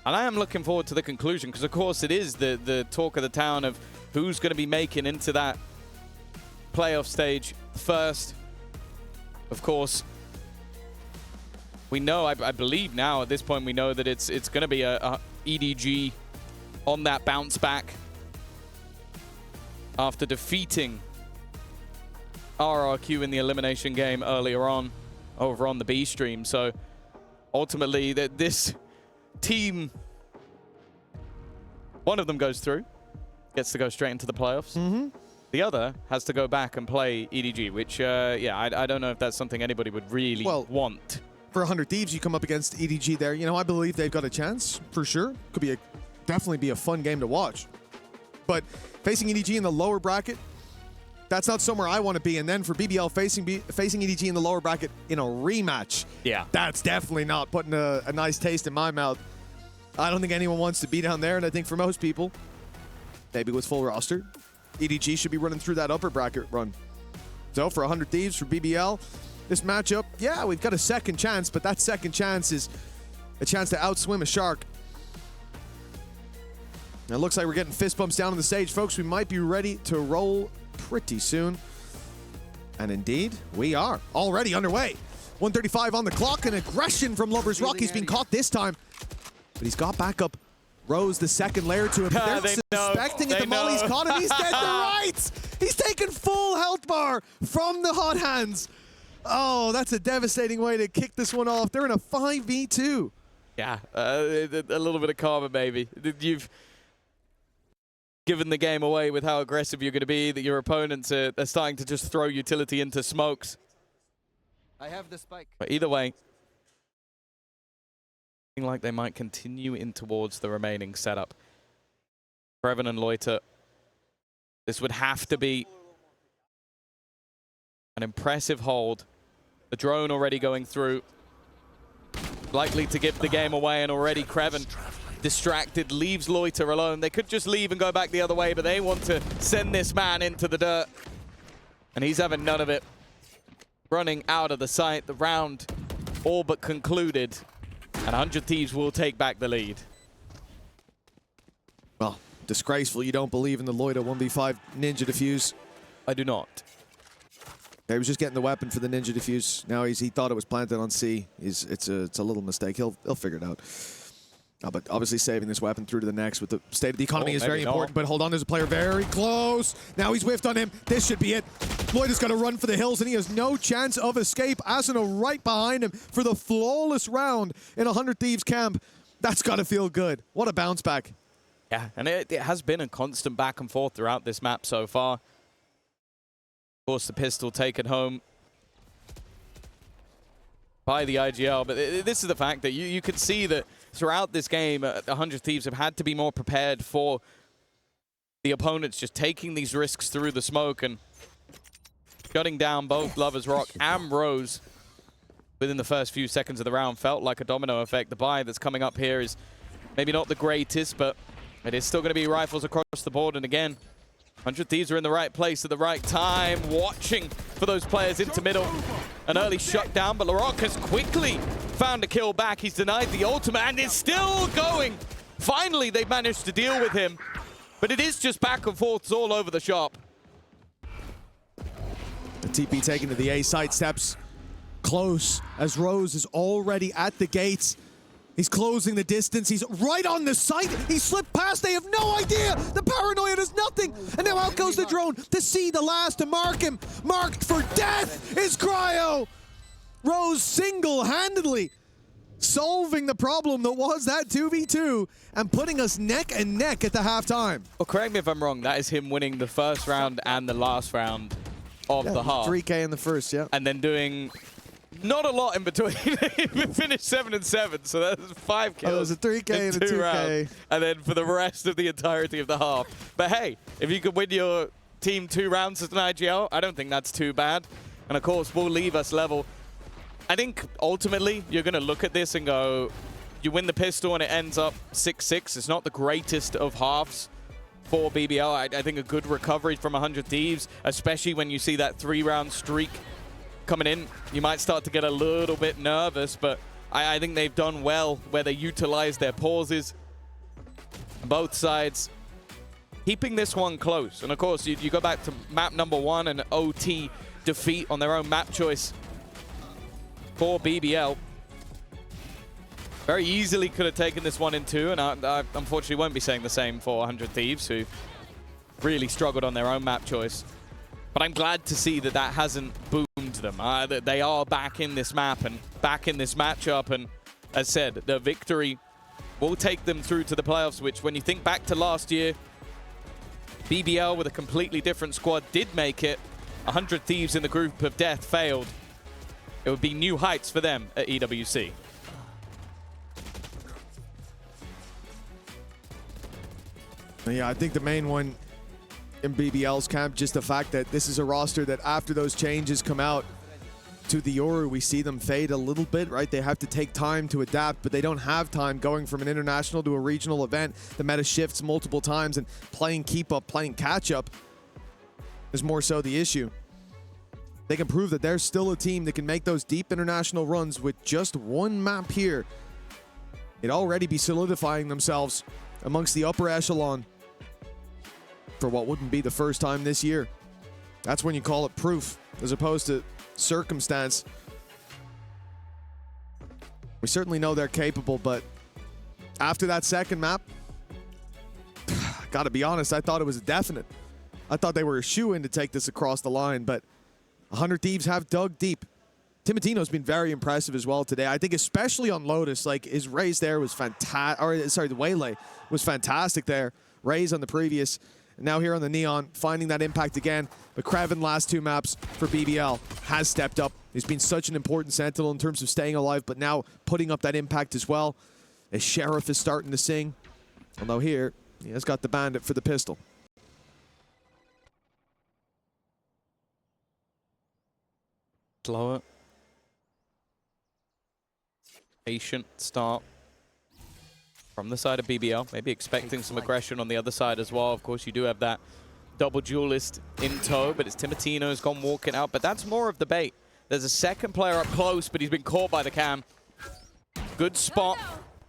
And I am looking forward to the conclusion because, of course, it is the talk of the town of who's going to be making into that playoff stage first. of course, we know, I believe now at this point, we know that it's going to be a EDG on that bounce back after defeating RRQ in the elimination game earlier on over on the B stream. So ultimately, this team, one of them goes through, gets to go straight into the playoffs. The other has to go back and play EDG, which, yeah, I don't know if that's something anybody would really want. For 100 Thieves, you come up against EDG there. You know, I believe they've got a chance, for sure. Could be definitely be a fun game to watch. But facing EDG in the lower bracket, that's not somewhere I want to be. And then for BBL facing EDG in the lower bracket in a rematch, yeah, that's definitely not putting a nice taste in my mouth. I don't think anyone wants to be down there, and I think for most people, maybe with full roster, EDG should be running through that upper bracket run. So for 100 Thieves, for BBL, this matchup, yeah, we've got a second chance, but that second chance is a chance to outswim a shark. Now it looks like we're getting fist bumps down on the stage, folks. We might be ready to roll pretty soon. And indeed, we are already underway. 1:35 on the clock, and aggression from Lovers Rock. He's been caught this time, but he's got backup. Rose, the second layer to him. They're suspecting it. The Molly's caught him. He's dead to rights. He's taken full health bar from the hot hands. Oh, that's a devastating way to kick this one off. They're in a 5v2. Yeah, a little bit of karma, maybe. You've given the game away with how aggressive you're going to be, that your opponents are starting to just throw utility into smokes. I have the spike. But either way, like they might continue in towards the remaining setup. Kreven and Loiter, this would have to be an impressive hold. The drone already going through, likely to give the game away, and already Kreven distracted, leaves Loiter alone. They could just leave and go back the other way, but they want to send this man into the dirt, and he's having none of it. Running out of the site, the round all but concluded, and 100 Thieves will take back the lead. Well, disgraceful you don't believe in the Loiter 1v5 Ninja Defuse. I do not. He was just getting the weapon for the Ninja Defuse. Now he thought it was planted on C. It's a little mistake. He'll figure it out. But obviously saving this weapon through to the next with the state of the economy is very important. But hold on, there's a player very close. Now he's whiffed on him. This should be it. Lloyd has got to run for the hills, and he has no chance of escape. Asuna right behind him for the flawless round in 100 Thieves camp. That's got to feel good. What a bounce back. Yeah, and it has been a constant back and forth throughout this map so far. Of course, the pistol taken home by the ag.al, but this is the fact that you can see that throughout this game, 100 Thieves have had to be more prepared for the opponents just taking these risks through the smoke and shutting down both Lovers Rock and Rose within the first few seconds of the round. Felt like a domino effect. The buy that's coming up here is maybe not the greatest, but it is still going to be rifles across the board. And again, 100 Thieves are in the right place at the right time, watching for those players into middle. An early shutdown, but Larocque has quickly found a kill back. He's denied the ultimate and is still going. Finally, they've managed to deal with him, but it is just back and forths all over the shop. The TP taken to the A site, steps close as Rose is already at the gates. He's closing the distance. He's right on the site. He slipped past. They have no idea. The paranoia does nothing. And now out goes the drone to see the last, to mark him. Marked for death is Cryo. Rose single-handedly solving the problem that was that 2v2 and putting us neck and neck at the halftime. Well, correct me if I'm wrong. That is him winning the first round and the last round of the half. 3K in the first, yeah. And then doing not a lot in between. He finished 7-7, so that's 5 kills. Oh, it was a 3K and a 2K. Rounds, and then for the rest of the entirety of the half. But hey, if you could win your team 2 rounds as an ag.al, I don't think that's too bad. And of course, will leave us level. I think ultimately, you're going to look at this and go, you win the pistol and it ends up 6-6. It's not the greatest of halves for BBL. I think a good recovery from 100 Thieves, especially when you see that 3-round streak coming in. You might start to get a little bit nervous, but I think they've done well where they utilize their pauses. Both sides keeping this one close. And of course, you go back to map number 1 and OT defeat on their own map choice for BBL. Very easily could have taken this one in two, and I unfortunately won't be saying the same for 100 Thieves, who really struggled on their own map choice. But I'm glad to see that that hasn't boomed them. That they are back in this map and back in this matchup, and as said, the victory will take them through to the playoffs, which when you think back to last year, BBL with a completely different squad did make it. 100 Thieves in the group of death failed. It would be new heights for them at EWC. Yeah, I think the main one in BBL's camp, just the fact that this is a roster that after those changes come out to the Yoru, we see them fade a little bit, right? They have to take time to adapt, but they don't have time going from an international to a regional event. The meta shifts multiple times, and playing keep up, playing catch up is more so the issue. They can prove that they're still a team that can make those deep international runs with just one map here. It'd already be solidifying themselves amongst the upper echelon for what wouldn't be the first time this year. That's when you call it proof as opposed to circumstance. We certainly know they're capable, but after that second map, gotta be honest, I thought it was a definite. I thought they were a shoo-in to take this across the line, but 100 Thieves have dug deep. Timotino's been very impressive as well today. I think especially on Lotus, like his raise there was fantastic, or sorry, the Waylay was fantastic there. Raise on the previous, and now here on the Neon, finding that impact again. But Kraven last two maps for BBL has stepped up. He's been such an important sentinel in terms of staying alive, but now putting up that impact as well. As Sheriff is starting to sing. Although here, he has got the Bandit for the pistol. Slower. Patient start from the side of BBL. Maybe expecting some aggression on the other side as well. Of course, you do have that double duelist in tow, but it's Timotino's gone walking out. But that's more of the bait. There's a second player up close, but he's been caught by the cam. Good spot.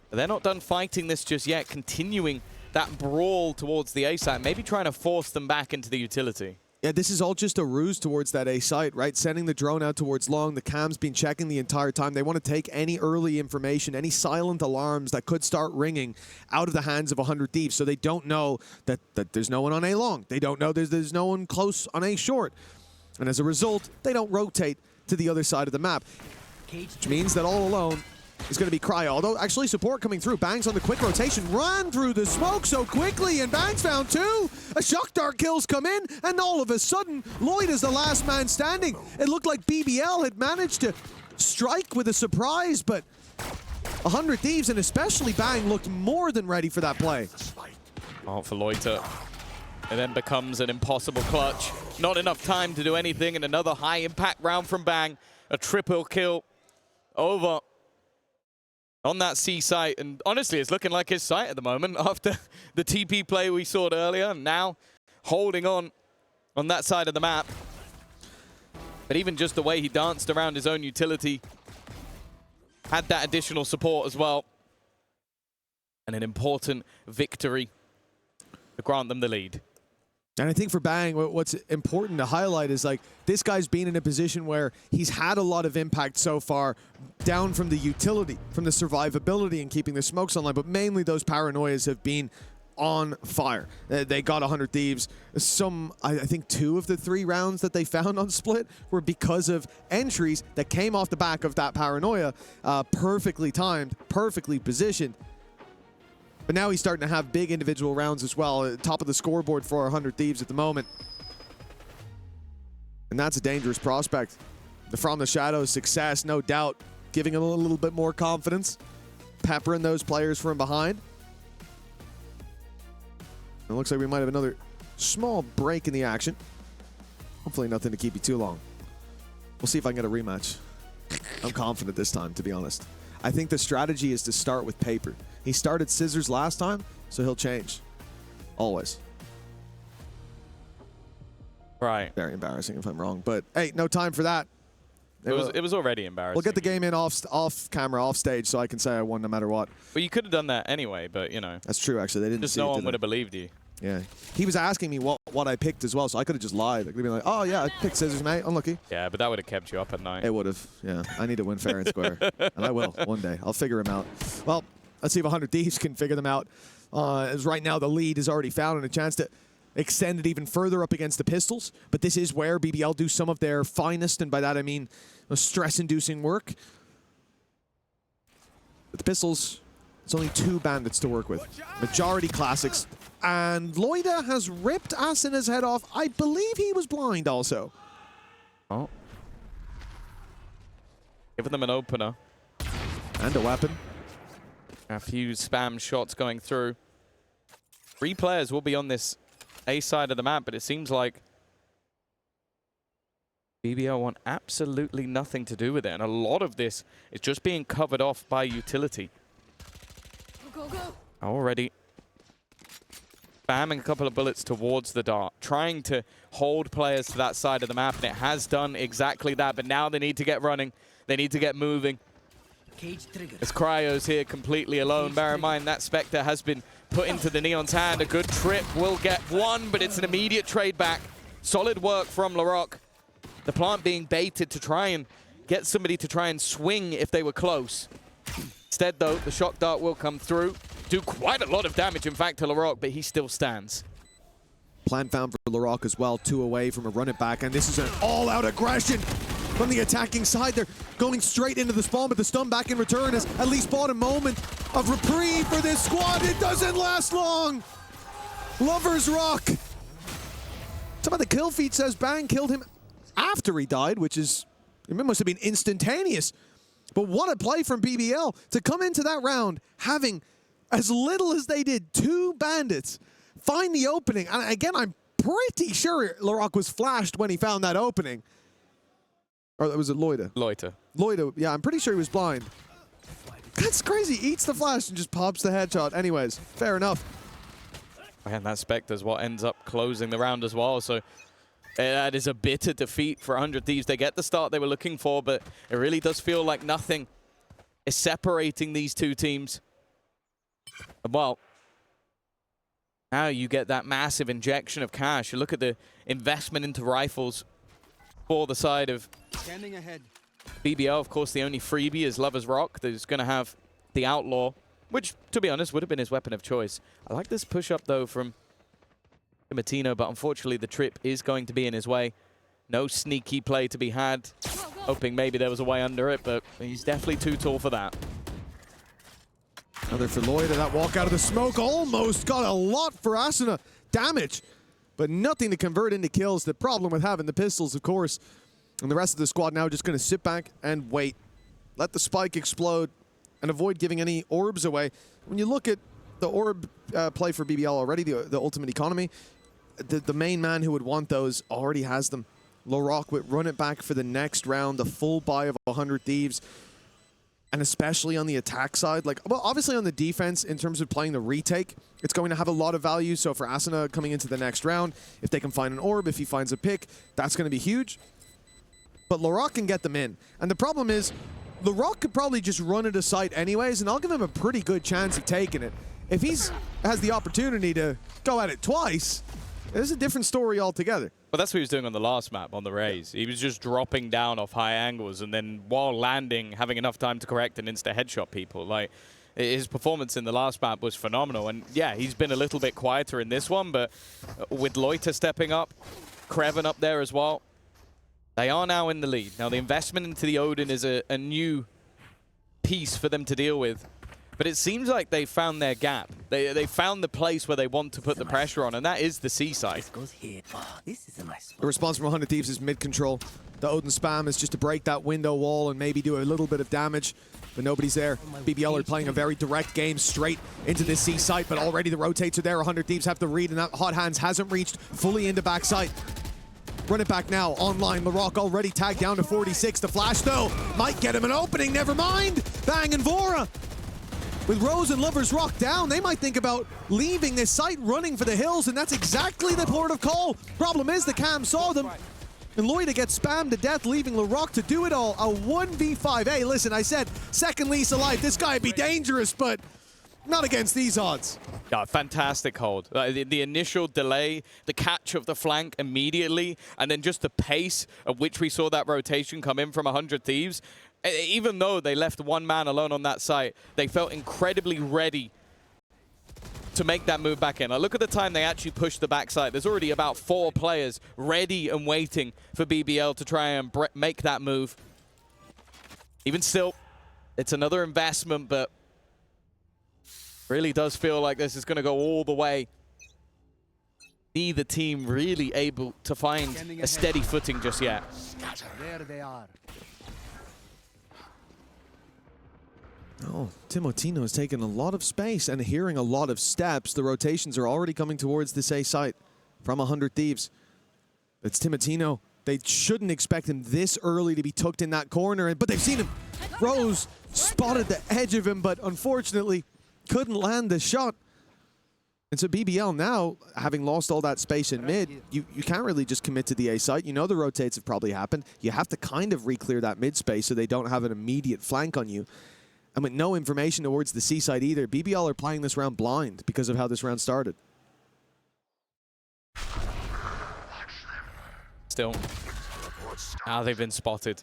But they're not done fighting this just yet. Continuing that brawl towards the A site. Maybe trying to force them back into the utility. Yeah, this is all just a ruse towards that A site, right? Sending the drone out towards long. The cam's been checking the entire time. They want to take any early information, any silent alarms that could start ringing out of the hands of 100 Thieves, so they don't know that there's no one on A long. They don't know there's no one close on A short. And as a result, they don't rotate to the other side of the map, which means that all alone is going to be Cryo. Although, actually, support coming through. Bangs on the quick rotation. Ran through the smoke so quickly, and Bangs found two. A shock dart kills come in, and all of a sudden, Lloyd is the last man standing. It looked like BBL had managed to strike with a surprise, but 100 Thieves, and especially Bang, looked more than ready for that play. Oh, for Loiter. It then becomes an impossible clutch. Not enough time to do anything, and another high-impact round from Bang. A triple kill over on that C site, and honestly, it's looking like his site at the moment after the TP play we saw earlier, and now holding on that side of the map. But even just the way he danced around his own utility had that additional support as well. And an important victory to grant them the lead. And I think for Bang, what's important to highlight is like this guy's been in a position where he's had a lot of impact so far down from the utility, from the survivability and keeping the smokes online, but mainly those paranoias have been on fire. They got 100 Thieves. I think 2 of the 3 rounds that they found on Split were because of entries that came off the back of that paranoia, perfectly timed, perfectly positioned. But now he's starting to have big individual rounds as well. Top of the scoreboard for 100 Thieves at the moment. And that's a dangerous prospect. The From the Shadows success, no doubt, giving him a little bit more confidence. Peppering those players from behind. It looks like we might have another small break in the action. Hopefully nothing to keep you too long. We'll see if I can get a rematch. I'm confident this time, to be honest. I think the strategy is to start with paper. He started scissors last time, so he'll change. Always. Right. Very embarrassing if I'm wrong, but hey, no time for that. It was already embarrassing. We'll get the game in off camera, off stage, so I can say I won no matter what. Well, you could have done that anyway, but you know. That's true, actually. They didn't just see no it, one did would they? have believed you. Yeah, he was asking me what I picked as well, so I could have just lied. I could have been like, oh yeah, I picked scissors, mate. Unlucky. Yeah, but that would have kept you up at night. It would have. Yeah, I need to win fair and square, and I will one day. I'll figure them out. Well, let's see if 100 Thieves can figure them out. As right now the lead is already found and a chance to extend it even further up against the Pistols. But this is where BBL do some of their finest, and by that I mean stress-inducing work. But the Pistols, it's only 2 bandits to work with. Majority classics. And Loida has ripped Asina's head off. I believe he was blind also. Oh. Giving them an opener. And a weapon. A few spam shots going through. 3 players will be on this A side of the map, but it seems like BBL want absolutely nothing to do with it. And a lot of this is just being covered off by utility. Go, go. Already spamming a couple of bullets towards the dart, trying to hold players to that side of the map, and it has done exactly that. But now they need to get running. They need to get moving. As Cryo's here completely alone. Bear in mind that Spectre has been put into the Neon's hand. A good trip will get 1, but it's an immediate trade back. Solid work from Larocque. The plant being baited to try and get somebody to try and swing if they were close. Instead, though, the shock dart will come through. Do quite a lot of damage, in fact, to Larocque, but he still stands. Plan found for Larocque as well, 2 away from a run it back, and this is an all-out aggression from the attacking side. They're going straight into the spawn, but the stun back in return has at least bought a moment of reprieve for this squad. It doesn't last long. Lovers Rock. Some of the kill feed says Bang killed him after he died, which is, it must have been instantaneous. But what a play from BBL to come into that round having as little as they did, 2 bandits, find the opening. And again, I'm pretty sure Larocque was flashed when he found that opening. Or was it Loida? Loiter. Loida, yeah, I'm pretty sure he was blind. That's crazy. Eats the flash and just pops the headshot. Anyways, fair enough. And that Spectre's what ends up closing the round as well. So that is a bitter defeat for 100 Thieves. They get the start they were looking for, but it really does feel like nothing is separating these 2 teams. Well, now you get that massive injection of cash. You look at the investment into rifles for the side of Standing ahead. BBL. Of course, the only freebie is Lover's Rock. There's going to have the Outlaw, which, to be honest, would have been his weapon of choice. I like this push-up, though, from Matino, but unfortunately the trip is going to be in his way. No sneaky play to be had. Hoping maybe there was a way under it, but he's definitely too tall for that. Another for Loida. That walk out of the smoke almost got a lot for Asuna. Damage, but nothing to convert into kills. The problem with having the pistols, of course. And the rest of the squad now just going to sit back and wait. Let the spike explode and avoid giving any orbs away. When you look at the orb play for BBL already, the ultimate economy, the main man who would want those already has them. Larocque would run it back for the next round, the full buy of 100 Thieves. And especially on the attack side, like, well, obviously on the defense, in terms of playing the retake, it's going to have a lot of value. So for Asuna coming into the next round, if they can find an orb, if he finds a pick, that's going to be huge. But Larocque can get them in. And the problem is, Larocque could probably just run it aside anyways, and I'll give him a pretty good chance of taking it. If he's has the opportunity to go at it twice, it's a different story altogether. But that's what he was doing on the last map, on the Rays. He was just dropping down off high angles and then while landing, having enough time to correct and insta-headshot people. Like, his performance in the last map was phenomenal. And yeah, he's been a little bit quieter in this one, but with Loiter stepping up, Kreven up there as well, they are now in the lead. Now, the investment into the Odin is a new piece for them to deal with. But it seems like they found their gap. They found the place where they want to put the pressure on, and that is the seaside. This is a nice The response from 100 Thieves is mid-control. The Odin spam is just to break that window wall and maybe do a little bit of damage, but nobody's there. BBL are playing a very direct game straight into this C site, but already the rotates are there. 100 Thieves have the read, and that Hot Hands hasn't reached fully into backside. Run it back now, online. Larocque already tagged down to 46. The flash, though, might get him an opening. Never mind. Bang and Vora. With Rose and Lovers Rock down, they might think about leaving this site, running for the hills, and that's exactly the port of call. Problem is, the cam saw them, and Loida gets spammed to death, leaving Larocque to do it all. A 1v5. Hey, listen, I said second lease of life. This guy would be dangerous, but Not against these odds. Yeah, fantastic hold. The initial delay, the catch of the flank immediately, and then just the pace at which we saw that rotation come in from 100 Thieves. Even though they left one man alone on that site, they felt incredibly ready to make that move back in. Look at the time they actually pushed the backside. There's already about 4 players ready and waiting for BBL to try and make that move. Even still, it's another investment, but really does feel like this is going to go all the way. Neither team really able to find a steady footing just yet. There they are. Oh, Timotino has taken a lot of space and hearing a lot of steps. The rotations are already coming towards this A site from 100 Thieves. It's Timotino. They shouldn't expect him this early to be tucked in that corner, but they've seen him. Rose spotted the edge of him, but unfortunately couldn't land the shot. And so BBL now, having lost all that space in mid, you can't really just commit to the A site. You know the rotates have probably happened. You have to kind of re-clear that mid space so they don't have an immediate flank on you. And with no information towards the C side either, BBL are playing this round blind because of how this round started. Still, now they've been spotted.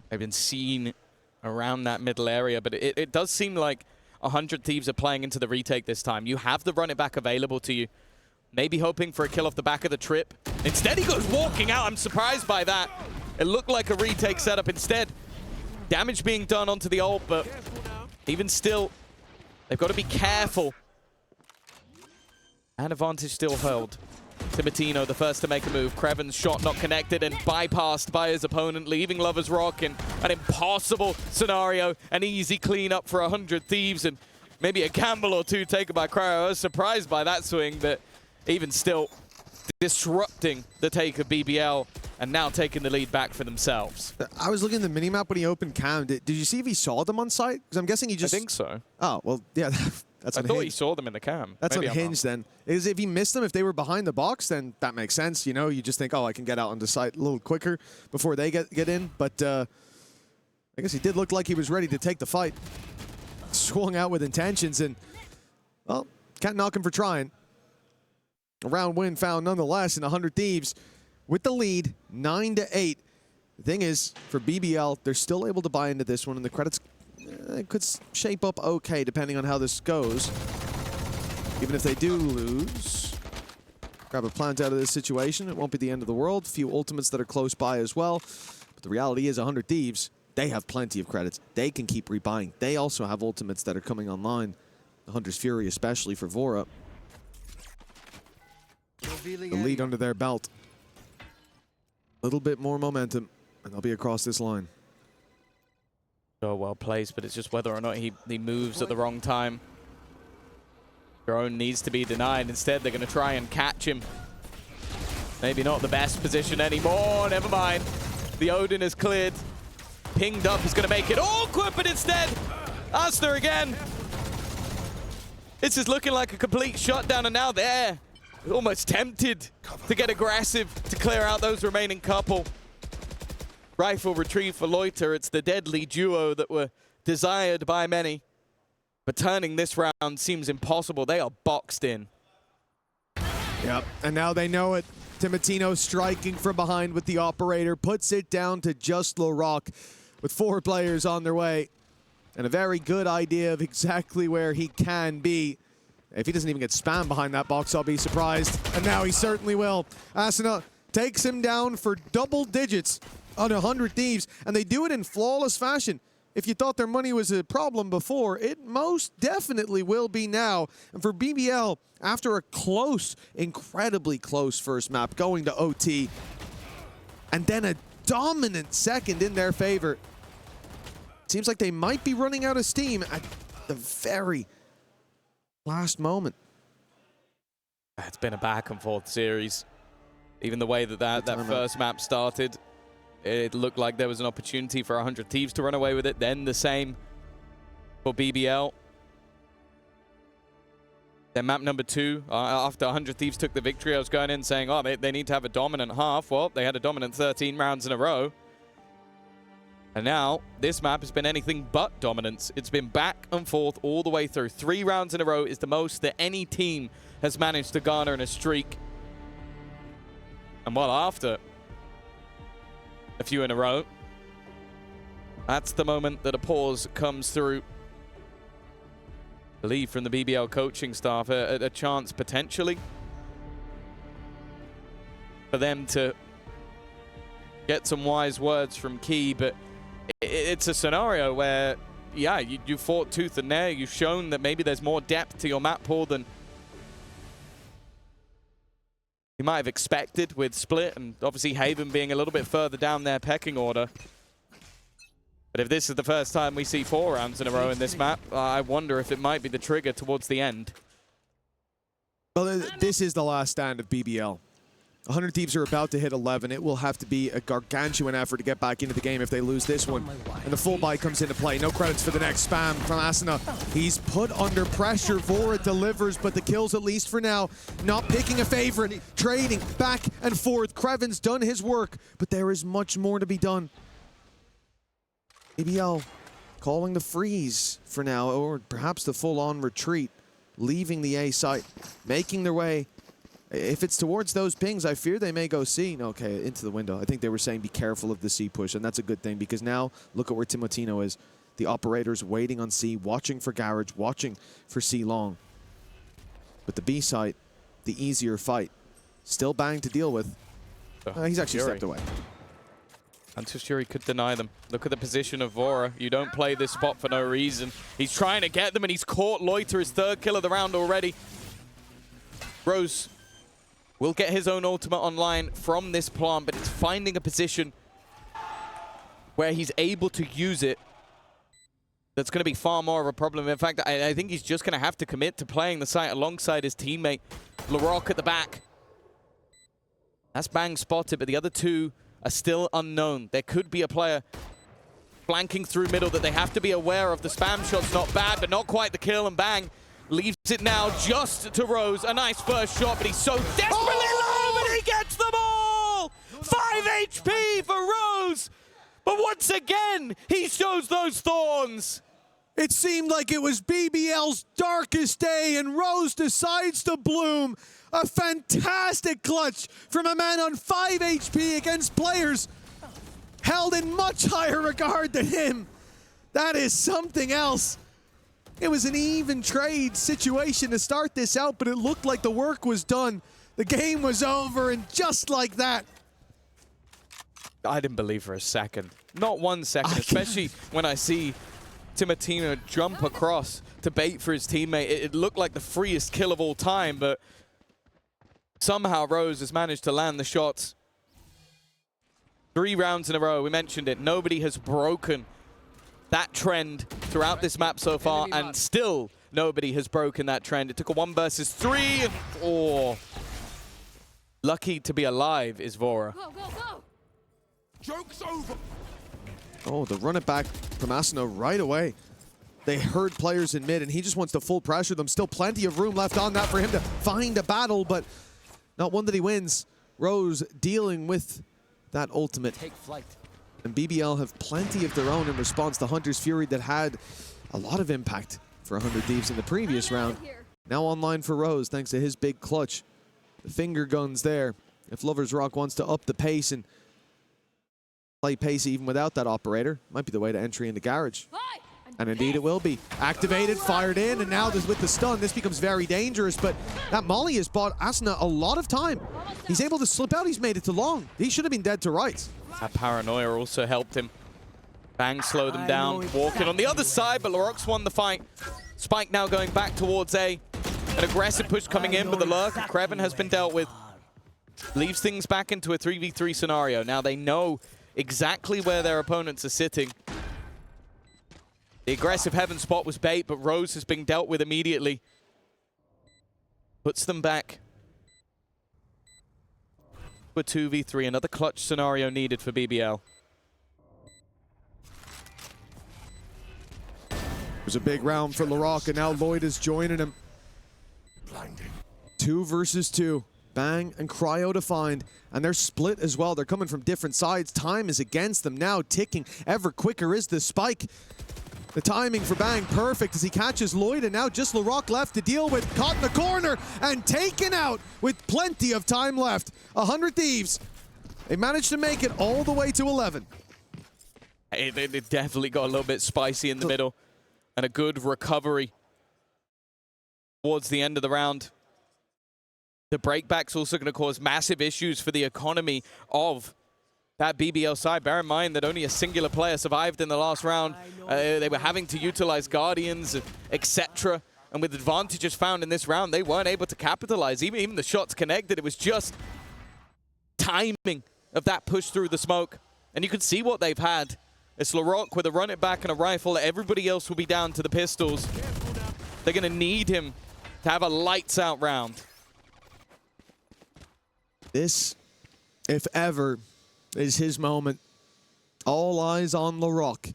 They've been seen around that middle area, but it does seem like 100 Thieves are playing into the retake this time. You have the run it back available to you. Maybe hoping for a kill off the back of the trip. Instead, he goes walking out. I'm surprised by that. It looked like a retake setup instead. Damage being done onto the ult, but even still, they've got to be careful. And advantage still held. Timotino, the first to make a move. Creven's shot not connected and bypassed by his opponent, leaving Lovers Rock in an impossible scenario. An easy cleanup for 100 Thieves and maybe a gamble or two taken by Cryo. I was surprised by that swing, but even still, disrupting the take of BBL and now taking the lead back for themselves. I was looking at the minimap when he opened cam. Did you see if he saw them on site? Because I'm guessing he just... I think so. Oh, well, yeah. That's I thought he saw them in the cam. That's Maybe unhinged then. Is if he missed them, if they were behind the box, then that makes sense. You know, you just think, oh, I can get out onto site a little quicker before they get in. But I guess he did look like he was ready to take the fight. Swung out with intentions and, well, can't knock him for trying. A round win found nonetheless in 100 Thieves with the lead, 9-8. The thing is, for BBL, they're still able to buy into this one, and the credits could shape up okay depending on how this goes. Even if they do lose, grab a plant out of this situation, it won't be the end of the world. Few ultimates that are close by as well. But the reality is 100 Thieves, they have plenty of credits. They can keep rebuying. They also have ultimates that are coming online. The Hunter's Fury especially for Vora. The lead under their belt. A little bit more momentum, and they'll be across this line. So well placed, but it's just whether or not he moves at the wrong time. Drone needs to be denied. Instead, they're going to try and catch him. Maybe not the best position anymore. Never mind. The Odin is cleared. Pinged up is going to make it awkward, but instead, Asta again. This is looking like a complete shutdown, and now they're almost tempted to get aggressive to clear out those remaining couple. Rifle retrieve for Loiter. It's the deadly duo that were desired by many. But turning this round seems impossible. They are boxed in. Yep, and now they know it. Timotino striking from behind with the operator. Puts it down to just LaRock with 4 players on their way. And a very good idea of exactly where he can be. If he doesn't even get spammed behind that box, I'll be surprised. And now he certainly will. Asuna takes him down for double digits on 100 Thieves, and they do it in flawless fashion. If you thought their money was a problem before, it most definitely will be now. And for BBL, after a close, incredibly close first map, going to OT, and then a dominant second in their favor, seems like they might be running out of steam at the very last moment. It's been a back and forth series. Even the way that first map started, it looked like there was an opportunity for 100 Thieves to run away with it. Then the same for BBL. Then map number 2, after 100 Thieves took the victory, I was going in saying, oh, they need to have a dominant half. Well, they had a dominant 13 rounds in a row. And now, this map has been anything but dominance. It's been back and forth all the way through. 3 rounds in a row is the most that any team has managed to garner in a streak. And well, after a few in a row, that's the moment that a pause comes through. I believe from the BBL coaching staff, a chance potentially for them to get some wise words from Key, but it's a scenario where, yeah, you fought tooth and nail. You've shown that maybe there's more depth to your map pool than you might have expected with Split, and obviously Haven being a little bit further down their pecking order. But if this is the first time we see 4 rounds in a row in this map, I wonder if it might be the trigger towards the end. Well, this is the last stand of BBL. 100 Thieves are about to hit 11. It will have to be a gargantuan effort to get back into the game if they lose this one. And the full buy comes into play. No credits for the next spam from Asuna. He's put under pressure. Vora delivers, but the kills, at least for now, not picking a favorite. Trading back and forth. Kreven's done his work, but there is much more to be done. BBL calling the freeze for now, or perhaps the full-on retreat. Leaving the A site, making their way. If it's towards those pings, I fear they may go C. Okay, into the window. I think they were saying be careful of the C push, and that's a good thing because now look at where Timotino is. The operator's waiting on C, watching for Garage, watching for C long. But the B site, the easier fight. Still Bang to deal with. He's actually stepped away. Antisturi could deny them. Look at the position of Vora. You don't play this spot for no reason. He's trying to get them, and he's caught Loiter, his 3rd kill of the round already. Rose will get his own ultimate online from this plant, but it's finding a position where he's able to use it that's going to be far more of a problem. In fact, I think he's just going to have to commit to playing the site alongside his teammate, Larocque at the back. That's Bang spotted, but the other 2 are still unknown. There could be a player flanking through middle that they have to be aware of. The spam shot's not bad, but not quite the kill, and Bang leaves it now just to Rose. A nice first shot, but he's so desperately low, but he gets them all! 5 HP for Rose! But once again, he shows those thorns. It seemed like it was BBL's darkest day, and Rose decides to bloom. A fantastic clutch from a man on 5 HP against players held in much higher regard than him. That is something else. It was an even trade situation to start this out, but it looked like the work was done. The game was over, and just like that. I didn't believe for a second. Not 1 second, especially when I see Timotino jump across to bait for his teammate. It looked like the freest kill of all time, but somehow Rose has managed to land the shots. 3 rounds in a row, we mentioned it. Nobody has broken that trend throughout this map so far, and still nobody has broken that trend. It took a 1 versus 3, and 4. Lucky to be alive is Vora. Go, go, go! Joke's over. Oh, the run it back from Asuna right away. They heard players in mid, and he just wants to full pressure them. Still plenty of room left on that for him to find a battle, but not one that he wins. Rose dealing with that ultimate. Take flight. And BBL have plenty of their own in response to Hunter's Fury that had a lot of impact for 100 Thieves in the previous round. Now online for Rose thanks to his big clutch. The finger guns there. If Lover's Rock wants to up the pace and play pace even without that operator, might be the way to entry into Garage. And indeed it will be. Activated, fired in, and now with the stun, this becomes very dangerous, but that Molly has bought Asuna a lot of time. He's able to slip out, he's made it to long. He should have been dead to rights. That paranoia also helped him. Bang slowed them down, walking on the other side, but Larocque's won the fight. Spike now going back towards A. An aggressive push coming in, but the lurk of Kreven has been dealt with. Leaves things back into a 3v3 scenario. Now they know exactly where their opponents are sitting. The aggressive heaven spot was bait, but Rose has been dealt with immediately. Puts them back. A 2v3, another clutch scenario needed for BBL. It was a big round for Larocque, and now Lloyd is joining him. Blinding. 2 versus 2. Bang and Cryo to find, and they're split as well. They're coming from different sides. Time is against them now, ticking ever quicker is the spike. The timing for Bang perfect as he catches Lloyd, and now just LaRock left to deal with. Caught in the corner and taken out with plenty of time left. 100 Thieves. They managed to make it all the way to 11. They definitely got a little bit spicy in the middle, and a good recovery towards the end of the round. The breakback's also going to cause massive issues for the economy of that BBL side. Bear in mind that only a singular player survived in the last round. They were having to utilize Guardians, etc. And with advantages found in this round, they weren't able to capitalize. Even the shots connected, it was just timing of that push through the smoke. And you can see what they've had. It's LaRock with a run it back and a rifle. Everybody else will be down to the pistols. They're going to need him to have a lights out round. This, if ever, is his moment. All eyes on LaRock.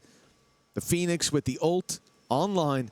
The Phoenix with the ult online.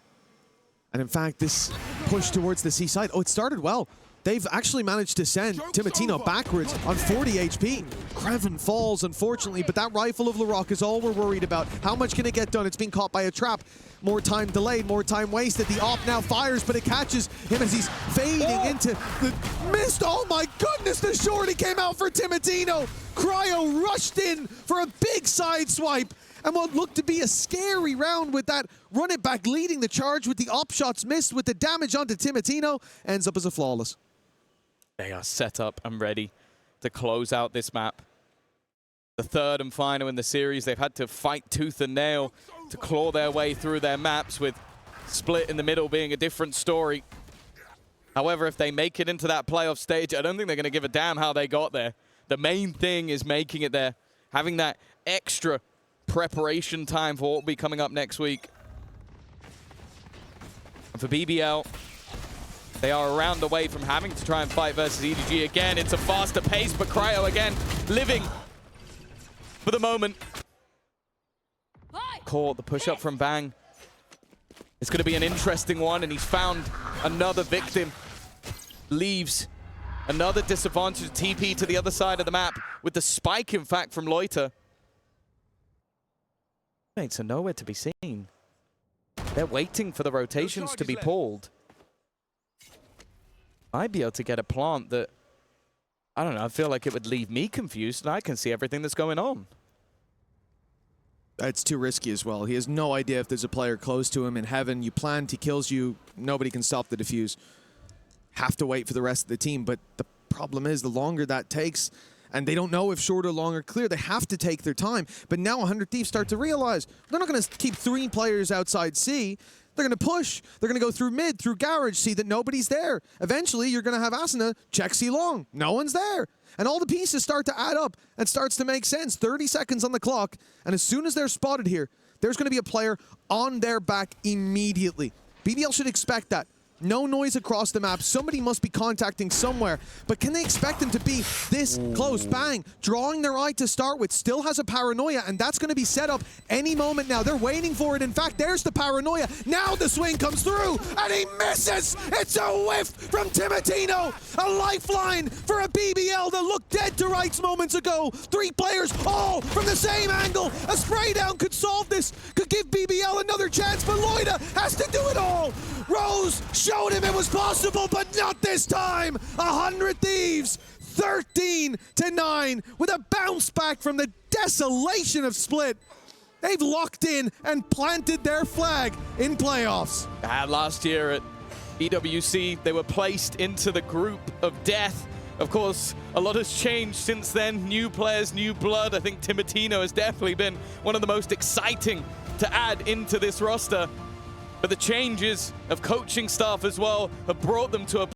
And in fact, this push towards the seaside, it started well. They've actually managed to send Timotino backwards on 40 HP. Creven falls, unfortunately, but that rifle of LaRock is all we're worried about. How much can it get done? It's being caught by a trap. More time delayed, more time wasted. The op now fires, but it catches him as he's fading into the mist. Oh my goodness, the shorty came out for Timotino. Cryo rushed in for a big side swipe. And what looked to be a scary round with that run it back leading the charge with the op shots missed with the damage onto Timotino ends up as a flawless. They are set up and ready to close out this map. The third and final in the series. They've had to fight tooth and nail to claw their way through their maps, with Split in the middle being a different story. However, if they make it into that playoff stage, I don't think they're going to give a damn how they got there. The main thing is making it there, having that extra preparation time for what will be coming up next week. And for BBL, they are a round away from having to try and fight versus EDG again. It's a faster pace, but Cryo again living for the moment. Caught the push up from Bang. It's going to be an interesting one, and he's found another victim. Leaves another disadvantage TP to the other side of the map with the spike, in fact, from Loiter. Mates are nowhere to be seen. They're waiting for the rotations to be pulled. I'd be able to get a plant that, I don't know, I feel like it would leave me confused, and I can see everything that's going on. It's too risky as well. He has no idea if there's a player close to him in heaven. You plant, he kills you, nobody can stop the defuse. Have to wait for the rest of the team, but the problem is the longer that takes, and they don't know if short or long are clear, they have to take their time. But now 100 Thieves start to realize they're not going to keep 3 players outside C. They're going to push. They're going to go through mid, through garage, see that nobody's there. Eventually, you're going to have Asuna check C long. No one's there. And all the pieces start to add up and starts to make sense. 30 seconds on the clock. And as soon as they're spotted here, there's going to be a player on their back immediately. BBL should expect that. No noise across the map. Somebody must be contacting somewhere. But can they expect them to be this close? Bang. Drawing their eye to start with. Still has a paranoia, and that's going to be set up any moment now. They're waiting for it. In fact, there's the paranoia. Now the swing comes through, and he misses. It's a whiff from Timotino. A lifeline for a BBL that looked dead to rights moments ago. 3 players all from the same angle. A spray down could solve this, could give BBL another chance, but Loida has to do it all. Rose showed him it was possible, but not this time. 100 Thieves, 13-9, with a bounce back from the desolation of Split. They've locked in and planted their flag in playoffs. Last year at EWC, they were placed into the group of death. Of course, a lot has changed since then. New players, new blood. I think Timotino has definitely been one of the most exciting to add into this roster. But the changes of coaching staff as well have brought them to a